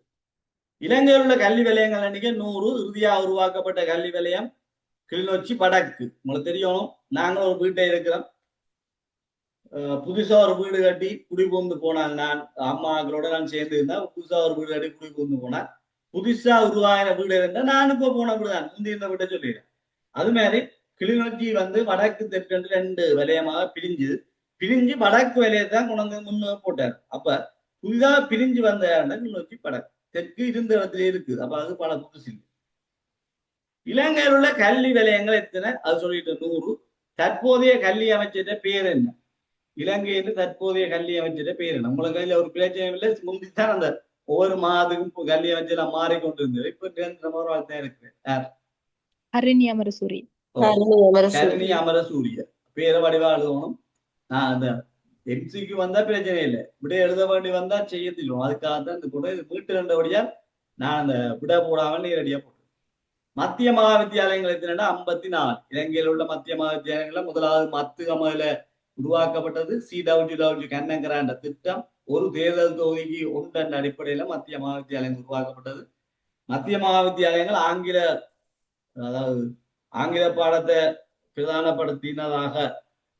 இலங்கையில் உள்ள கல்வி வலயங்கள் எண்ணிக்கை 100. இறுதியாக உருவாக்கப்பட்ட கல்வி வலயம் கிளிநொச்சி வடக்கு. உங்களுக்கு தெரியணும், நாங்களும் ஒரு வீட்டை இருக்கிறோம். புதுசா ஒரு வீடு கட்டி குடிபுகுந்து போனாங்க. நான் அம்மாக்களோட நான் சேர்ந்து இருந்தேன். புதுசா ஒரு வீடு கட்டி குடிபுகுந்து போனேன். புதுசா உருவாகின வீடு இருந்தா நான் இப்ப போன வீடுதான், முந்தி இருந்த வீட்டை சொல்லிடுறேன். அது மாதிரி கிளிநொச்சி வந்து வடக்கு தெற்கு 2 வலயமாக பிரிஞ்சு வடக்கு வலயத்தான் கொண்டு முன்னு போட்டார். அப்ப புதிதா பிரிஞ்சு வந்த கிளிநொச்சி வடக்கு. தெற்கு இருந்த இடத்துல இருக்குது. அப்ப அது பல புதுசு. இலங்கையில் உள்ள கல்வி வலயங்கள் எத்தனை, அது சொல்லிட்டு 100. தற்போதைய கல்வி அமைச்சர பேர் என்ன? இலங்கையில் தற்போதைய கல்வி அமைச்சர பேர் என்ன? உங்களுக்கு கையில ஒரு பிரச்சனை இல்லை. முந்தித்தான் அந்த ஒவ்வொரு மாதத்துக்கும் கல்வி அமைச்சர் மாறிக்கொண்டிருந்தது. இப்ப நிரந்தரமாக தான் இருக்கு. ஹரிணி அமரசூரி. ஹரிணி அமரசூரிய பேரை வடிவா எழுதணும். நான் அந்த எம்சிக்கு வந்தா பிரச்சனை இல்லை, விட எழுத வேண்டி வந்தா செய்ய தெரியும். அதுக்காகத்தான் இந்த கூட வீட்டு ரெண்டபடியா நான் அந்த விட போடாமல் நேரடியா போட்டேன். மத்திய மகா வித்தியாலயங்கள் எத்தனைன்னா 54. இலங்கையில் உள்ள மத்திய மகா வித்தியாலயங்கள்ல முதலாவது மத்துகமையில உருவாக்கப்பட்டது CWW கண்ணங்கராண்ட திட்டம். ஒரு தேர்தல் தொகுதிக்கு 1 என்ற அடிப்படையில மத்திய மகா வித்தியாலயம் உருவாக்கப்பட்டது. மத்திய மகா வித்தியாலயங்கள் ஆங்கில பாடத்தை பிரதானப்படுத்தினதாக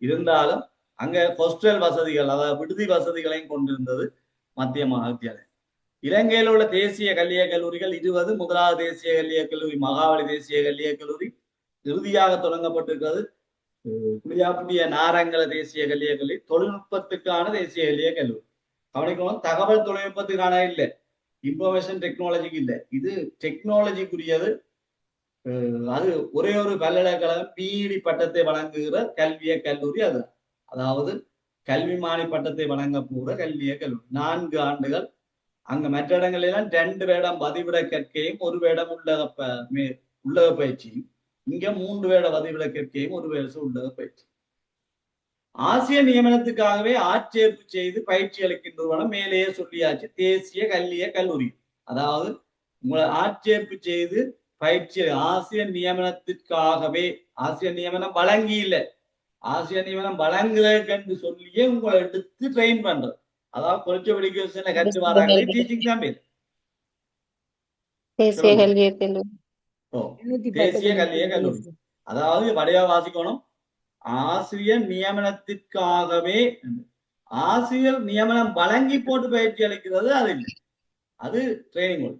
இருந்தாலும் அங்க ஹாஸ்டல் வசதிகள், அதாவது விடுதி வசதிகளையும் கொண்டிருந்தது மத்திய மகா வித்தியாலயம். இலங்கையில் உள்ள தேசிய கல்விய கல்லூரிகள் 20. முதலாவது தேசிய கல்விய கல்லூரி மகாவலி தேசிய கல்விய கல்லூரி. இறுதியாக தொடங்கப்பட்டிருக்கிறது புளியாப்புடிய நாரங்கல தேசிய கல்விய கல்லூரி. தொழில்நுட்பத்துக்கான தேசிய கல்விய கல்லூரி. கவனிக்கணும், தகவல் தொழில்நுட்பத்துக்கான இல்லை, இன்ஃபர்மேஷன் டெக்னாலஜிக்கு இல்லை, இது டெக்னாலஜிக்குரியது. அது ஒரே ஒரு பல்கலைக்கழகம் பிஇடி பட்டத்தை வழங்குகிற கல்விய கல்லூரி அது. அதாவது கல்விமானி பட்டத்தை வழங்க போகிற கல்விய கல்லூரி. 4 ஆண்டுகள். அங்க மற்ற இடங்களெல்லாம் 2 வருடம் பதிவிட கற்கையும் 1 வருடம் உள்ளக பயிற்சியும். இங்க 3 வருட பதிவிட கற்கையும் 1 வருஷம் உள்ளக பயிற்சி. ஆசிய நியமனத்துக்காகவே ஆட்சேர்ப்பு செய்து பயிற்சி அளிக்கின்றன மேலேயே சொல்லியாச்சு தேசிய கல்விய கல்லூரி. அதாவது உங்களை ஆட்சேர்ப்பு செய்து பயிற்சி ஆசிய நியமனத்திற்காகவே ஆசிய நியமனம் வழங்கி இல்லை, ஆசிய நியமனம் வழங்குறதுக்கு சொல்லியே உங்களை எடுத்து ட்ரெயின் பண்றது. அதாவது குறைச்ச எஜுகேஷன்ல கற்று வராங்களே டீச்சிங் தான் பேர். தேசிய கல்விய கல்லூரி. தேசிய கல்விய கல்லூரி. அதாவது வடிவா வாசிக்கணும், ஆசிரியர் நியமனத்திற்காகவே ஆசிரியர் நியமனம் வழங்கி போட்டு பயிற்சி அளிக்கிறது அது இல்லை, அது ட்ரைனிங்.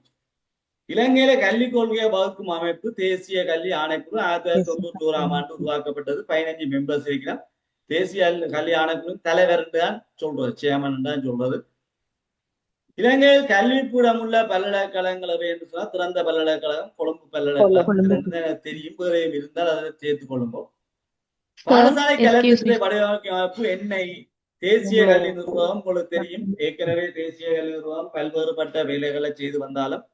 இலங்கையில கல்விக் கொள்கையை வகுக்கும் அமைப்பு தேசிய கல்வி ஆணைக்குழு 1991ஆம் ஆண்டு உருவாக்கப்பட்டது. 15 மெம்பர்ஸ் இருக்கிறார். தேசிய கல்வி ஆணைக்குழு தலைவர் தான் சொல்றது, சேர்மன் தான் சொல்றது. இலங்கையில் கல்விக்கூடம் உள்ள பல்கலைக்கழகங்கள் என்று சொன்னா திறந்த பல்கலைக்கழகம் கொழும்பு பல்கலைக்கழகம் தெரியும், வேறையும் இருந்தால் அதை சேர்த்துக் கொள்ளும்போது பாடசாலை கல்வித்துறை வடிவமைக்கும் அமைப்பு NI தேசிய கல்வி நிர்வாகம் உங்களுக்கு தெரியும். ஏற்கனவே தேசிய கல்வி நிர்வாகம் பல்வேறுபட்ட வேலைகளை செய்து வந்தாலும்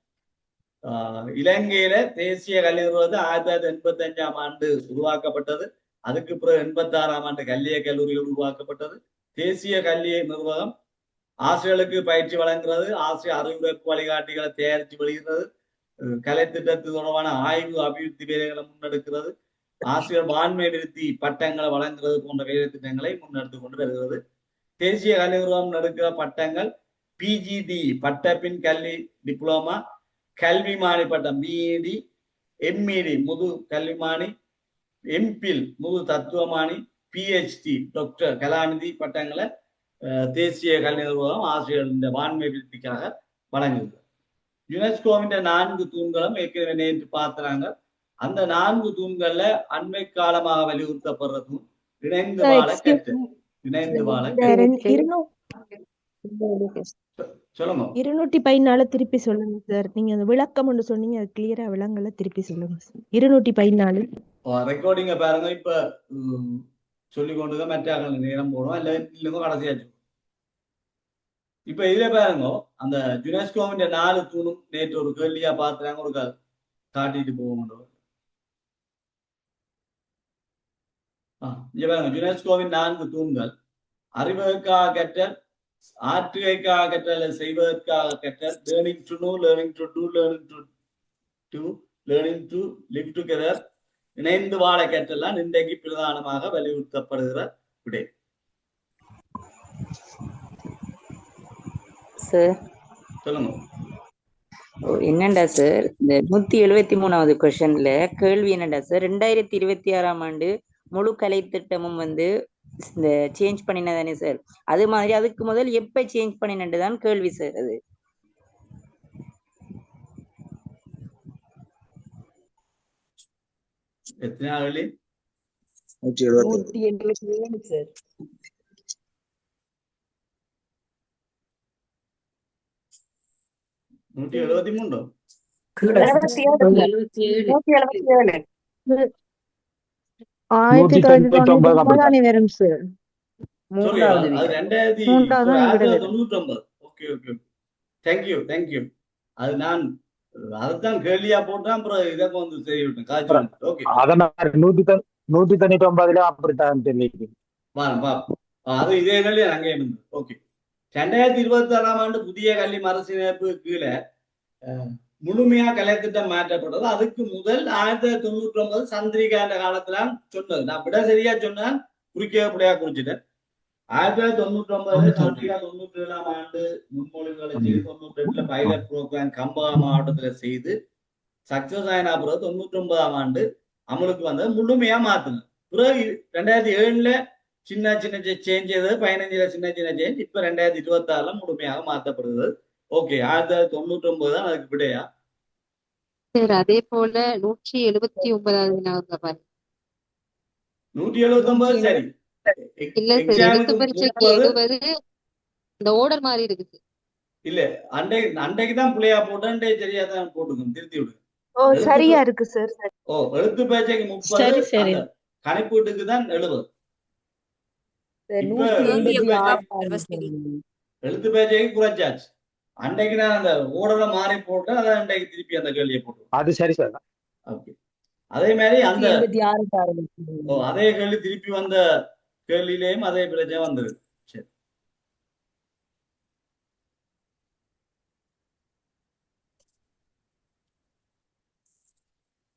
இலங்கையில தேசிய கல்வி நிர்வாகம் 1985ஆம் ஆண்டு உருவாக்கப்பட்டது. அதுக்கு பிறகு 86ஆம் ஆண்டு கல்விய கல்லூரிகள் உருவாக்கப்பட்டது. தேசிய கல்வி நிர்வாகம் ஆசிரியர்களுக்கு பயிற்சி வழங்குறது, ஆசிரியர் அறிவுரைப்பு வழிகாட்டிகளை தயாரித்து வெளியிடுறது, கலை திட்டத்து தொடர்பான ஆய்வு அபிவிருத்தி வேலைகளை முன்னெடுக்கிறது, ஆசிரியர் வான்மை நிறுத்தி பட்டங்களை வழங்குறது போன்ற வேலை திட்டங்களை முன்னெடுத்து கொண்டு வருகிறது. தேசிய கல்வி நிறுவனம் எடுக்கிற பட்டங்கள் PGD பட்டப்பின் கல்வி டிப்ளமா, கல்விமானி பட்டம் BEd, MEd முது கல்விமானி, MPhil முது தத்துவமானி, PhD டாக்டர் கலாநிதி பட்டங்களை தேசிய கல்வி நிறுவனம் ஆசிரியர் வான்மை விருத்திக்காக வழங்குகிறது. யுனெஸ்கோவின் 4 தூண்களும் ஏற்கனவே நேற்று பார்த்துறாங்க. அந்த 4 தூண்கள்ல அண்மை காலமாக வலியுறுத்தப்படுற தூண் இணைந்து வாழ கற்றல். இணைந்து வாழ சொல்லுங்க. 214 திருப்பி சொல்லுங்க சார். நீங்க அந்த விளக்கம் ஒன்று சொன்னீங்க, அது கிளியரா விளங்கல, திருப்பி சொல்லுங்க சார். 214 ரெக்கார்டிங்க பாருங்க. இப்ப சொல்லிக்கொண்டு மற்ற நேரம் போடும் இல்ல இல்லைங்க கடைசியாச்சு. இப்ப இதுல பாருங்க, அந்த யுனெஸ்கோவின் 4 தூணும் நேற்று ஒரு கேள்வியா பார்த்துறாங்க, ஒரு காட்டிட்டு போவோம். யுனெஸ்கோவின் 4 தூண்கள் அறிவதற்காக கற்றல், ஆற்றுகைக்காக கற்றல், செய்வதற்காக கற்றல், learning to know, learning to do, learning to live together, இணைந்து வாழ கற்றலாம் இன்றைக்கு பிரதானமாக வலியுறுத்தப்படுகிற விடை. சொல்லுங்க. என்னண்டா சார், இந்த 173வது கொஸ்டின்ல கேள்வி என்னண்டா சார், 2026ஆம் ஆண்டு முழு கலை திட்டமும் இந்த சேஞ்ச் பண்ணினதானே சார், அது மாதிரி அதுக்கு முதல் எப்ப சேஞ்ச் பண்ணினதுதான் கேள்வி சார். அது எத்தனை ஆளு? 177 சார். 173 1999 வரும் sir. 1999. Okay okay, thank you thank you. அது நான் அதுதான் கேள்வியா போட்டேன், அப்புறம் இதை செய்ய விட்டேன் காய்ச்சல். ஓகே, 199 அப்படித்தான் தெரியுது. அது இதே கேள்வி அங்கே இருந்து. ஓகே, 2026ஆம் ஆண்டு புதிய கல்வி மறுசீரமைப்பு கீழே முழுமையா கலைத்திட்டம் மாற்றப்பட்டது. அதுக்கு முதல் 1999 சந்திரிகா காலத்துல சொன்னது. நான் விட சரியா சொன்னேன், குறிக்கையா குறிச்சிட்டேன். 1999 சந்திரிகா 97ஆம் ஆண்டு முன்மொழிவுகளை செய்து 98ல பைலட் ப்ரோக்ராம் கம்பா மாவட்டத்துல செய்து சக்சஸ் ஆயினா பிறகு 99ஆம் ஆண்டு அமலுக்கு வந்தது, முழுமையா மாத்தினது. பிறகு 2007ல சின்ன சின்ன சேஞ்ச், 15ல சின்ன சின்ன சேஞ்ச், இப்ப 2026ல முழுமையாக மாற்றப்படுகிறது. ஓகே, 1999 தான் அதுக்கு விடையா சார். அதே போல 179வது 179 சரி இல்ல சார், எழுத்து பரீட்சைக்கு 70 இந்த ஆர்டர் மாதிரி இருக்குது. இல்ல அன்றைக்கு தான் பிள்ளையா போட்டேன், சரியா தான் போட்டுக்கணும், திருத்தி விடுங்க. சரியா இருக்கு சார். எழுத்து பரீட்சைக்கு 30, கணிப்பீட்டுக்கு தான் 70. எழுத்து பரீட்சைக்கு குறைச்சாச்சு. அன்றைக்கு நான் அந்த ஓடரை மாறி போட்டேன், அதான் அன்றைக்கு திருப்பி அந்த கேள்வியை போட்டு. அது சரி சார். ஓகே, அதே மாதிரி அந்த அதே கேள்வி திருப்பி வந்த கேள்வியிலேயும் அதே பிரச்சனை வந்தது. சரி,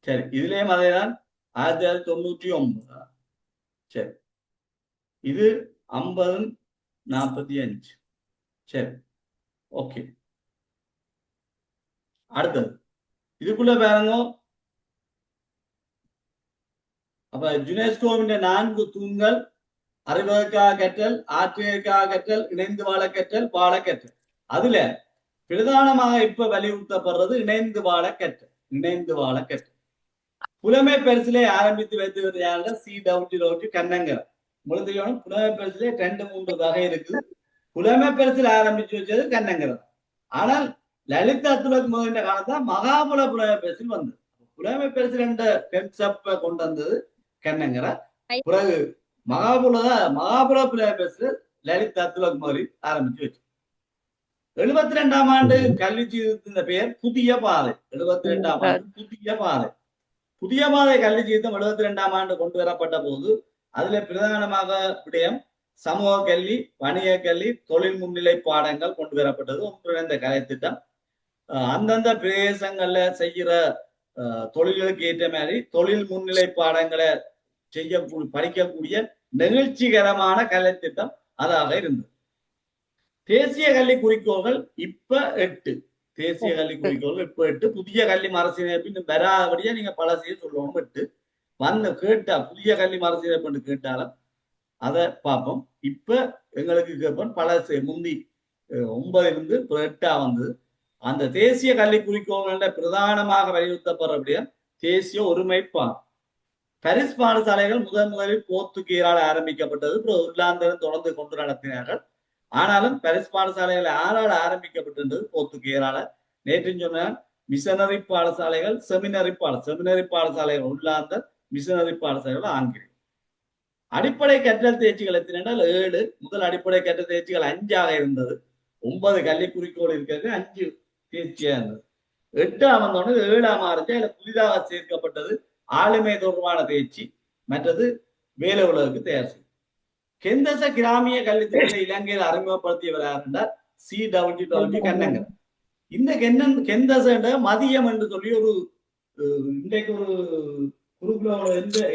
சரி, இதுலயும் அதேதான். 1999. சரி, இது 50 45. சரி, ஓகே. அடுத்தது இதுக்குள்ள பாருங்க. அப்ப யுனெஸ்கோவின் 4 தூண்கள்: அறிவதற்காக கற்றல், ஆற்றுவதற்காக கற்றல், இணைந்து வாழ கற்றல், வாழ கற்றல். அதுல பிரதானமாக இப்ப வலியுறுத்தப்படுறது இணைந்து வாழ கற்றல். இணைந்து வாழ கற்றல் புலமை பரிசிலே ஆரம்பித்து வைத்து சி கண்ணங்கர். உங்களுக்கு தெரியும், புலமை பரிசிலே 2-3 வகை இருக்குது. புலமை பரிசில் ஆரம்பிச்சு வச்சது கண்ணங்கர். ஆனால் லலிதா துலக் காலத்தான் மகாபுல புலமை பரிசில் வந்தது. புலமை பரிசில் என்ற கன்செப்ட கொண்டு வந்தது கண்ணங்கர. பிறகு மகாபுல புலமை பரிசில் லலிதா துலக் மோரி ஆரம்பிச்சு வச்சு. 72ஆம் ஆண்டு கல்வி சீர்திருத்த பெயர் புதிய பாதை. 72ஆம் ஆண்டு புதிய பாதை. புதிய பாதை கல்வி சீர்திருத்தம் 72ஆம் ஆண்டு கொண்டு வரப்பட்ட போது அதுல பிரதானமாக விடயம் சமூக கல்வி, வணிக கல்வி, தொழில் முன்னிலை பாடங்கள் கொண்டு வரப்பட்டது. ஒன்றிணைந்த கலை திட்டம். அந்தந்த பிரதேசங்கள்ல செய்கிற தொழில்களுக்கு ஏற்ற மாதிரி தொழில் முன்னிலை பாடங்களை படிக்கக்கூடிய நெகிழ்ச்சிகரமான கலை திட்டம் அதாக இருந்தது. தேசிய கல்வி குறிக்கோள்கள் இப்ப 8. தேசிய கல்வி குறிக்கோள்கள் இப்ப 8. புதிய கல்வி மறுசீரமைப்பு வராதபடியா நீங்க பழசையும் சொல்லணும். 8 வந்து கேட்டா புதிய கல்வி மறுசீரமைப்பு கேட்டாலும் அதை பார்ப்போம். இப்ப எங்களுக்கு கேட்போம் பழசு முந்தி 9 இருந்து 8 வந்து அந்த தேசிய கல்வி குறிக்கோள்கள பிரதானமாக வலியுறுத்தப்படுறபடியா தேசிய ஒருமைப்பாடு. பரிஸ் பாடசாலைகள் முதலில் போர்த்துகீயரால் ஆரம்பிக்கப்பட்டது. இங்கிலாந்திலும் தொடர்ந்து கொண்டு நடத்தினார்கள். ஆனாலும் பரிஸ் பாடசாலைகள் யாரால் ஆரம்பிக்கப்பட்டது? போர்த்துகீயரால. நேற்று சொன்ன மிஷனரி பாடசாலைகள், செமினரி பாடசாலைகள் உள்ளாந்தர், மிஷனரி பாடசாலைகள் ஆங்கிலம். அடிப்படை கற்றல் தேர்ச்சிகள் எத்தனை? 7. முதல் அடிப்படை கற்றல் தேர்ச்சிகள் 5ஆக இருந்தது. 9 கல்வி குறிக்கோள் இருக்கிறது, 5 தேர்ச்சியா இருந்தது. 8ஆம் வந்தோடனே 7ஆம் மாறிச்சு. அதுல புதிதாக சேர்க்கப்பட்டது ஆளுமை தொடர்பான தேர்ச்சி, மற்றது வேலை உலகுக்கு தயார் செய்யும். கெந்தச கிராமிய கல்வி திட்டத்தை இலங்கையில் அறிமுகப்படுத்தியவர் யார் என்றால் சி.டபிள்யூ. கண்ணங்கர். இந்த கெந்தச மதியம் என்று சொல்லி ஒரு இன்றைக்கு ஒரு குரூப்ல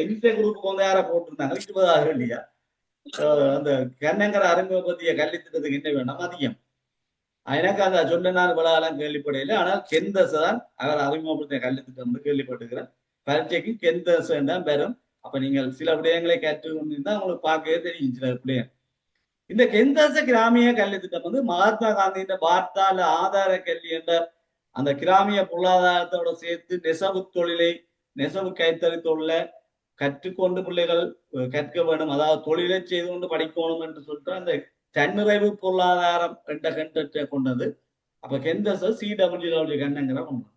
எந்த குரூப்புக்கு வந்து யாரை போட்டிருந்தாங்க 20 இல்லையா? அந்த கண்ணங்கர் அறிமுகப்படுத்திய கல்வி திட்டத்துக்கு என்ன வேணும்? மதியம். எனக்கு அந்த சொன்ன விழாலாம் கேள்விப்படையில. ஆனால் கெந்தச தான் அவர் அறிமுகப்படுத்திய கல்வி திட்டம் வந்து கேள்விப்பட்டிருக்கிறேன். பரீட்சைக்கு கெந்தச தான் பெறும். அப்ப நீங்கள் சில விடயங்களை கற்றுக்கொண்டிருந்தா உங்களுக்கு பார்க்கவே தெரியும் சில விடயம். இந்த கெந்தச கிராமிய கல்வி திட்டம் வந்து மகாத்மா காந்தியின் வார்த்தால ஆதார கல்வி என்ற அந்த கிராமிய பொருளாதாரத்தோட சேர்த்து நெசவு கைத்தறி தொழிலை கற்றுக்கொண்டு பிள்ளைகள் கற்க வேண்டும், அதாவது தொழிலை செய்து கொண்டு படிக்கணும் என்று சொல்லிட்டு அந்த தன்னிறைவு பொருளாதாரம் என்ற கண்டத்தை கொண்டது. அப்ப கெந்தச சி.டபிள்யூ. கண்ணங்கர கொண்டது.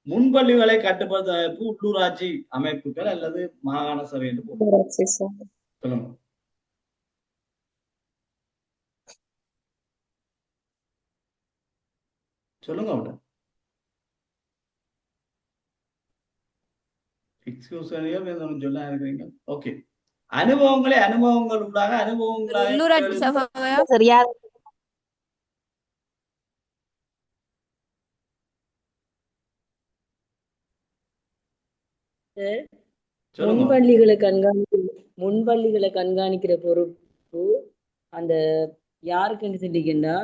முன்பள்ளிகளை கட்டுப்படுத்த அமைப்பு உள்ளூராட்சி அமைப்புகள் அல்லது மாகாண சபை என்று சொல்லுங்க. சொல்லுங்க அவட சொல்ல இருக்கிறீங்க. ஓகே. அனுபவங்கள் உண்டாக உள்ளூராட்சி சபையா? சரியா முன்பள்ளிகளை கண்காணிக்கிற பொறுப்பு அந்த யாருக்குன்னு சொல்லிக்கின்றா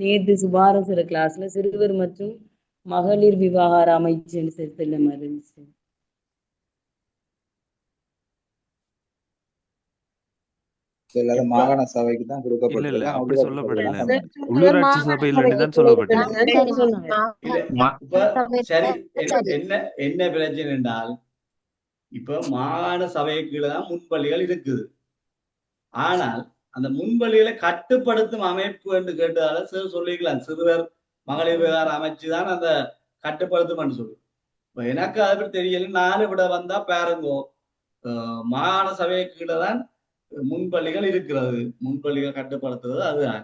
நேற்று சுபாரசர கிளாஸ்ல சிறுவர் மற்றும் மகளிர் விவகார அமைச்சுன்னு சொல்ல மாதிரி இருந்துச்சு. மாகாண சபைக்கு தான் இல்ல அப்படி சொல்லப்படல. உள்ளூராட்சி சபையில் தான் சொல்லப்பட்டது. சரி, என்ன பிரச்சனை என்றால் இப்ப மாகாண சபை கீழதான் முன்பள்ளிகள் இருக்குது. ஆனால் அந்த முன்பள்ளிகளை கட்டுப்படுத்தும் அமைப்பு என்று கேட்டதால சொல்லிக்கலாம் சிறுவர் மகளிர் விவகார அமைச்சுதான் அந்த கட்டுப்படுத்தும் என்று சொல்லி. இப்ப எனக்கு அதை பற்றி தெரியல. 4 விட வந்தா பாருங்கோ, மாகாண சபை கீழதான் முன்பள்ளிகள் இருக்கிறது. முன்பள்ளிகள் கட்டுப்படுத்துறது அதுதான்.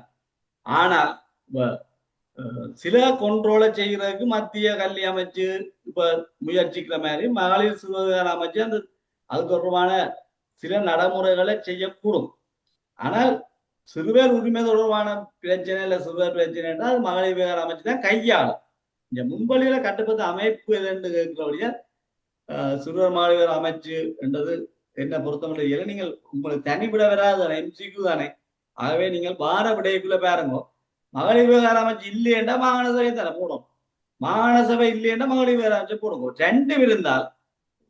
ஆனால் சில கொண்ட்ரோலை செய்யறதுக்கு மத்திய கல்வி அமைச்சு இப்ப முயற்சிக்கிற மாதிரி மகளிர் சுகாதார அமைச்சு அந்த அது தொடர்பான சில நடைமுறைகளை செய்யக்கூடும். ஆனால் சிறுவர் உரிமை தொடர்பான பிரச்சனை இல்லை, சிறுவர் பிரச்சனை என்றால் அது மகளிர் விவகார அமைச்சு தான் கையாளும். இந்த முன்பள்ளியில கட்டுப்பட்ட அமைப்பு எதுன்னு கேட்கிறபடியா சிறுவர் மகளிர் அமைச்சு என்றது என்ன பொறுத்தமட்டில் நீங்கள் உங்களுக்கு தனிவிட வராது எம்சிக்கு தானே. ஆகவே நீங்கள் வார விடைக்குள்ள பாருங்க, மகளிர் விவகார அமைச்சு இல்லையென்றா மாகாண சபை தானே போடும், மாகாண சபை இல்லையென்றா மகளிர் விவகார அமைச்சு போடுங்க. ரெண்டும் இருந்தால்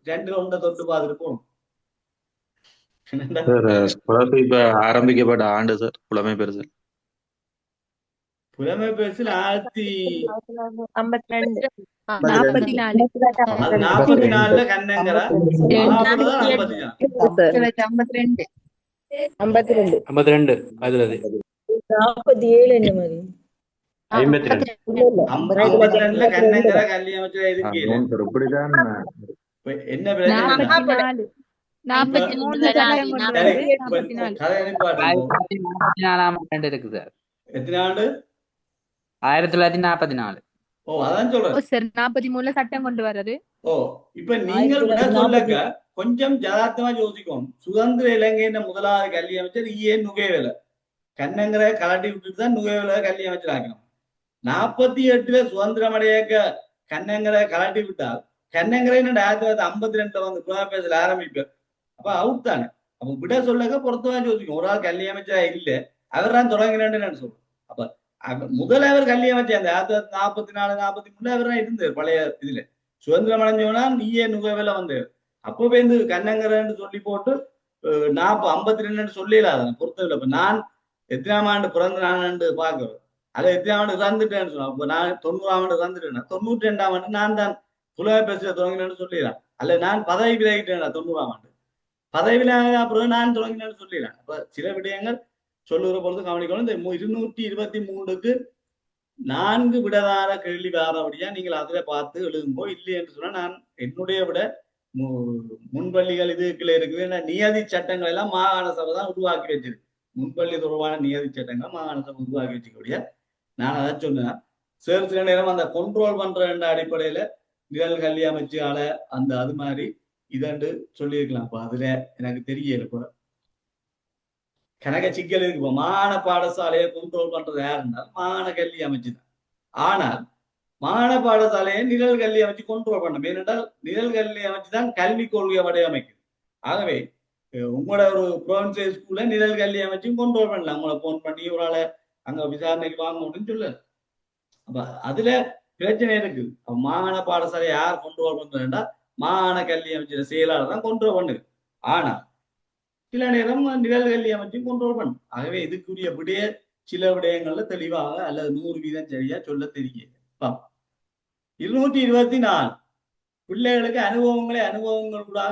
ரெண்டு ஒன்றை தொட்டு பார்த்துட்டு போடும். இப்ப ஆரம்பிக்கப்பட்ட ஆண்டு சார் புலமை பெருசல். புலமை பெருசில் 52 44 கண்ணங்கரா 52 அதுல 47 என்ன மாதிரி 52 கண்ணங்கரா கல்வி அமைச்சர் இருக்கு. இப்படிதான் என்ன பிரச்சனை? 1944 இருக்கு சார். எத்தனை ஆண்டு? 1944. ஓ அதான் சொல்றேன் சார் 43 சட்டம் கொண்டு வர்றது. ஓ இப்ப நீங்கள் விட சொல்லக்க கொஞ்சம் ஜதார்த்தமா யோசிக்கும். சுதந்திர இலங்கையின் முதலாவது கல்வி அமைச்சர் நுகைவேல கண்ணங்கரை கலட்டி விட்டுட்டு தான் நுகைவேல கல்வி அமைச்சர் ஆக்கணும். 48 சுதந்திரம் அடையக்க கண்ணங்கரை கலட்டி விட்டால் கண்ணங்கரை 1952 வந்து பேசல ஆரம்பிப்பார். அப்ப அவுட் தானே. அப்ப விட சொல்லக்க பொறுத்தவா யோசிக்கும். ஒரு ஆள் கல்வி அமைச்சரா இல்ல, அவர் தான் தொடங்கினேன்னு சொல்றோம். அப்ப முதல் அவர் கல்வி அமைச்சர் அந்த 1944 43 அவர் தான் இருந்தார் பழைய இதுல. சுதந்திரம் அடைஞ்சோன்னா நுகைவேல வந்தார். அப்போ வந்து கண்ணங்கரைன்னு சொல்லி போட்டு 52 சொல்லலாத பொறுத்தவில்லை. இப்ப நான் எத்தனாம் ஆண்டு பிறந்த நான் பாக்குறேன், அதை எத்தனாம் ஆண்டு இறந்துட்டேன்னு சொன்னேன். அப்ப நான் 90ஆம் ஆண்டு இறந்துட்டேன்னா 92ஆம் ஆண்டு நான் தான் புலமை பேச தொடங்கினேன்னு சொல்லிடுறேன். அல்ல நான் பதவி விலகிட்டேன் 90ஆம் ஆண்டு பதவி விலக அப்புறம் நான் தொடங்கினேன்னு சொல்லிடுறேன். அப்ப சில விடயங்கள் சொல்லுகிற பொழுது கவனிக்கணும். இந்த 223க்கு 4 விடதார கேள்வி வாரபடியா நீங்கள் அதுல பார்த்து எழுதும்போ. இல்லை என்று சொன்னா நான் என்னுடைய விட முன்பள்ளிகள் இதுக்குள்ள இருக்குது. நியதி சட்டங்கள் எல்லாம் மாகாண சபை தான் உருவாக்கி வச்சிருக்கு. முன்பள்ளி தொடர்பான நியதி சட்டங்கள் மாகாண சபை உருவாக்கி வச்சுக்கூடிய நான் அதை சொன்னேன். சில நேரம் அந்த கண்ட்ரோல் பண்ற அடிப்படையில நிழல் கல்வி அமைச்சால அந்த அது மாதிரி இதண்டு சொல்லியிருக்கலாம். அப்ப அதுல எனக்கு தெரியல இப்போ கணக்க சிக்கல் இருக்கு. இப்போ மாகாண பாடசாலையை கண்ட்ரோல் பண்றது யாருன்னா மாகாண கல்வி அமைச்சு தான். ஆனால் மாகாண பாடசாலையை நிழல் கல்வி அமைச்சு கண்ட்ரோல் பண்ணணும். ஏனென்றால் நிழல் கல்வி அமைச்சு தான் கல்வி கொள்கையை வடிவமைக்குது. ஆகவே உங்களோட ஒரு ப்ரொவின்சியல் ஸ்கூல்ல நிழல் கல்வி அமைச்சும் கண்ட்ரோல் பண்ணலாம். உங்களை போன் பண்ணி ஒரு ஆளை அங்க விசாரணைக்கு வாங்க முடியும்னு சொல்லு. அப்ப அதுல பிரச்சனை இருக்குது. மாகாண பாடசாலை யார் கண்ட்ரோல் பண்றதுன்னா மாகாண கல்வி அமைச்சர் செயலாளர் தான் கண்ட்ரோல் பண்ணுது. ஆனா சில நேரம் நிழல் கல்வி அமைச்சும் கண்ட்ரோல் பண்ணும். ஆகவே இதுக்குரிய விடைய சில விடயங்கள்ல தெளிவாக அல்லது 100% சரியா சொல்ல தெரியல. 224 பிள்ளைகளுக்கு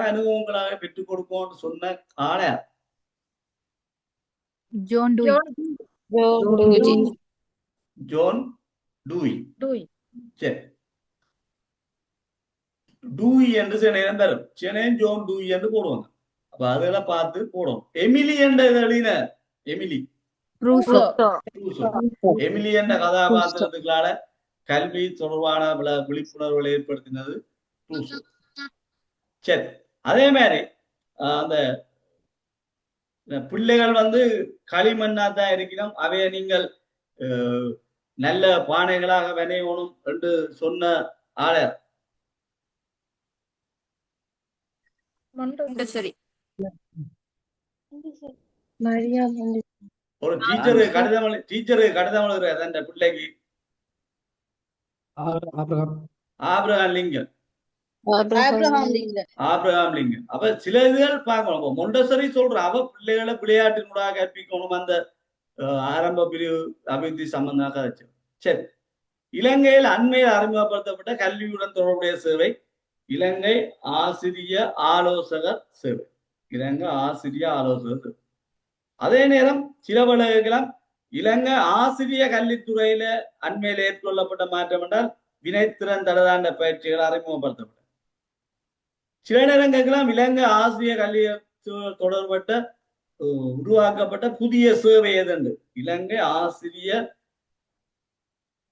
அனுபவங்களாக பெற்றுக் கொடுப்போம் சொன்ன ஆளா ஜோன் டூயி. சரி, டூயி என்று சில நேரம் தரும். சில நேரம் ஜோன் டூயி என்று போடுவாங்க. அப்ப அதெல்லாம் பார்த்து போடும். எமிலி என்ற எழுதின எமிலி என்ற கதாபாத்திரத்துக்களால கல்வி தொடர்பான விழிப்புணர்வுகளை ஏற்படுத்தினது ரூசோ. சரி, அதே மாதிரி அந்த பிள்ளைகள் வந்து களிமண்ணா தான் இருக்கணும், அவைய நீங்கள் நல்ல பானைகளாக வினையணும் என்று சொன்ன ஆளர் ஒரு டீச்சரு கடிதம் எழுதுறாரு அந்த பிள்ளைக்கு. Abraham Lincoln. அப்ப சில இதுகள் பார்க்கணும். மொண்டசரி சொல்ற அவ பிள்ளைகளை விளையாட்டினூடாக கற்பிக்கணும் அந்த ஆரம்ப பிரிவு அபிவிருத்தி சம்பந்தமாக வச்சு. சரி, இலங்கையில் அண்மையில் அறிமுகப்படுத்தப்பட்ட கல்வியுடன் தொடர்புடைய சேவை இலங்கை ஆசிரிய ஆலோசகர் சேவை. இலங்கை ஆசிரிய ஆலோசகர் சேவை. அதே நேரம் சில வழக்குகளும் இலங்கை ஆசிரிய கல்வித்துறையில அண்மையில் ஏற்கொள்ளப்பட்ட மாற்றம் என்றால் வினைத்திறன் தடதாண்ட பயிற்சிகள் அறிமுகப்படுத்தப்பட்ட. சில நேரங்களுக்கெல்லாம் இலங்கை ஆசிரிய கல்வி தொடர்பட்ட உருவாக்கப்பட்ட புதிய சேவை எதுண்டு இலங்கை ஆசிரிய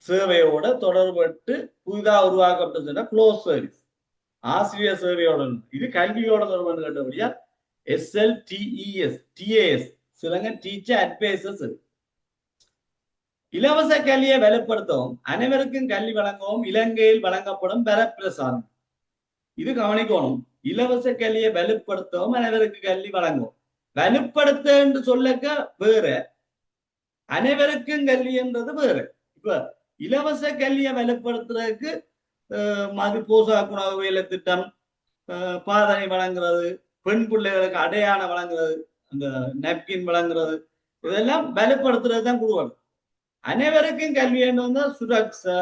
சேவையோட தொடர்பட்டு புதிதாக உருவாக்கப்பட்டதுன்னா க்ளோஸ் சர்வீஸ் ஆசிரியர் சேவையோட. இது கல்வியோட தொடர்பு கேட்டபடியா SLTES TAS Sri Lanka teacher advisers. இலவச கல்வியை வலுப்படுத்தவும் அனைவருக்கும் கல்வி வழங்கவும் இலங்கையில் வழங்கப்படும் வரப்பிரசாதம். இது கவனிக்கணும். இலவச கல்வியை வலுப்படுத்தவும் அனைவருக்கு கல்வி வழங்கும். வலுப்படுத்த என்று சொல்லக்க வேற, அனைவருக்கும் கல்வி என்றது வேற. இப்ப இலவச கல்வியை வலுப்படுத்துறதுக்கு மது போசாக்கு உணவு வேலை திட்டம், பாதனை வழங்குறது, பெண் பிள்ளைகளுக்கு அடையாளம் வழங்குறது, அந்த நாப்கின் வழங்குறது, இதெல்லாம் வலுப்படுத்துறது தான் குழுவாடு. அனைவருக்கும் கல்வி என்று சுரக்ஷா,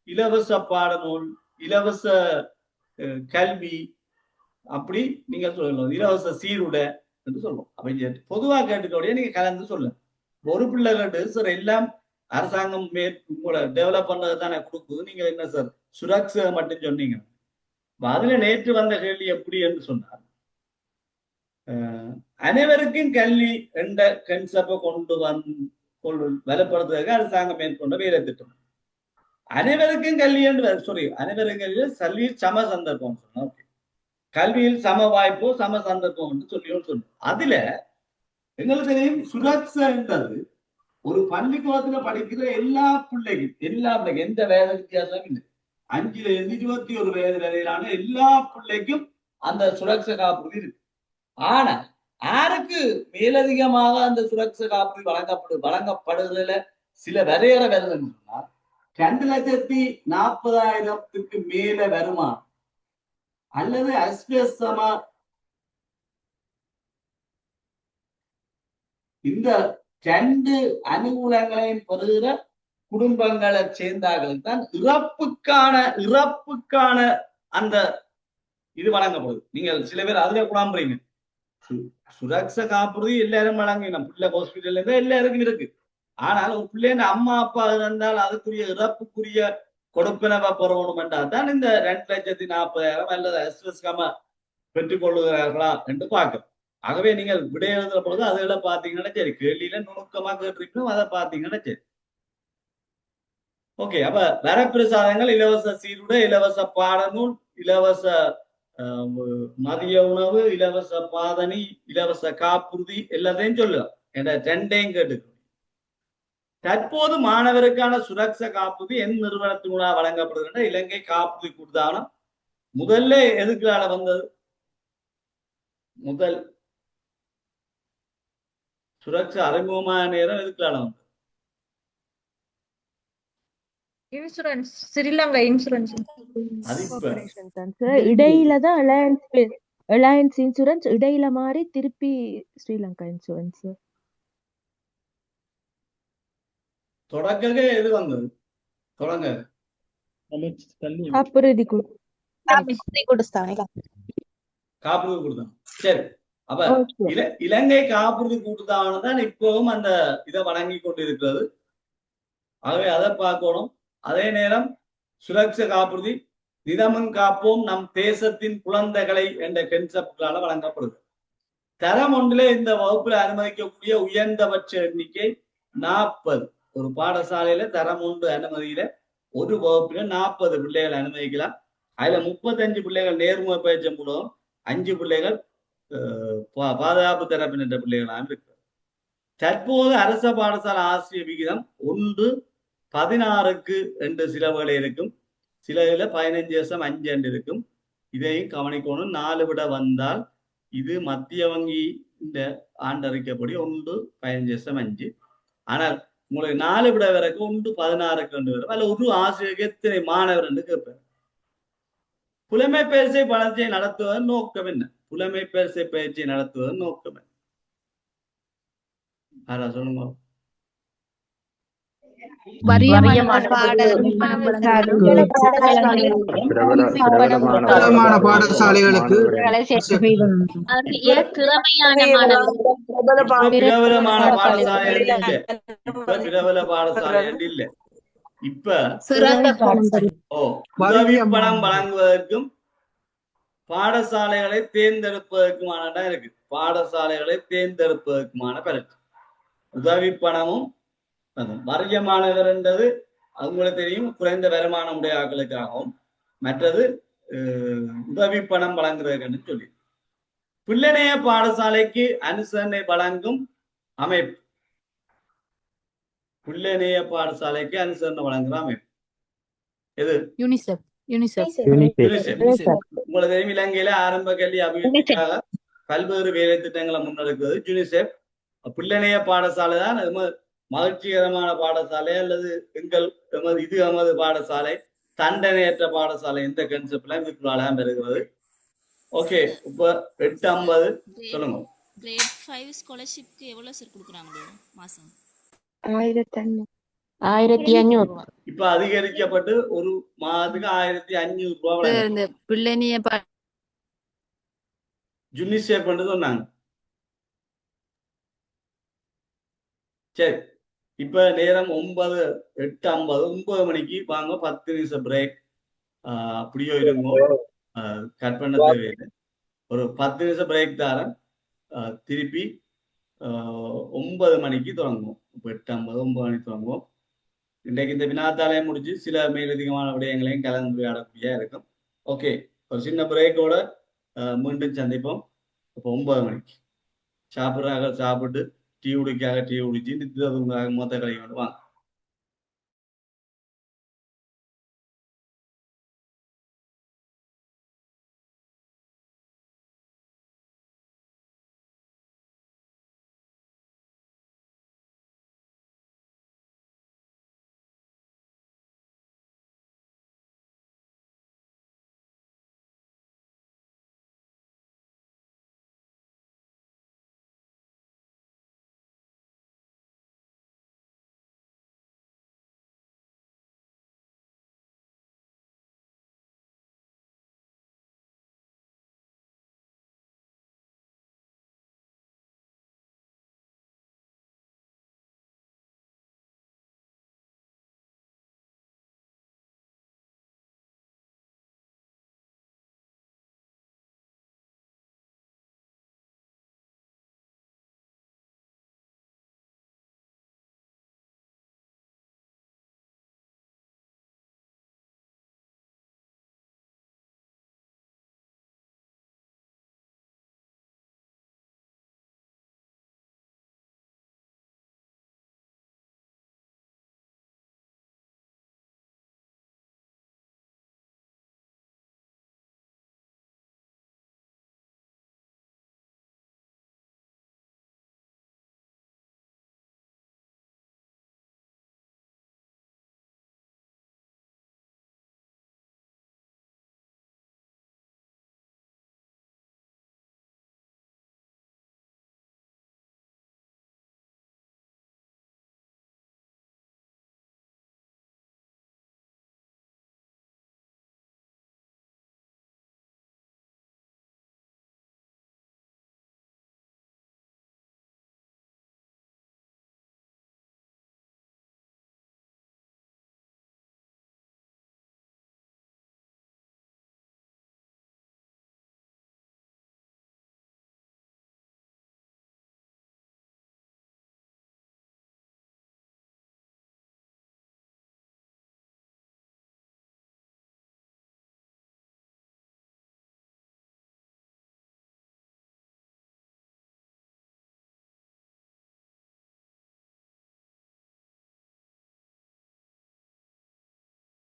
இலவச பாடநூல், இலவச கல்வி, அப்படி நீங்க சொல்லணும். இலவச சீருடை என்று சொல்லுவோம். அப்ப பொதுவாக கேட்டுக்கோடைய நீங்க கலந்து சொல்லுங்க. ஒரு பிள்ளை கேட்டு சார் எல்லாம் அரசாங்கம் உங்களை டெவலப் பண்ணது தானே கொடுக்குது, நீங்க என்ன சார் சுரக்ஷா மட்டும் சொன்னீங்க. அதுல நேற்று வந்த கேள்வி எப்படி என்று சொன்னார், அனைவருக்கும் கல்வி என்ற கன்செப்டை கொண்டு வலுப்படுத்துவதற்கு அரசாங்கம் மேற்கொண்ட வேலை திட்டம். அனைவருக்கும் கல்வி என்று அனைவருக்கும் கல்வி சம சந்தர்ப்பம் சொன்னோம். கல்வியில் சம வாய்ப்போ சம சந்தர்ப்பம் என்று சொன்னோம். அதுல எங்களுக்கு தெரியும் சுரக்ஷா என்றது ஒரு பள்ளிக்கூடத்துல படிக்கிற எல்லா பிள்ளைக்கும் எந்த வயது வித்தியாசமும் இல்லை. 5 இருந்து 21 வயது வரையிலான எல்லா பிள்ளைக்கும் அந்த சுரக்ஷா காப்புறுதி இருக்கு. ஆனா யாருக்கு மேலதிகமாக அந்த சுரக்ஷா காப்புறுதி வழங்கப்படுறதுல சில வரையறை வருதுன்னு சொன்னா, 2,40,000 மேல வருமானம் அல்லது அஸ்பெஸ்டமா இந்த 2 அனுகூலங்களையும் பெறுகிற குடும்பங்களை சேர்ந்தார்களுக்கு தான் இறப்புக்கான அந்த இது வழங்கப்படுது. நீங்கள் சில பேர் அதுல குழம்புறீங்க. சுரக்ஷா காப்புறுதி எல்லாரும் வழங்கினோம். பிள்ளை ஹாஸ்பிட்டல் இருந்தா எல்லாருக்கும் இருக்கு. ஆனால் ஒரு பிள்ளைங்க அம்மா அப்பா இருந்தால் அதுக்குரிய இறப்புக்குரிய கொடுப்பினவை பெறணும் என்றால் தான் இந்த 2,40,000 அல்லது அஸ்வஸ்கம பெற்றுக் கொள்ளுகிறார்களா என்று பார்க்கிறோம். ஆகவே நீங்கள் விடை எழுதுற பொழுது அதுகளை பார்த்தீங்கன்னா சரி, கேள்வியில நுணுக்கமா கேட்டிருக்கணும், அதை பார்த்தீங்கன்னா சரி. ஓகே. அப்ப வரப்பிரசாதங்கள் இலவச சீருடை, இலவச பாடநூல், இலவச மதிய உணவு, இலவச பாதணி, இலவச காப்புறுதி எல்லாத்தையும் சொல்லுவோம். என்ற 2ஐயும் கேட்டுக்கணும். தற்போது மாணவருக்கான சுரக்ஷா காப்புறுதி என் நிறுவனத்தினூடாக வழங்கப்படுகின்ற இலங்கை காப்புறுதி கூட்டுத்தாபனம் முதல்ல எதுக்குளால வந்தது? முதல் சுரக்ஷா அறிமுகமான நேரம் எதுக்குளால வந்தது? Insurance, Sri Lanka insurance. இடையில தான் அலையன்ஸ் இன்சூரன்ஸ் இடையில மாறி திருப்பி ஸ்ரீலங்கா இன்சூரன்ஸ். தொடக்க எது வந்தது? தொடங்க காப்புறுதி காப்புறுதி கூட்டுதான். சரி. அப்ப இலங்கை காப்புறுதி கூட்டுத்தாபனம் தான் இப்பவும் அந்த இதை வழங்கி கொண்டிருக்கிறது. ஆகவே அதை பார்க்கணும். அதே நேரம் சுரக்ஷா காப்புறுதி தினமும் காப்போம் நம் தேசத்தின் குழந்தைகளை என்ற கன்செப்டால வழங்கப்படுது. தரம் ஒன்றிலே இந்த வகுப்பில் அனுமதிக்கக்கூடிய உயர்ந்தபட்ச எண்ணிக்கை 40. ஒரு பாடசாலையில தரம் 1 அனுமதியில ஒரு வகுப்புல 40 பிள்ளைகள் அனுமதிக்கலாம். அதுல 35 பிள்ளைகள் நேர்முக பயிற்சி மூலம் 5 பிள்ளைகள் பாதுகாப்பு தரப்பினர் பிள்ளைகளாக இருக்கு. தற்போது அரச பாடசாலை ஆசிரியர் விகிதம் 1:16 என்று சில வேலை இருக்கும், சில இதுல 15.5 இருக்கும். இதையும் கவனிக்கணும். 4 விட வந்தால் இது மத்திய வங்கி இந்த ஆண்டறிக்கைப்படி 1:15.5. ஆனால் உங்களுக்கு 4 விட வரைக்கும் 1:16 வரும். அல்ல ஒரு ஆசிரியருக்கு எத்தனை மாணவர் என்று கேட்பார். புலமை பயிற்சி பயிற்சியை நடத்துவதன் நோக்கம் என்ன? புலமை பயிற்சி பயிற்சியை நடத்துவதன் நோக்கம் என்ன? சொல்லுங்க. பாடசாலைகளுக்கு பிரபல பாடசாலைகள் இல்ல. இப்ப உதவி பணம் வழங்குவதற்கும் பாடசாலைகளை தேர்ந்தெடுப்பதற்குமான இருக்கு. பாடசாலைகளை தேர்ந்தெடுப்பதற்குமான பயிற்சி. உதவி பணமும் வறிய மாணவர் என்றது அவங்களுக்கு தெரியும், குறைந்த வருமானம் உடைய ஆட்களுக்காகவும், மற்றது உதவி பணம் வழங்குறதுன்னு சொல்லி பிள்ளைநேய பாடசாலைக்கு அனுசரணை வழங்கும் அமைப்பு பிள்ளைநேய பாடசாலைக்கு அனுசரணை வழங்குற அமைப்பு எது? UNICEF UNICEF UNICEF. உங்களுக்கு தெரியும் இலங்கையில ஆரம்ப கல்வி அபிவிருத்திக்காக பல்வேறு வேலை திட்டங்களை முன்னெடுக்கிறது யுனிசெஃப். பிள்ளைநேய பாடசாலை தான் மகிழ்ச்சிகரமான பாடசாலை அல்லது எமது பாடசாலை, தண்டனையற்ற பாடசாலை, இந்த கன்செப்ட்ல இதுக்குள்ளாலாம் பெறுகிறது. ஓகே, இப்ப 850 சொல்லுங்க. கிரேட் 5 ஸ்காலர்ஷிப்க்கு எவ்வளவு சார் கொடுக்குறாங்க மாசம்? 1500. இப்ப அதிகரிக்கப்பட்டு ஒரு மாதத்துக்கு 1500 ரூபாய் இந்த பிள்ளைனிய யுனிசெஃப் சொன்னாங்க. சரி, இப்ப நேரம் 8:50 மணிக்கு வாங்க. 10 நிமிஷம் பிரேக். அப்படியோ இருங்கோ, கட் பண்ண தேவையில்லை. ஒரு 10 நிமிஷம் பிரேக் தரேன். திருப்பி 9 மணிக்கு தொடங்குவோம். இப்போ 8:50 9 மணிக்கு தொடங்குவோம். இன்றைக்கு இந்த வினாத்தாலையும் முடிச்சு சில மேலதிகமான விடயங்களையும் கலந்துரையாடக்கூடிய இருக்கும். ஓகே, ஒரு சின்ன பிரேக்கோட மீண்டும் சந்திப்போம். இப்போ 9 மணிக்கு சாப்பிட்றாங்க, சாப்பிட்டு டீ குடிக்காக டீ குடிச்சு நித்திரதுக்காக மொத்த கழிவு வாங்க.